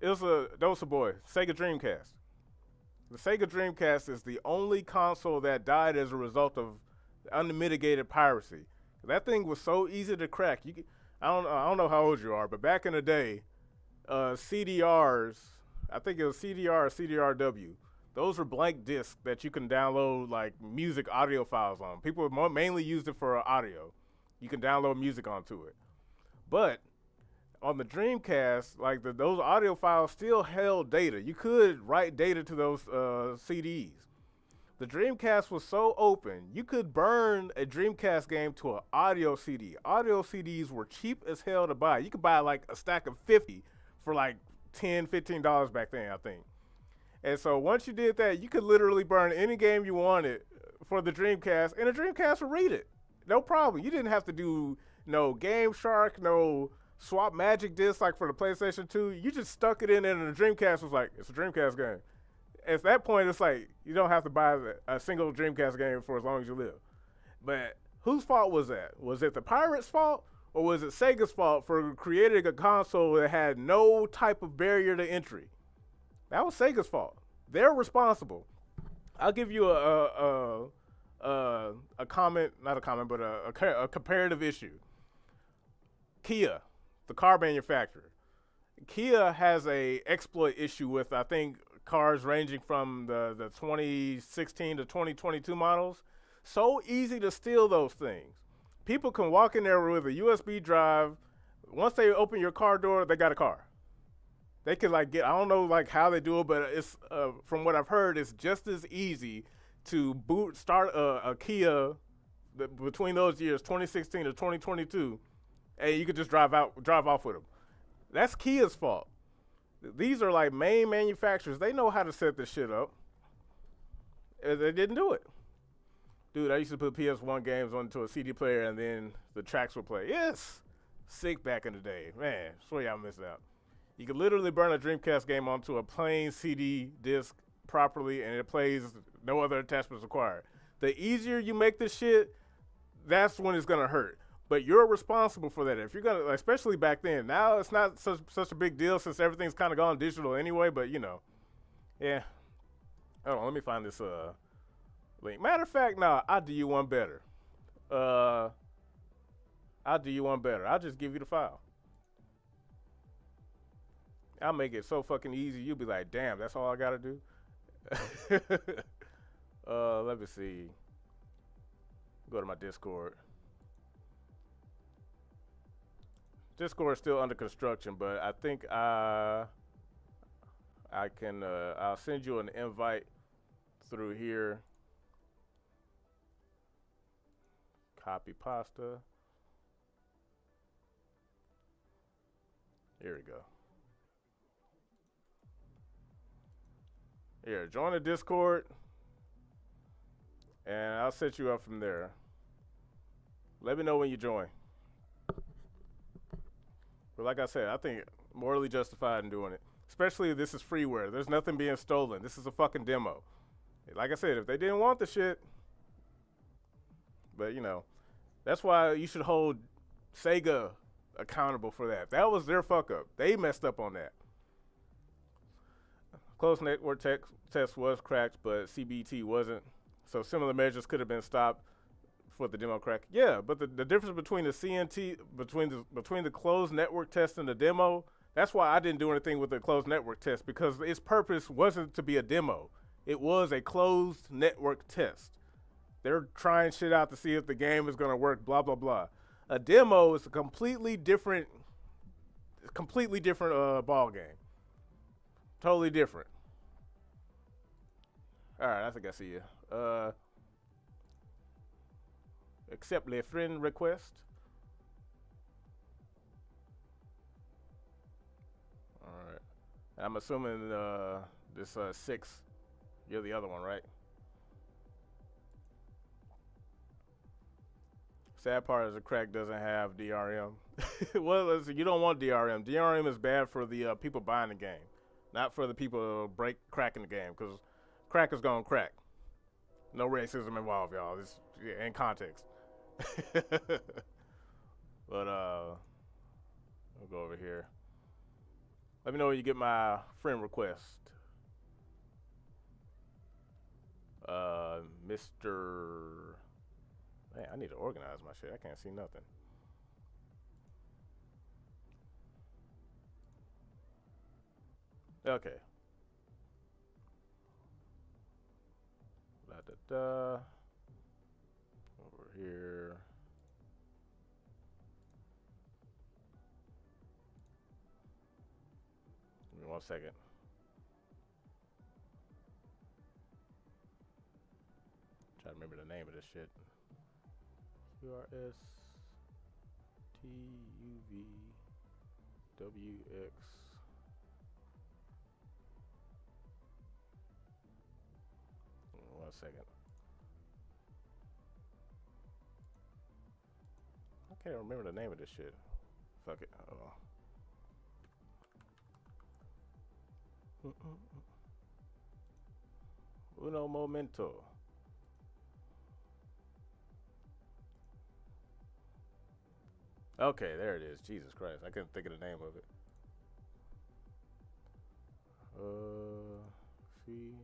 that was a boy. Sega Dreamcast. The Sega Dreamcast is the only console that died as a result of unmitigated piracy. That thing was so easy to crack. I don't know how old you are, but back in the day, CDRs, I think it was CDR or CDRW. Those were blank discs that you can download like music audio files on. People mainly used it for audio. You can download music onto it. But on the Dreamcast, like those audio files still held data. You could write data to those CDs. The Dreamcast was so open, you could burn a Dreamcast game to an audio CD. Audio CDs were cheap as hell to buy. You could buy like a stack of 50 for like $10, $15 back then, I think. And so once you did that, you could literally burn any game you wanted for the Dreamcast, and the Dreamcast would read it. No problem. You didn't have to do no Game Shark, no swap magic disc like for the PlayStation 2. You just stuck it in there, and the Dreamcast was like, it's a Dreamcast game. At that point, it's like you don't have to buy a single Dreamcast game for as long as you live. But whose fault was that? Was it the pirates' fault, or was it Sega's fault for creating a console that had no type of barrier to entry? That was Sega's fault. They're responsible. I'll give you a comment, not a comment, but a comparative issue. Kia, the car manufacturer. Kia has a exploit issue with, I think, cars ranging from the 2016 to 2022 models. So easy to steal those things. People can walk in there with a USB drive. Once they open your car door, they got a car. They could I don't know how they do it, but it's from what I've heard, it's just as easy to start a Kia between those years, 2016 to 2022, and you could just drive off with them. That's Kia's fault. These are like main manufacturers. They know how to set this shit up. And they didn't do it. Dude, I used to put PS1 games onto a CD player and then the tracks would play. Yes. Sick back in the day. Man, swear y'all missed out. You could literally burn a Dreamcast game onto a plain CD disc properly and it plays, no other attachments required. The easier you make this shit, that's when it's going to hurt. But you're responsible for that. If you're going to, especially back then. Now it's not such a big deal since everything's kind of gone digital anyway, but you know. Yeah. Hold on, let me find this link. Matter of fact, I'll do you one better. I'll do you one better. I'll just give you the file. I'll make it so fucking easy. You'll be like, damn, that's all I gotta do. Let me see. Go to my Discord. Discord is still under construction, but I think I can. I'll send you an invite through here. Copy pasta. Here we go. Here, join the Discord, and I'll set you up from there. Let me know when you join. But like I said, I think morally justified in doing it. Especially if this is freeware. There's nothing being stolen. This is a fucking demo. Like I said, if they didn't want the shit, but you know, that's why you should hold Sega accountable for that. That was their fuck up. They messed up on that. Closed network test was cracked, but CBT wasn't. So similar measures could have been stopped for the demo crack. Yeah, but the difference between the CNT, between the closed network test and the demo, that's why I didn't do anything with the closed network test, because its purpose wasn't to be a demo. It was a closed network test. They're trying shit out to see if the game is going to work, blah, blah, blah. A demo is a completely different ball game. Totally different. All right, I think I see you. Accept a friend request. All right. I'm assuming this 6, you're the other one, right? Sad part is the crack doesn't have DRM. Well, listen, you don't want DRM. DRM is bad for the people buying the game, not for the people cracking the game, because crack is gonna crack. No racism involved, y'all. This in context. But we'll go over here. Let me know when you get my friend request. Mr. Man, I need to organize my shit. I can't see nothing. Okay. Da da da. Over here. Give me 1 second. Try to remember the name of this shit. QRS TUVWX. One second. I can't remember the name of this shit. Fuck it. Hold on. Uno momento. Okay, there it is. Jesus Christ. I couldn't think of the name of it. See.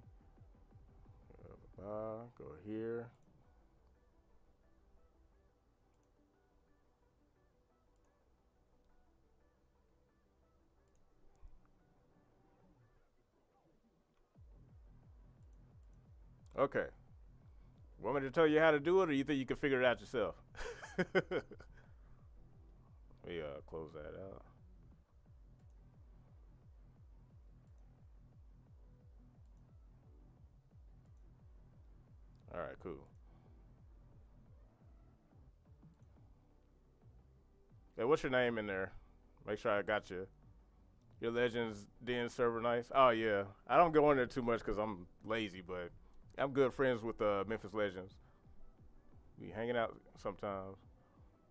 Go here. Okay. Want me to tell you how to do it, or you think you can figure it out yourself? We close that out. All right, cool. Hey, what's your name in there? Make sure I got you. Your Legends Den server nice? Oh, yeah. I don't go in there too much because I'm lazy, but I'm good friends with Memphis Legends. We hanging out sometimes.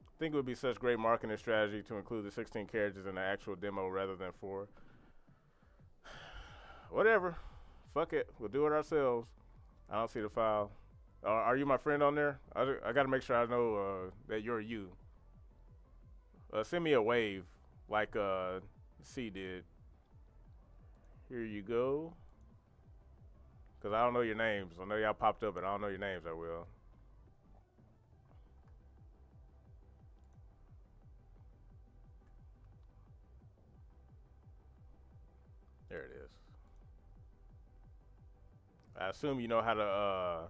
I think it would be such great marketing strategy to include the 16 characters in the actual demo rather than 4. Whatever. Fuck it. We'll do it ourselves. I don't see the file. Are you my friend on there? I got to make sure I know that you're you. Send me a wave like C did. Here you go. Because I don't know your names. I know y'all popped up, but I don't know your names that well. There it is. I assume you know how to,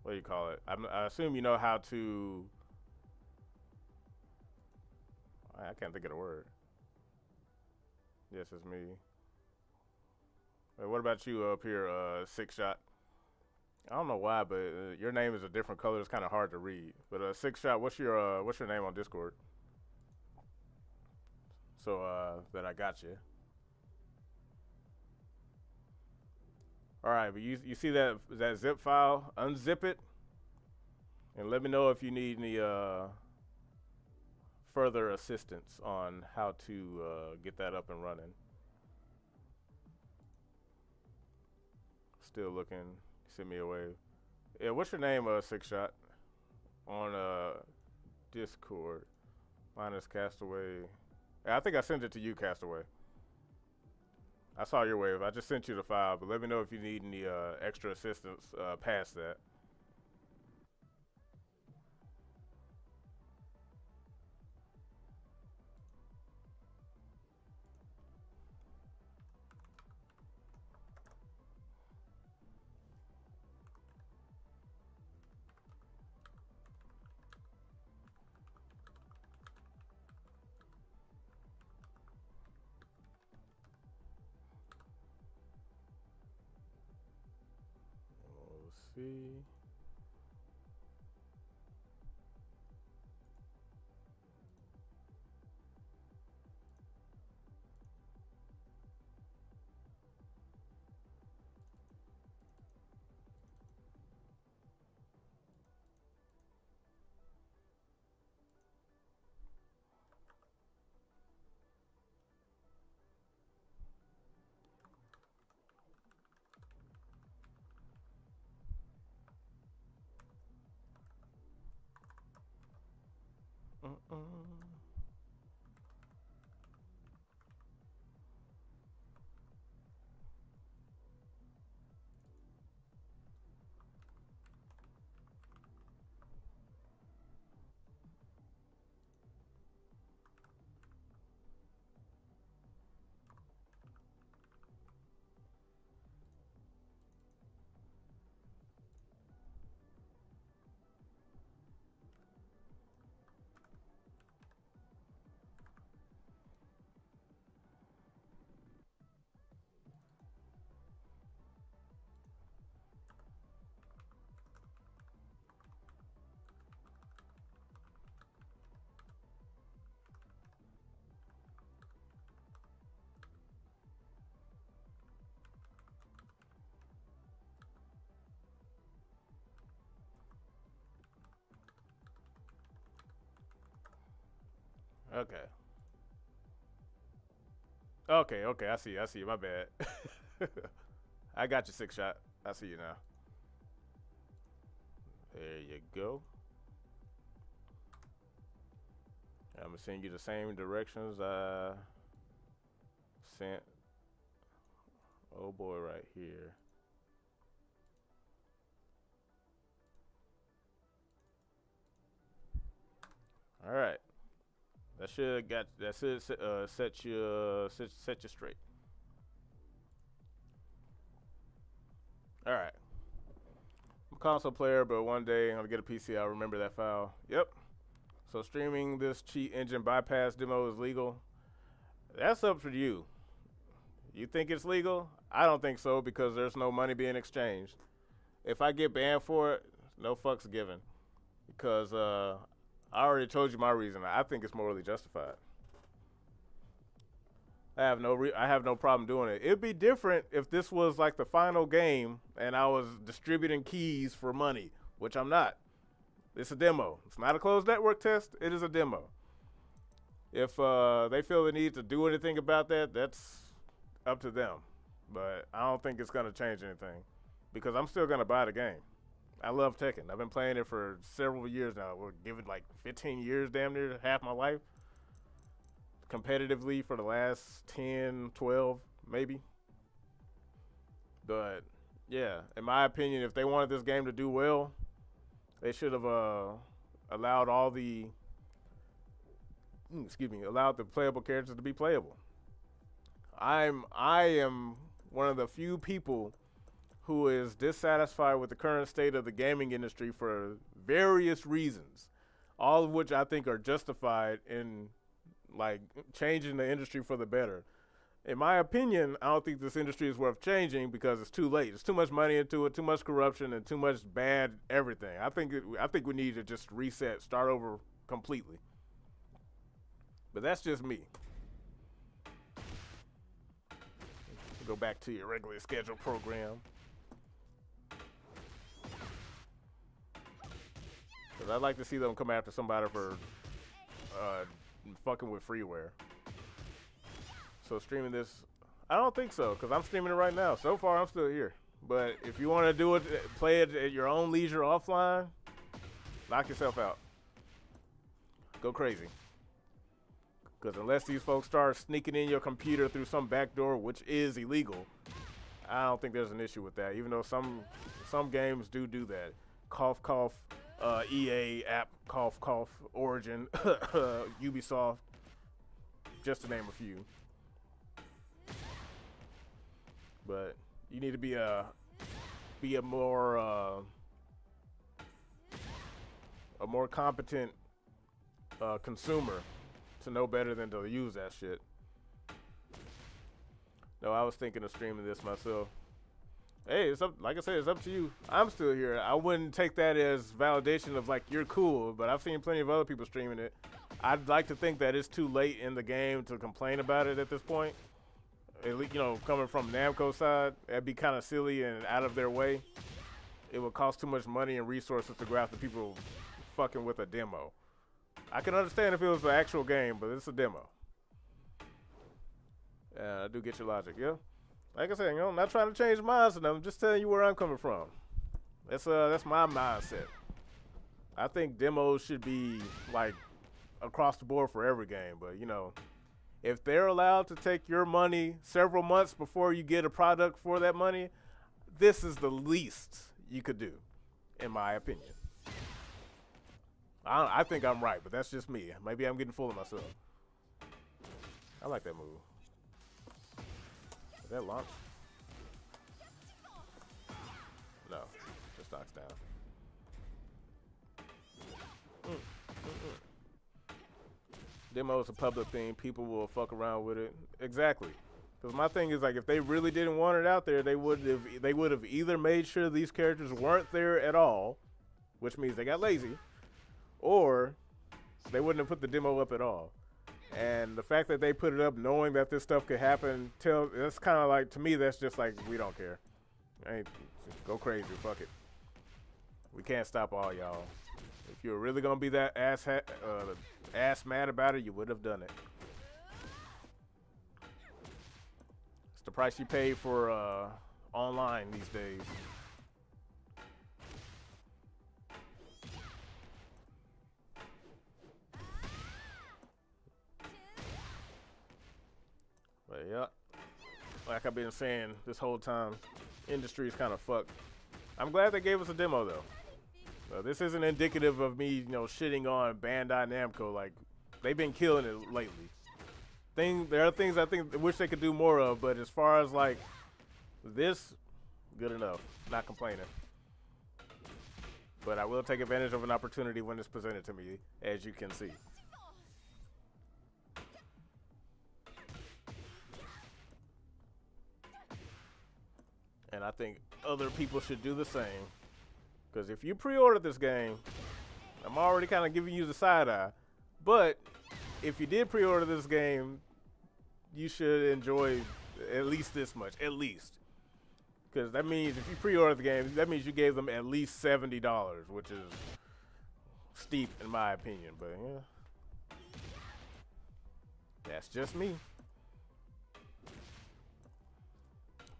what do you call it? I assume you know how to, I can't think of the word. Yes, it's me. What about you up here, Six Shot? I don't know why, but your name is a different color. It's kind of hard to read. But Six Shot, what's your name on Discord? So that I got you. All right, but you see that zip file? Unzip it, and let me know if you need any further assistance on how to get that up and running. Still looking. Send me a wave. Yeah, what's your name, Six Shot? On Discord. Mine is Castaway. Yeah, I think I sent it to you, Castaway. I saw your wave. I just sent you the file, but let me know if you need any extra assistance past that. We'll see. Okay. Okay. I see you. My bad. I got you, Six Shot. I see you now. There you go. I'm gonna send you the same directions I sent. Oh boy, right here. All right. That should set you straight. All right. I'm a console player, but one day I'm gonna get a PC. I'll remember that file. Yep. So streaming this cheat engine bypass demo is legal. That's up to you. You think it's legal? I don't think so because there's no money being exchanged. If I get banned for it, no fucks given. Because I already told you my reason. I think it's morally justified. I have no problem doing it. It'd be different if this was like the final game and I was distributing keys for money, which I'm not. It's a demo. It's not a closed network test. It is a demo. If they feel the need to do anything about that, that's up to them. But I don't think it's going to change anything because I'm still going to buy the game. I love Tekken. I've been playing it for several years now. We'll give it like 15 years, damn near half my life. Competitively for the last 10, 12, maybe. But, yeah, in my opinion, if they wanted this game to do well, they should have allowed allowed the playable characters to be playable. I am one of the few people who is dissatisfied with the current state of the gaming industry for various reasons, all of which I think are justified in like changing the industry for the better. In my opinion, I don't think this industry is worth changing because it's too late. There's too much money into it, too much corruption, and too much bad everything. I think we need to just reset, start over completely. But that's just me. Go back to your regularly scheduled program. Because I'd like to see them come after somebody for fucking with freeware. So streaming this, I don't think so, because I'm streaming it right now. So far, I'm still here. But if you want to do it, play it at your own leisure offline, knock yourself out. Go crazy. Because unless these folks start sneaking in your computer through some back door, which is illegal, I don't think there's an issue with that. Even though some games do that. Cough, cough, EA, app, cough, cough, Origin, Ubisoft, just to name a few. But you need to be a more competent consumer to know better than to use that shit. No, I was thinking of streaming this myself. Hey, it's up. Like I said, it's up to you. I'm still here. I wouldn't take that as validation of like you're cool, but I've seen plenty of other people streaming it. I'd like to think that it's too late in the game to complain about it at this point. At least, you know, coming from Namco's side, that'd be kind of silly and out of their way. It would cost too much money and resources to go after people fucking with a demo. I can understand if it was the actual game, but it's a demo. I do get your logic, yeah. Like I said, you know, I'm not trying to change minds, and I'm just telling you where I'm coming from. That's my mindset. I think demos should be like across the board for every game, but you know, if they're allowed to take your money several months before you get a product for that money, this is the least you could do, in my opinion. I think I'm right, but that's just me. Maybe I'm getting full of myself. I like that move. Is that launch? No, just knocks down. Demo is a public thing. People will fuck around with it. Exactly. Because my thing is like, if they really didn't want it out there, they would have either made sure these characters weren't there at all, which means they got lazy, or they wouldn't have put the demo up at all. And the fact that they put it up knowing that this stuff could happen, that's kind of like, to me, that's just like, we don't care. Go crazy, fuck it. We can't stop all y'all. If you were really going to be that ass mad about it, you would have done it. It's the price you pay for online these days. But yeah, like I've been saying this whole time, industry is kind of fucked. I'm glad they gave us a demo though. This isn't indicative of me, you know, shitting on Bandai Namco. Like, they've been killing it lately. There are things I wish they could do more of, but as far as like this, good enough. Not complaining. But I will take advantage of an opportunity when it's presented to me, as you can see. And I think other people should do the same. Because if you pre-order this game, I'm already kind of giving you the side eye. But if you did pre-order this game, you should enjoy at least this much. At least. Because that means if you pre-order the game, that means you gave them at least $70, which is steep in my opinion. But yeah, that's just me.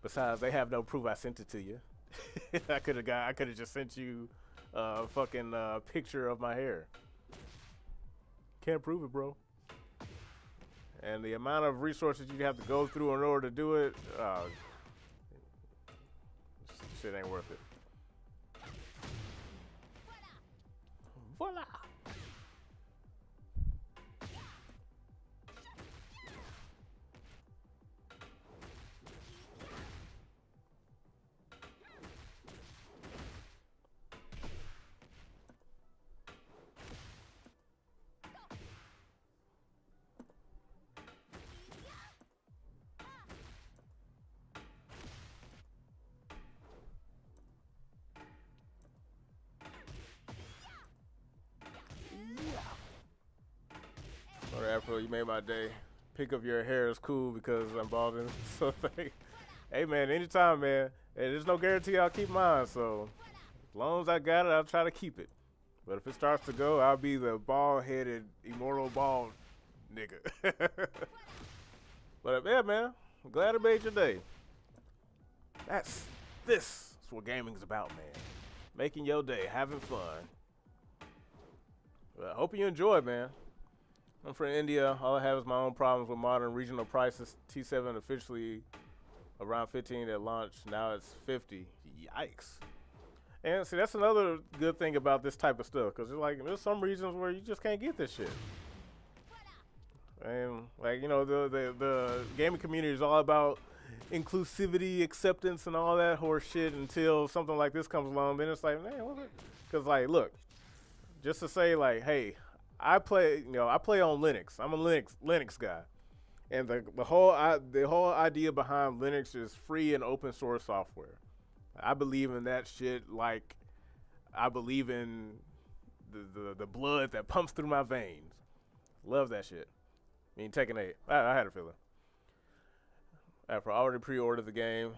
Besides, they have no proof I sent it to you. I could have just sent you a fucking picture of my hair. Can't prove it, bro. And the amount of resources you have to go through in order to do it, shit ain't worth it. Voila! You made my day. Pick up your hair is cool because I'm bald and something. Hey man, anytime, man. Hey, there's no guarantee I'll keep mine, so as long as I got it, I'll try to keep it. But if it starts to go, I'll be the bald-headed, immortal bald nigga. But yeah, man, I'm glad it made your day. This is what gaming's about, man. Making your day, having fun. Well, I hope you enjoy, man. I'm from India. All I have is my own problems with modern regional prices. T7 officially around 15 at launch. Now it's 50. Yikes. And see, that's another good thing about this type of stuff, because there's some regions where you just can't get this shit. And the gaming community is all about inclusivity, acceptance, and all that horse shit until something like this comes along. Then it's like, man, what's it? Because look, just to say hey, I play on Linux. I'm a Linux guy, and the whole idea behind Linux is free and open source software. I believe in that shit like I believe in the blood that pumps through my veins. Love that shit. I mean, Tekken 8. I had a feeling. I already pre-ordered the game,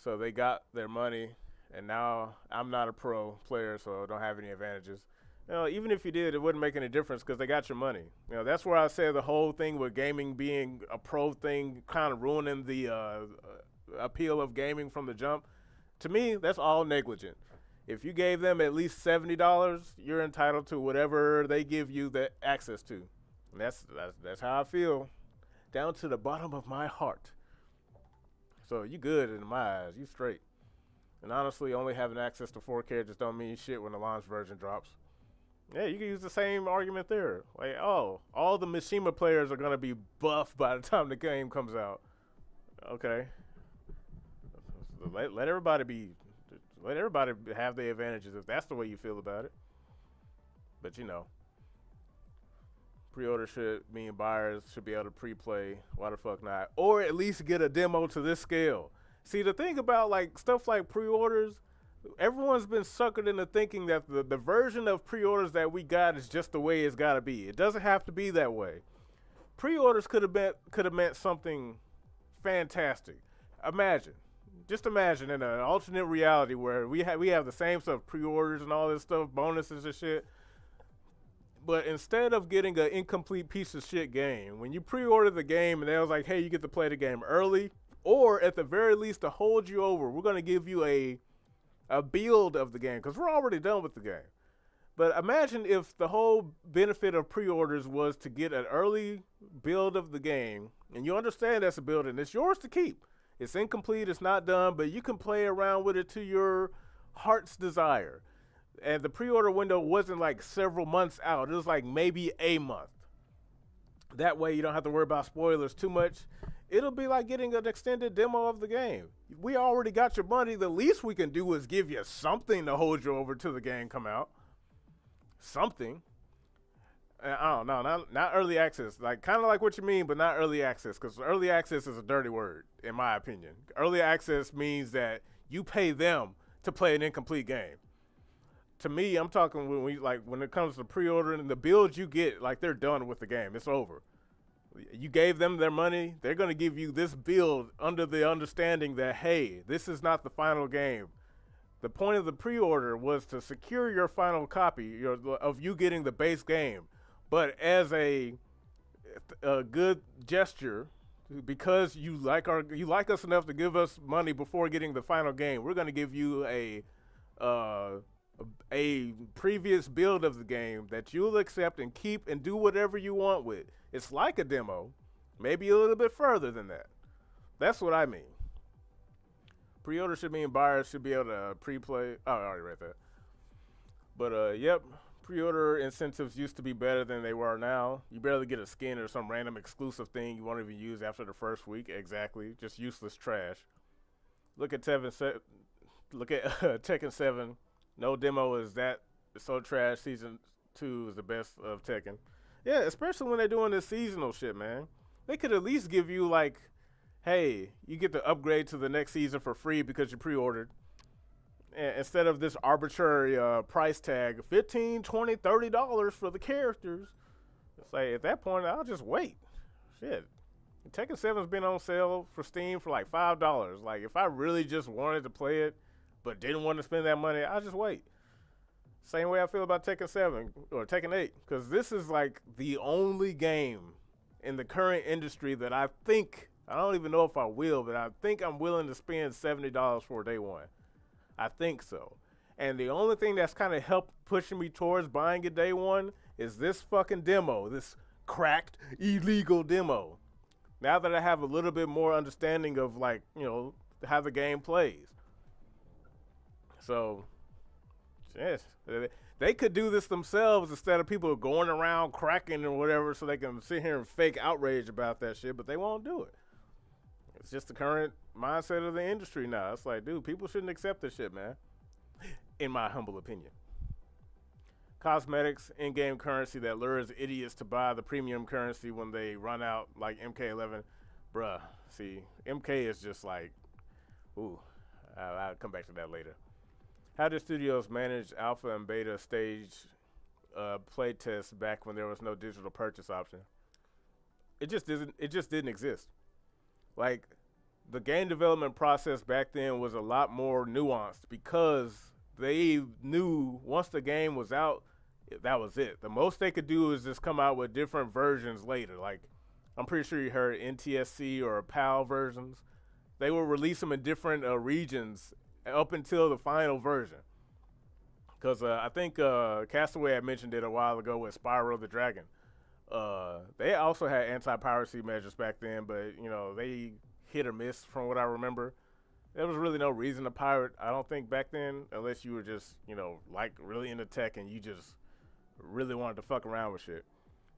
so they got their money, and now I'm not a pro player, so I don't have any advantages. Even if you did, it wouldn't make any difference because they got your money. That's where I say the whole thing with gaming being a pro thing kind of ruining the appeal of gaming from the jump. To me, that's all negligent. If you gave them at least $70, you're entitled to whatever they give you that access to. And that's how I feel, down to the bottom of my heart. So you good in my eyes, you straight. And honestly, only having access to 4K just don't mean shit when the launch version drops. Yeah, you can use the same argument there. All the Mishima players are gonna be buff by the time the game comes out. Okay. Let everybody have their advantages if that's the way you feel about it. But pre-order should mean buyers should be able to pre-play. Why the fuck not? Or at least get a demo to this scale. See, the thing about stuff like pre-orders, everyone's been suckered into thinking that the version of pre-orders that we got is just the way it's got to be. It doesn't have to be that way. Pre-orders could have meant something fantastic. Just imagine in an alternate reality where we have the same stuff, pre-orders and all this stuff, bonuses and shit. But instead of getting an incomplete piece of shit game, when you pre-order the game and they was like, hey, you get to play the game early, or at the very least to hold you over, we're going to give you a build of the game, because we're already done with the game. But imagine if the whole benefit of pre-orders was to get an early build of the game, and you understand that's a build and it's yours to keep. It's incomplete, it's not done, but you can play around with it to your heart's desire. And the pre-order window wasn't several months out. It was maybe a month. That way you don't have to worry about spoilers too much. It'll be like getting an extended demo of the game. We already got your money. The least we can do is give you something to hold you over till the game come out. Something. I don't know, not early access. Kind of like what you mean, but not early access, because early access is a dirty word, in my opinion. Early access means that you pay them to play an incomplete game. To me, I'm talking when it comes to pre-ordering and the builds you get, they're done with the game. It's over. You gave them their money. They're going to give you this build under the understanding that, hey, this is not the final game. The point of the pre-order was to secure your final copy of you getting the base game. But as a good gesture, because you like us enough to give us money before getting the final game, we're going to give you a previous build of the game that you'll accept and keep and do whatever you want with. It's like a demo, maybe a little bit further than that. That's what I mean. Pre-order should mean buyers should be able to pre-play. Oh, I already read that. But yep. Pre-order incentives used to be better than they are now. You barely get a skin or some random exclusive thing you won't even use after the first week. Exactly. Just useless trash. Look at Tekken 7. No demo is that. It's so trash. Season 2 is the best of Tekken. Yeah, especially when they're doing this seasonal shit, man. They could at least give you hey, you get to upgrade to the next season for free because you pre-ordered. Instead of this arbitrary price tag, $15, $20, $30 for the characters. It's at that point, I'll just wait. shit. Tekken 7's been on sale for Steam for like $5. Like, if I really just wanted to play it, but didn't want to spend that money, I'll just wait. Same way I feel about Tekken 7 or Tekken 8, because this is like the only game in the current industry that I don't even know if I will, but I think I'm willing to spend $70 for day one. I think so. And the only thing that's kind of helped pushing me towards buying it day one is this fucking demo, this cracked, illegal demo. Now that I have a little bit more understanding of, like, how the game plays. So, yes, they could do this themselves instead of people going around cracking or whatever so they can sit here and fake outrage about that shit, but they won't do it. It's just the current mindset of the industry now. It's like, dude, people shouldn't accept this shit, man. In my humble opinion. Cosmetics, in-game currency that lures idiots to buy the premium currency when they run out, like MK11. Bruh, see, MK is just like, ooh, I'll come back to that later. How did studios manage alpha and beta stage play tests back when there was no digital purchase option? It just didn't exist. Like, the game development process back then was a lot more nuanced because they knew once the game was out, that was it. The most they could do is just come out with different versions later. Like, I'm pretty sure you heard NTSC or PAL versions. They will release them in different regions up until the final version. Because I think Castaway had mentioned it a while ago with Spyro the Dragon. They also had anti-piracy measures back then, but, they hit or miss from what I remember. There was really no reason to pirate, I don't think, back then, unless you were just, like, really into tech and you just really wanted to fuck around with shit.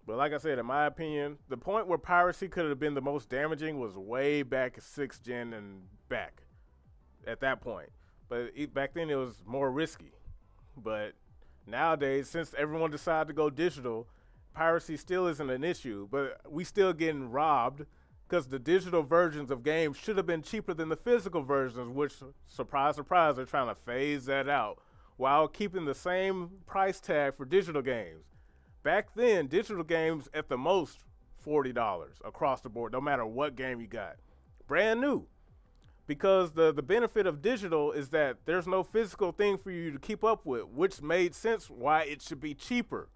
But like I said, in my opinion, the point where piracy could have been the most damaging was way back at 6th gen and back at that point. But back then it was more risky. But nowadays, since everyone decided to go digital, piracy still isn't an issue, but we still getting robbed because the digital versions of games should have been cheaper than the physical versions, which, surprise, surprise, they're trying to phase that out while keeping the same price tag for digital games. Back then, digital games at the most $40 across the board, no matter what game you got. Brand new. Because the benefit of digital is that there's no physical thing for you to keep up with, which made sense why it should be cheaper.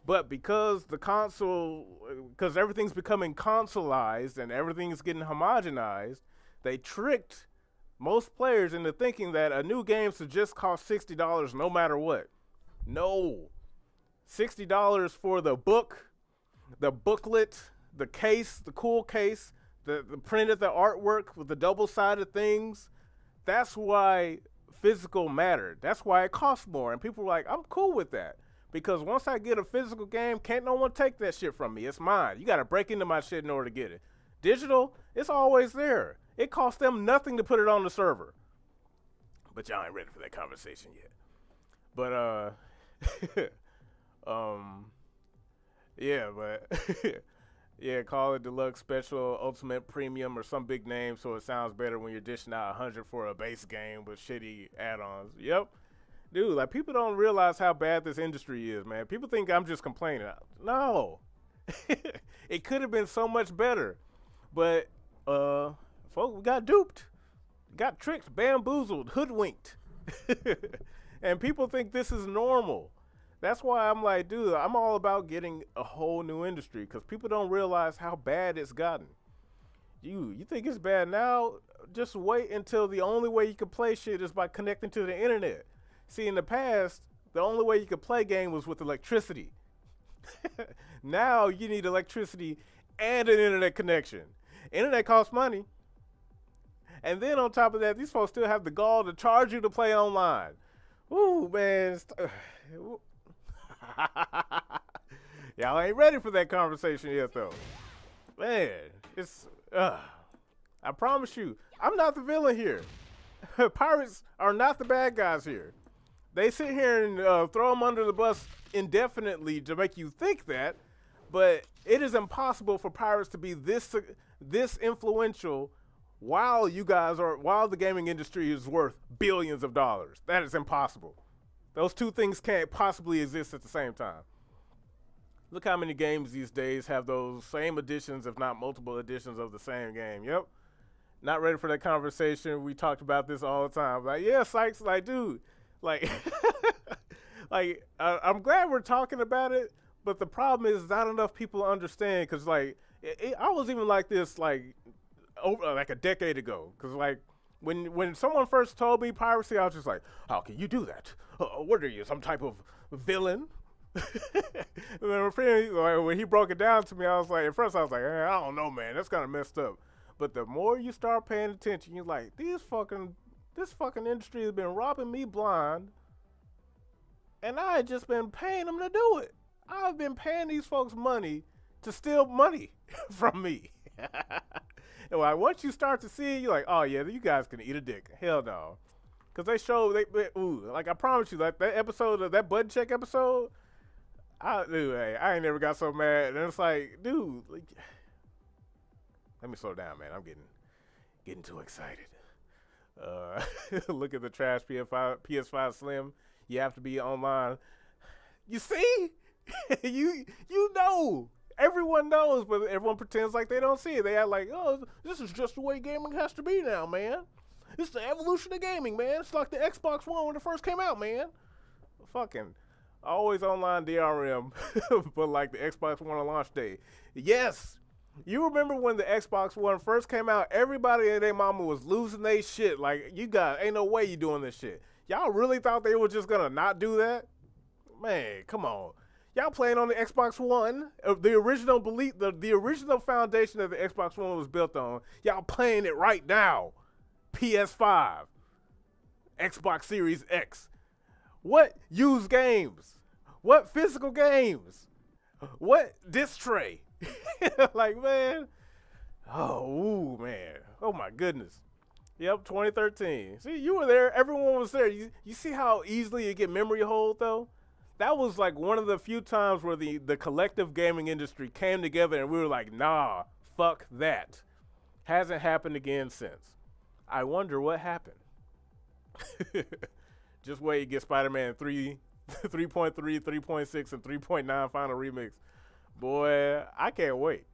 But because because everything's becoming consoleized and everything's getting homogenized, they tricked most players into thinking that a new game should just cost $60 no matter what. No. $60 for the book, the booklet, the case, the cool case, the printed, the artwork with the double-sided things. That's why physical mattered. That's why it costs more. And people were like, I'm cool with that. Because once I get a physical game, can't no one take that shit from me. It's mine. You got to break into my shit in order to get it. Digital, it's always there. It costs them nothing to put it on the server. But y'all ain't ready for that conversation yet. But, yeah, but, yeah, call it Deluxe Special, Ultimate Premium, or some big name so it sounds better when you're dishing out $100 for a base game with shitty add-ons. Yep. Dude, like, people don't realize how bad this industry is, man. People think I'm just complaining. No. It could have been so much better. But, folks, we got duped. Got tricked, bamboozled, hoodwinked. And people think this is normal. That's why I'm like, dude, I'm all about getting a whole new industry because people don't realize how bad it's gotten. You think it's bad now? Just wait until the only way you can play shit is by connecting to the internet. See, in the past, the only way you could play game was with electricity. Now you need electricity and an internet connection. Internet costs money. And then on top of that, these folks still have the gall to charge you to play online. Ooh, man. Y'all ain't ready for that conversation yet, though. Man, it's, I promise you, I'm not the villain here. Pirates are not the bad guys here. They sit here and throw them under the bus indefinitely to make you think that, but it is impossible for pirates to be this influential while the gaming industry is worth billions of dollars. That is impossible. Those two things can't possibly exist at the same time. Look how many games these days have those same editions, if not multiple editions of the same game. Yep. Not ready for that conversation. We talked about this all the time. Like, yeah, Sykes, like, dude, like, like, I'm glad we're talking about it, but the problem is not enough people understand, because, like, I was even like this, like, over like a decade ago, because, like, when someone first told me piracy, I was just like, how can you do that? What are you, some type of villain? And then when he broke it down to me, I was like, at first I was like, I don't know, man, that's kind of messed up. But the more you start paying attention, you're like, this fucking industry has been robbing me blind, and I had just been paying them to do it. I've been paying these folks money to steal money from me. And like, once you start to see it, you're like, oh yeah, you guys can eat a dick. Hell no. Because they show, like, I promise you, like, that episode of that button check episode, hey, I ain't never got so mad. And it's like, dude, like, let me slow down, man. I'm getting too excited. Look at the trash PS5 Slim. You have to be online. You see? you know. Everyone knows, but everyone pretends like they don't see it. They act like, oh, this is just the way gaming has to be now, man. It's the evolution of gaming, man. It's like the Xbox One when it first came out, man. Fucking always online DRM, but like the Xbox One on launch day. Yes. You remember when the Xbox One first came out, everybody and their mama was losing their shit. Like, ain't no way you doing this shit. Y'all really thought they were just gonna not do that? Man, come on. Y'all playing on the Xbox One, the original foundation that the Xbox One was built on. Y'all playing it right now. PS5, Xbox Series X. What used games? What physical games? What disc tray? Like, man. Oh, man. Oh, my goodness. Yep, 2013. See, you were there. Everyone was there. You see how easily you get memory hold, though? That was like one of the few times where the collective gaming industry came together and we were like, nah, fuck that. Hasn't happened again since. I wonder what happened. Just wait, you get Spider-Man 3, 3.3, 3.6, and 3.9 final remix. Boy, I can't wait.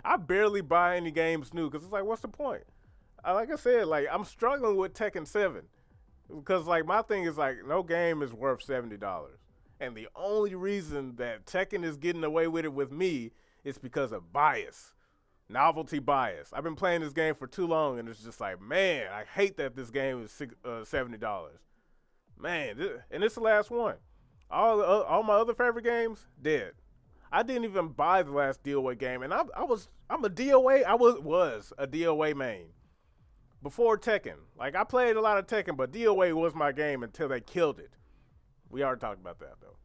I barely buy any games new because it's like, what's the point? Like I said, like, I'm struggling with Tekken 7 because, like, my thing is, like, no game is worth $70. And the only reason that Tekken is getting away with it with me is because of bias. Novelty bias. I've been playing this game for too long, and it's just like, man, I hate that this game is $70. Man, and it's the last one. All my other favorite games, dead. I didn't even buy the last DOA game, and I'm a DOA. I was a DOA main before Tekken. Like, I played a lot of Tekken, but DOA was my game until they killed it. We already talked about that though.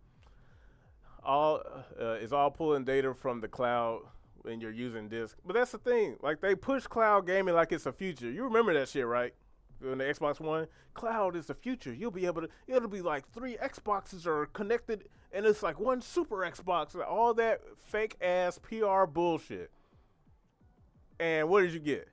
It's all pulling data from the cloud when you're using disk. But that's the thing. Like, they push cloud gaming like it's a future. You remember that shit, right? In the Xbox One, cloud is the future. You'll be able to. It'll be like 3 Xboxes are connected, and it's like one super Xbox. All that fake ass PR bullshit. And what did you get?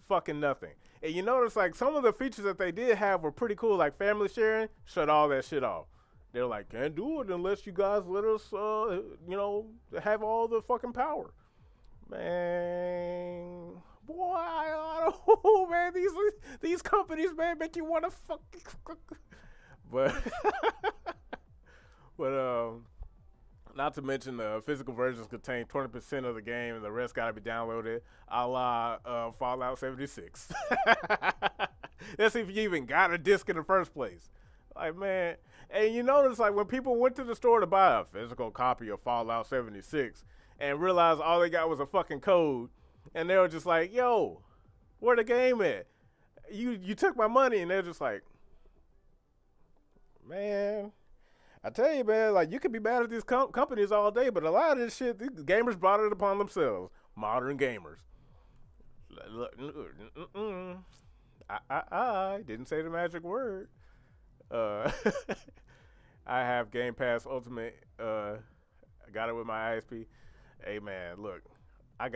Fucking nothing. And you notice, like, some of the features that they did have were pretty cool, like family sharing. Shut all that shit off. They're like, can't do it unless you guys let us, have all the fucking power. Man, boy, I don't know, man. These companies, man, make you want to fuck. But, not to mention the physical versions contain 20% of the game, and the rest gotta be downloaded, a la Fallout 76. Let's see if you even got a disc in the first place. Like, man, and you notice, like, when people went to the store to buy a physical copy of Fallout 76 and realized all they got was a fucking code, and they were just like, yo, where the game at? You took my money, and they're just like, man, I tell you, man, like, you could be mad at these companies all day, but a lot of this shit, these gamers brought it upon themselves. Modern gamers. I didn't say the magic word. I have Game Pass Ultimate. I got it with my ISP. Hey, man, look, I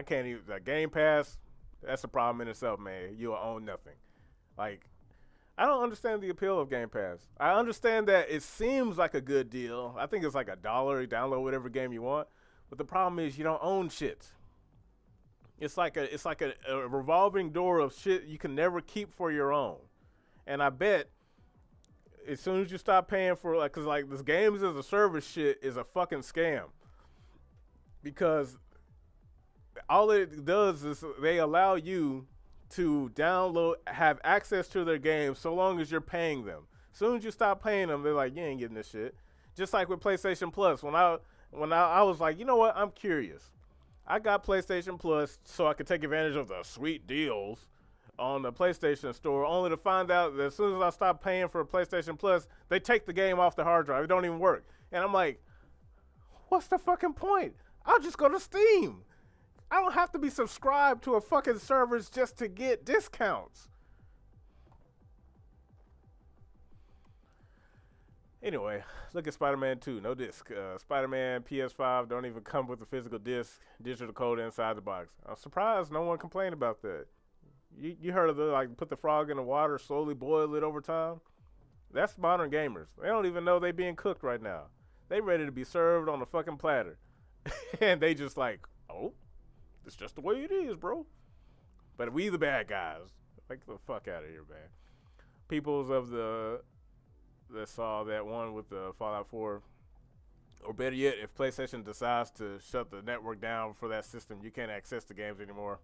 can't even, Game Pass, that's a problem in itself, man. You'll own nothing. Like, I don't understand the appeal of Game Pass. I understand that it seems like a good deal. I think it's like $1. You download whatever game you want. But the problem is you don't own shit. It's like a revolving door of shit you can never keep for your own. And I bet as soon as you stop paying for like, cause like this games as a service shit is a fucking scam. Because all it does is they allow you to download, have access to their games so long as you're paying them. As soon as you stop paying them, they're like, you ain't getting this shit. Just like with PlayStation Plus, when I was like, you know what, I'm curious. I got PlayStation Plus so I could take advantage of the sweet deals on the PlayStation Store, only to find out that as soon as I stop paying for PlayStation Plus, they take the game off the hard drive. It don't even work. And I'm like, what's the fucking point? I'll just go to Steam. I don't have to be subscribed to a fucking service just to get discounts. Anyway, look at Spider-Man 2, no disc. Spider-Man PS5 don't even come with a physical disc, digital code inside the box. I'm surprised no one complained about that. You heard of the, like, put the frog in the water, slowly boil it over time? That's modern gamers. They don't even know they being cooked right now. They ready to be served on a fucking platter. And they just like, oh, it's just the way it is, bro. But we the bad guys. Like the fuck out of here, man. Peoples of the that saw that one with the Fallout 4, or better yet, if PlayStation decides to shut the network down for that system, you can't access the games anymore.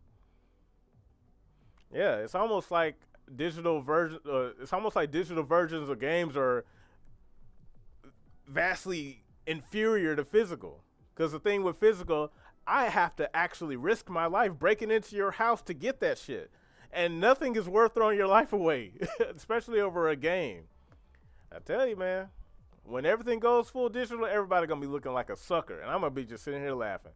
Yeah, it's almost like digital versions of games are vastly inferior to physical. Because the thing with physical, I have to actually risk my life breaking into your house to get that shit. And nothing is worth throwing your life away, especially over a game. I tell you, man, when everything goes full digital, everybody going to be looking like a sucker. And I'm going to be just sitting here laughing.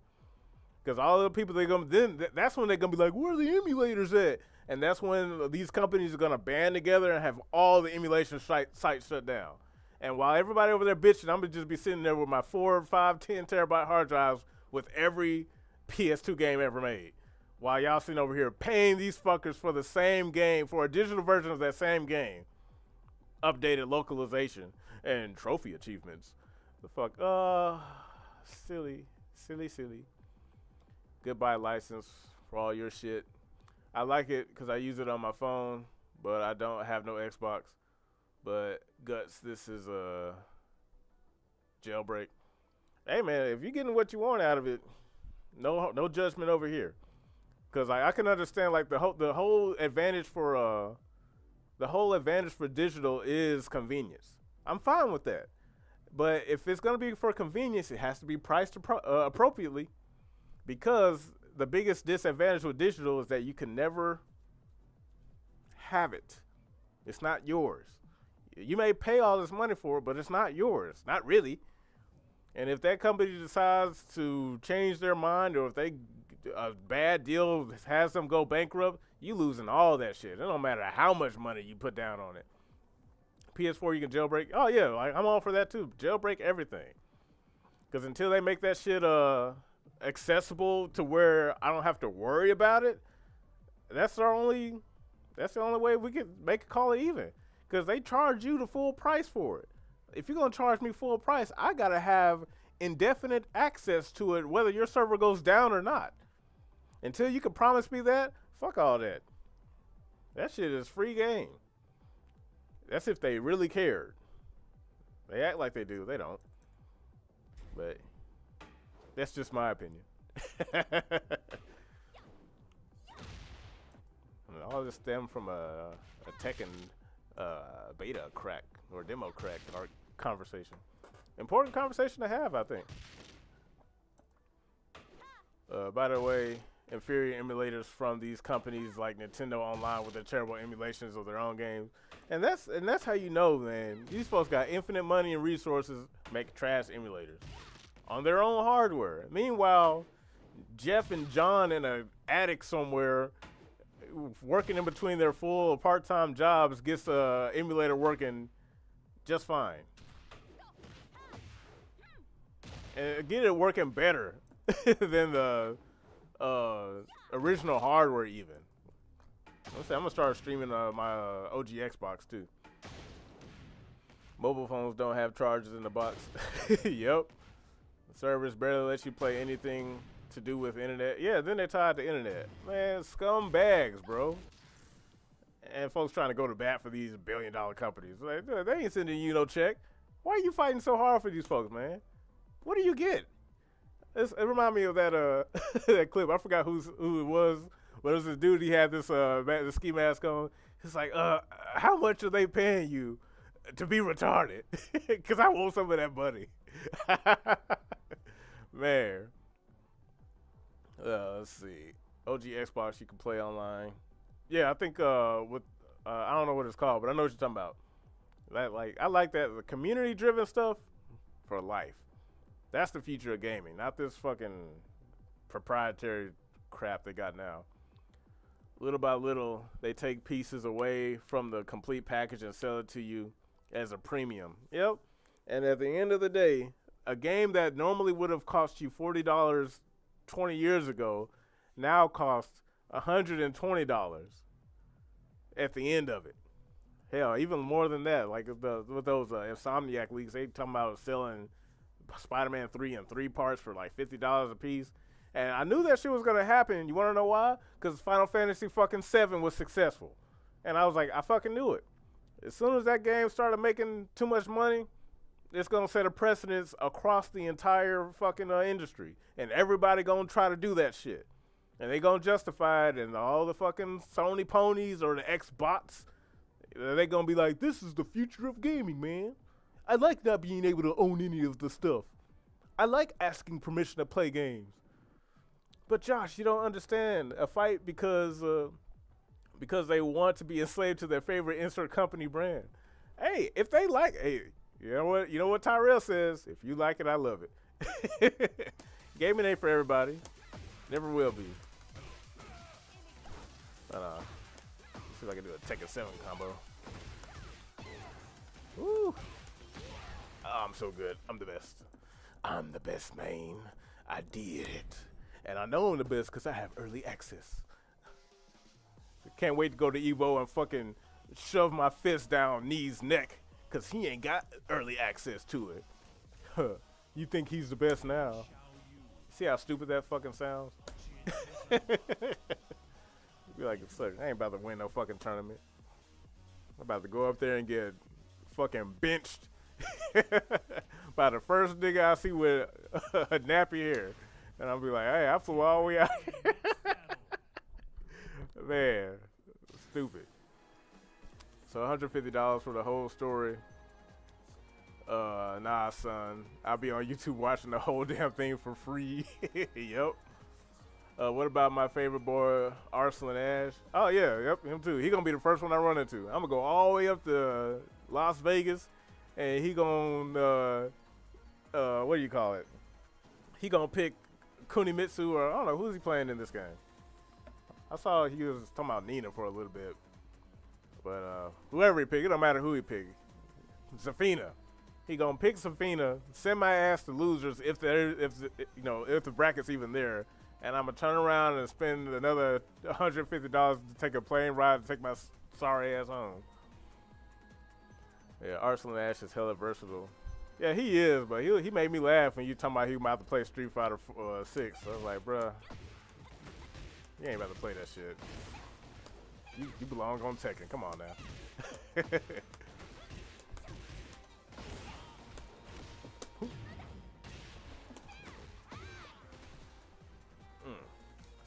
Because all the people, that's when they're going to be like, where are the emulators at? And that's when these companies are going to band together and have all the emulation sites shut down. And while everybody over there bitching, I'm going to just be sitting there with my 4, 5, 10 terabyte hard drives with every PS2 game ever made. While y'all sitting over here paying these fuckers for the same game, for a digital version of that same game. Updated localization and trophy achievements. The fuck? Silly. Goodbye license for all your shit. I like it because I use it on my phone, but I don't have no Xbox. But Guts, this is a jailbreak. Hey man, if you're getting what you want out of it, no judgment over here. Because I can understand like the whole advantage for digital is convenience. I'm fine with that. But if it's gonna be for convenience, it has to be priced appropriately. Because the biggest disadvantage with digital is that you can never have it. It's not yours. You may pay all this money for it, but it's not yours. Not really. And if that company decides to change their mind, or if a bad deal has them go bankrupt, you losing all that shit. It don't matter how much money you put down on it. PS4 you can jailbreak. Oh yeah, like, I'm all for that too. Jailbreak everything. Because until they make that shit accessible to where I don't have to worry about it, that's the only way we can make a call it even. Because they charge you the full price for it. If you're going to charge me full price, I got to have indefinite access to it, whether your server goes down or not. Until you can promise me that, fuck all that. That shit is free game. That's if they really cared. They act like they do. They don't. But that's just my opinion. All this stemmed from a Tekken beta crack or demo crack in our conversation. Important conversation to have, I think. By the way, inferior emulators from these companies like Nintendo Online with their terrible emulations of their own games. And that's how you know, man. These folks got infinite money and resources, make trash emulators on their own hardware. Meanwhile, Jeff and John in an attic somewhere working in between their full or part-time jobs gets a emulator working just fine. And get it working better than the original hardware even. I'm gonna start streaming my OG Xbox too. Mobile phones don't have chargers in the box. Yep. The service barely lets you play anything to do with internet. Yeah, then they tied to internet. Man, scumbags, bro. And folks trying to go to bat for these billion-dollar companies. Like, dude, they ain't sending you no check. Why are you fighting so hard for these folks, man? What do you get? It reminded me of that that clip. I forgot who it was. But it was this dude. He had this the ski mask on. He's like, how much are they paying you to be retarded? Because I want some of that money. Man. Let's see. OG Xbox, you can play online. Yeah, I think with I don't know what it's called, but I know what you're talking about. I like that the community-driven stuff for life. That's the future of gaming, not this fucking proprietary crap they got now. Little by little, they take pieces away from the complete package and sell it to you as a premium. Yep. And at the end of the day, a game that normally would have cost you $40 20 years ago now costs $120 at the end of it. Hell, even more than that. Like with those Insomniac leaks, they talking about selling Spider-Man 3 in 3 parts for like $50 a piece. And I knew that shit was going to happen. You want to know why? Because Final Fantasy fucking 7 was successful. And I was like, I fucking knew it. As soon as that game started making too much money, it's going to set a precedence across the entire fucking industry. And everybody going to try to do that shit. And they going to justify it, and all the fucking Sony ponies or the Xbots, they going to be like, this is the future of gaming, man. I like not being able to own any of the stuff. I like asking permission to play games. But Josh, you don't understand. A fight because they want to be enslaved to their favorite insert company brand. Hey, if they like, hey, you know what Tyrell says? If you like it, I love it. Gaming ain't for everybody. Never will be. But see if I can do a Tekken 7 combo. Woo! Oh, I'm so good. I'm the best. I'm the best, man. I did it. And I know I'm the best because I have early access. Can't wait to go to Evo and fucking shove my fist down Knee's neck because he ain't got early access to it. Huh. You think he's the best now? See how stupid that fucking sounds? Be like, I ain't about to win no fucking tournament. I'm about to go up there and get fucking benched by the first nigga I see with a nappy hair. And I'll be like, hey, I flew all the way out here. Man, stupid. So $150 for the whole story. Nah, son. I'll be on YouTube watching the whole damn thing for free. Yep. What about my favorite boy, Arslan Ash? Oh, yeah, yep, him too. He gonna be the first one I run into. I'm gonna go all the way up to Las Vegas, and he gonna, what do you call it? He gonna pick Kunimitsu, or I don't know, who's he playing in this game? I saw he was talking about Nina for a little bit. But whoever he picked, it don't matter who he picked. Zafina. He gonna pick Zafina, send my ass to losers if the bracket's even there. And I'm gonna turn around and spend another $150 to take a plane ride to take my sorry ass home. Yeah, Arslan Ash is hella versatile. Yeah, he is, but he made me laugh when you talking about he about to play Street Fighter 6. So I was like, bruh, you ain't about to play that shit. You belong on Tekken. Come on now.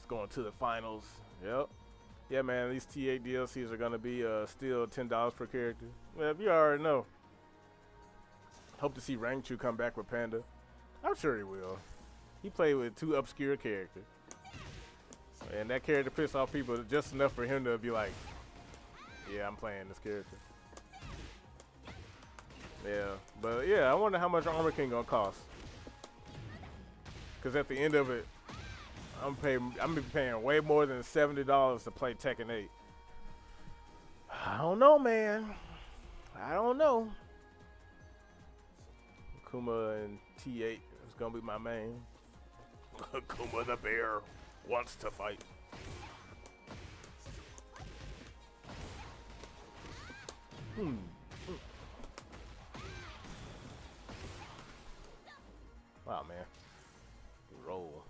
Going to the finals. Yep. Yeah, man, these T8 DLCs are going to be still $10 per character. Well, you already know. Hope to see Rangchu come back with Panda. I'm sure he will. He played with 2 obscure characters. And that character pissed off people just enough for him to be like, yeah, I'm playing this character. Yeah, but yeah, I wonder how much Armor King gonna cost. Because at the end of it, I'm paying way more than $70 to play Tekken 8. I don't know, man. I don't know. Kuma and T8 is gonna be my main. Kuma the bear wants to fight. Wow, man. Roll.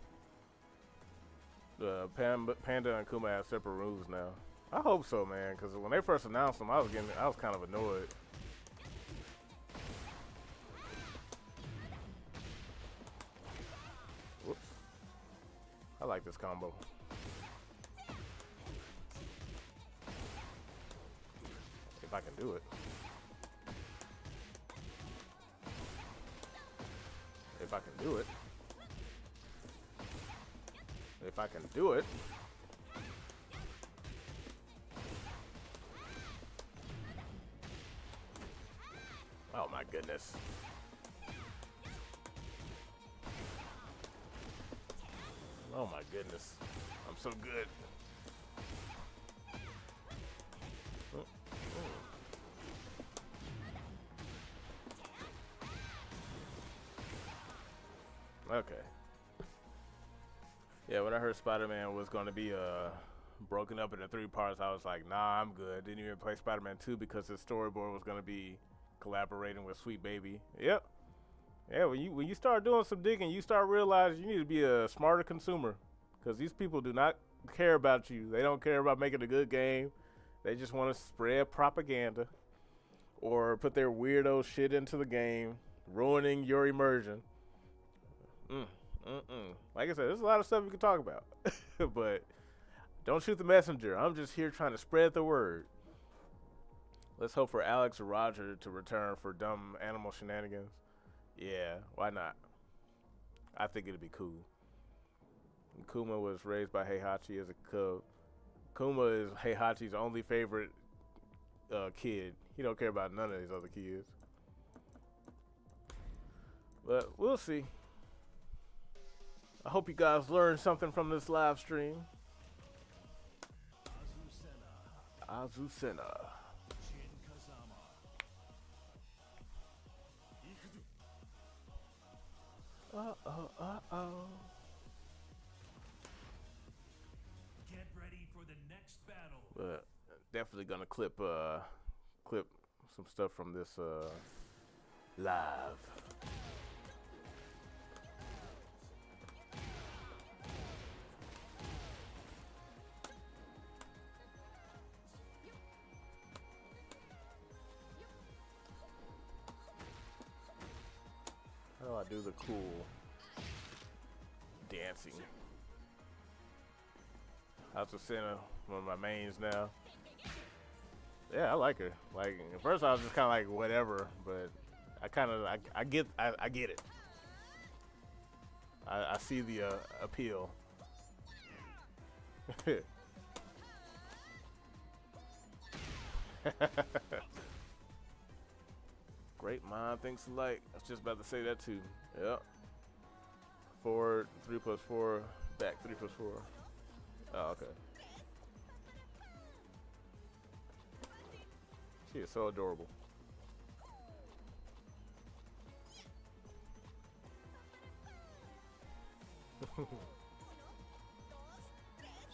Panda and Kuma have separate rules now. I hope so, man, because when they first announced them, I was kind of annoyed. Whoops. I like this combo. If I can do it. If I can do it. If I can do it. Oh my goodness. Oh my goodness. I'm so good. Okay. Yeah, when I heard Spider-Man was going to be broken up into 3 parts, I was like, nah, I'm good. Didn't even play Spider-Man 2 because his storyboard was going to be collaborating with Sweet Baby. Yep. Yeah, when you start doing some digging, you start realizing you need to be a smarter consumer, because these people do not care about you. They don't care about making a good game. They just want to spread propaganda or put their weirdo shit into the game, ruining your immersion. Like I said, there's a lot of stuff you can talk about, but don't shoot the messenger. I'm just here trying to spread the word. Let's hope for Alex or Roger to return for dumb animal shenanigans. Yeah, why not? I think it'd be cool. Kuma was raised by Heihachi as a cub. Kuma is Heihachi's only favorite kid. He don't care about none of these other kids. But we'll see. I hope you guys learned something from this live stream. Azucena. Get ready for the next battle. But definitely gonna clip some stuff from this live. How do I do the cool dancing? Azucena, one of my mains now. Yeah, I like her. Like at first I was just kind of like whatever, but I get it. I see the appeal. Great mind thinks alike. I was just about to say that too. Yep. Forward 3 + 4, back 3 + 4. Oh, okay. She is so adorable.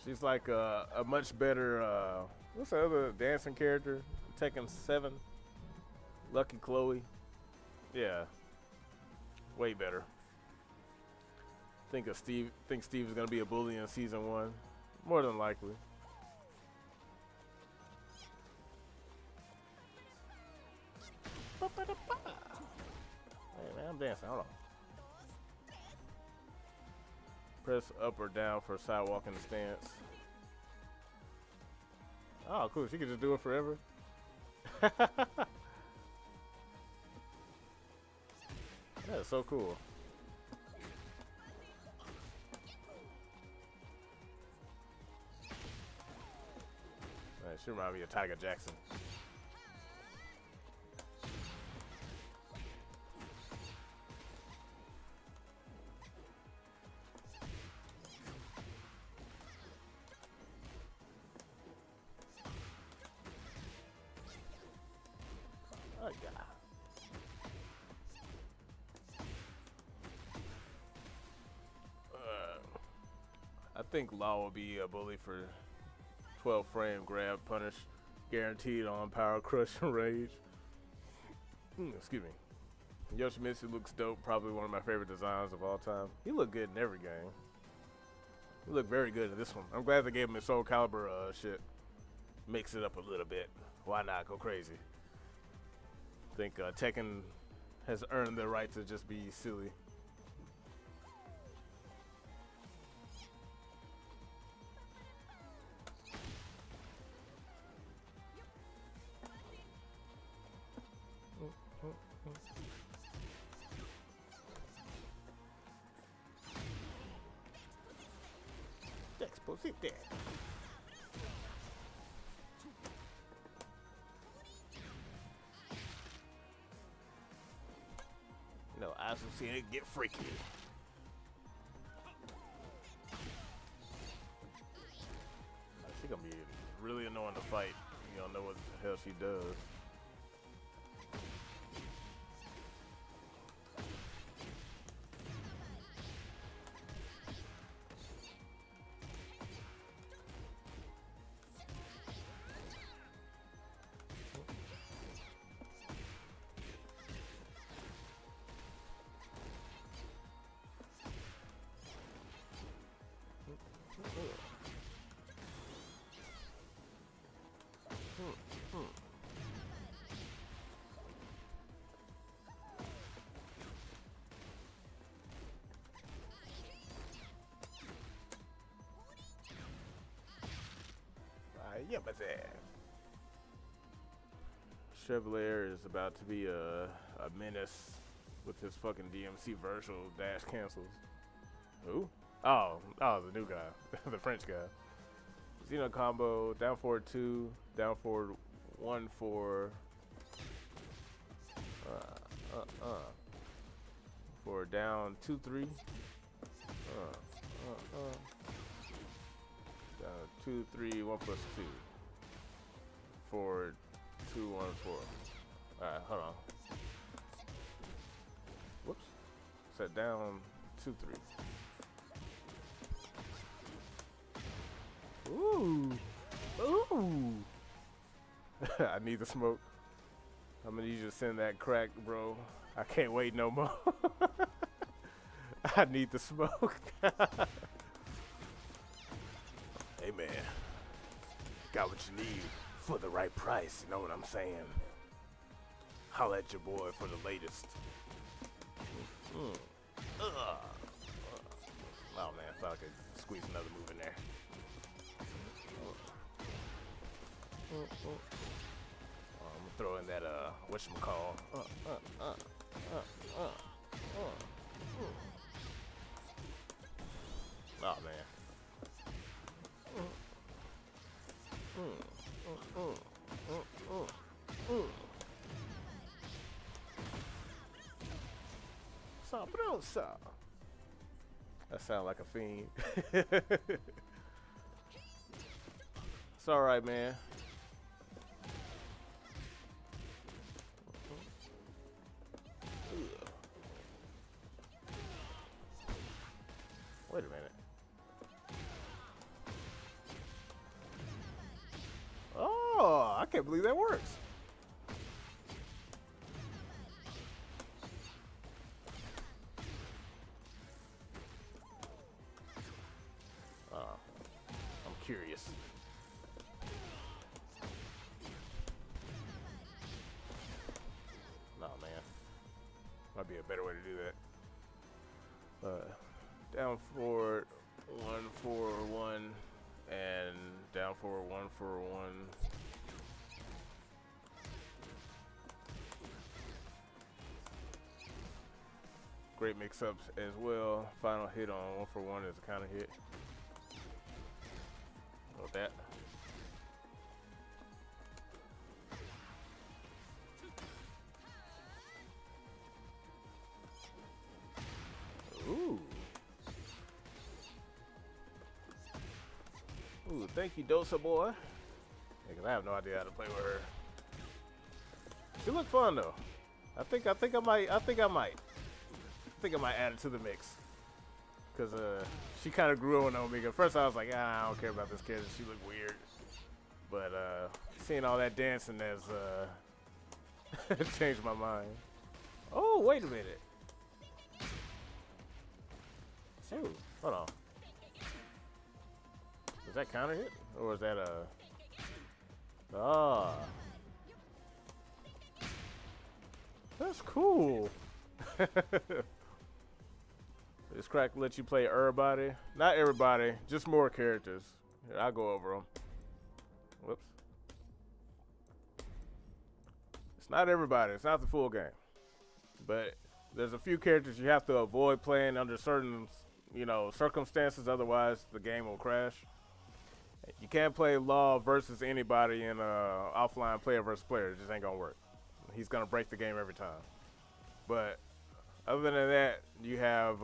She's like a much better, what's the other dancing character? Tekken 7? Lucky Chloe. Yeah. Way better. Think Steve is gonna be a bully in season 1. More than likely. Hey man, I'm dancing. Hold on. Press up or down for sidewalk in the stance. Oh, cool. She can just do it forever. That's so cool. Man, she reminds me of Tiger Jackson. Oh, yeah. I think Law will be a bully for 12 frame grab punish. Guaranteed on power, crush, and rage. Excuse me. Yoshimitsu looks dope. Probably one of my favorite designs of all time. He looked good in every game. He looked very good in this one. I'm glad they gave him his Soul Calibur shit. Mix it up a little bit. Why not go crazy? I think Tekken has earned the right to just be silly. Exposite. No, I also seen it get freaky. She's gonna be really annoying to fight. You don't know what the hell she does. Yeah, but Chevalier is about to be a menace with his fucking DMC virtual dash cancels. Who? Oh, the new guy, the French guy. Xeno combo, down forward 2, down forward 1 for for down 2 3. Down 2 3 1 plus 2. Forward 2 1 4. All right, hold on. Whoops. Set down 2 3. Ooh. Ooh. I need the smoke. I'm gonna need you to send that crack, bro. I can't wait no more. I need the smoke. Hey man, got what you need for the right price, you know what I'm saying? Holla at your boy for the latest. Oh man, I thought I could squeeze another move in there. I'm gonna throw in that whatchamacall. Oh man. Sabrosa. That sound like a fiend. It's all right, man. Wait a minute. Oh, I can't believe that works. I'm curious. Nah, man. Might be a better way to do that. Down forward 1 4 1 and down forward 1 4 1. Great mix-ups as well. Final hit on 1 for 1 is a counter hit. With that. Ooh. Ooh, thank you, Dosa boy. Yeah, 'cause I have no idea how to play with her. She looked fun though. I think I might add it to the mix. Cause she kind of grew on me. At first I was like, I don't care about this kid. She looked weird. But seeing all that dancing has changed my mind. Oh, wait a minute. Shoot, hold on. Is that counter hit? Or is that a... Ah. That's cool. This crack lets you play everybody. Not everybody, just more characters. Here, I'll go over them. Whoops. It's not everybody. It's not the full game. But there's a few characters you have to avoid playing under certain, circumstances. Otherwise, the game will crash. You can't play Law versus anybody in offline player versus player. It just ain't gonna work. He's gonna break the game every time. But other than that, you have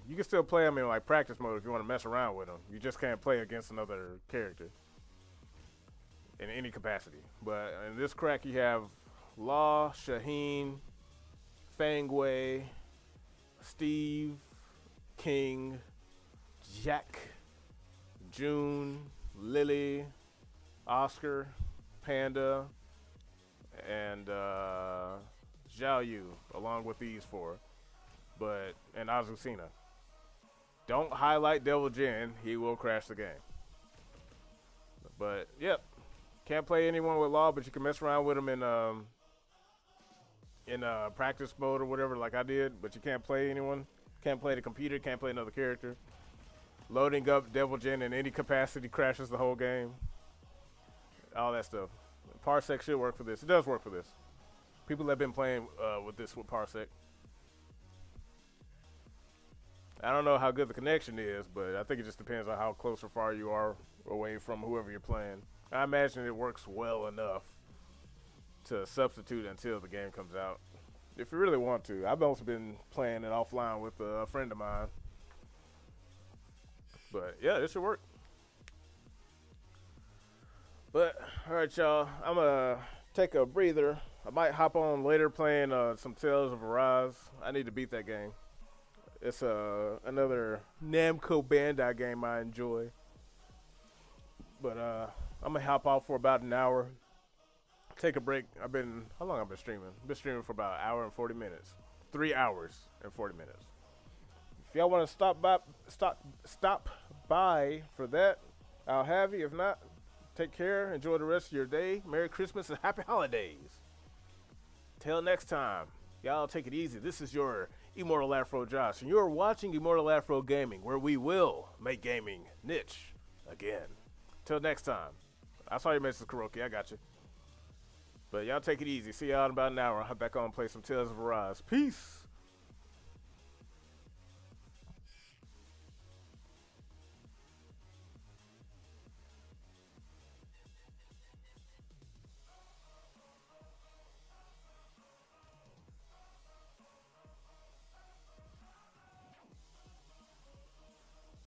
you can still play him in like practice mode if you want to mess around with him. You just can't play against another character in any capacity. But in this crack, you have Law, Shaheen, Fangway, Steve, King, Jack, June, Lily, Oscar, Panda, and Zhao Yu, along with these four, and Azucena. Don't highlight Devil Jin; he will crash the game. But yep, can't play anyone with Law, but you can mess around with him in practice mode or whatever, like I did. But you can't play anyone. Can't play the computer. Can't play another character. Loading up Devil Jin in any capacity crashes the whole game. All that stuff. Parsec should work for this. It does work for this. People have been playing with this with Parsec. I don't know how good the connection is, but I think it just depends on how close or far you are away from whoever you're playing. I imagine it works well enough to substitute until the game comes out. If you really want to. I've also been playing it offline with a friend of mine. But yeah, this should work. But all right, y'all. I'm gonna take a breather. I might hop on later playing some Tales of Arise. I need to beat that game. It's another Namco Bandai game I enjoy. But I'm gonna hop off for about an hour. Take a break. How long I've been streaming? I've been streaming for about an hour and 40 minutes. 3 hours and 40 minutes. If y'all want to stop by for that, I'll have you. If not, take care. Enjoy the rest of your day. Merry Christmas and Happy Holidays. Till next time, y'all take it easy. This is your Immortal Afro Josh, and you're watching Immortal Afro Gaming, where we will make gaming niche again. Till next time. I saw you, Mrs. Kuroki. I got you. But y'all take it easy. See y'all in about an hour. I'll hop back on and play some Tales of Arise. Peace.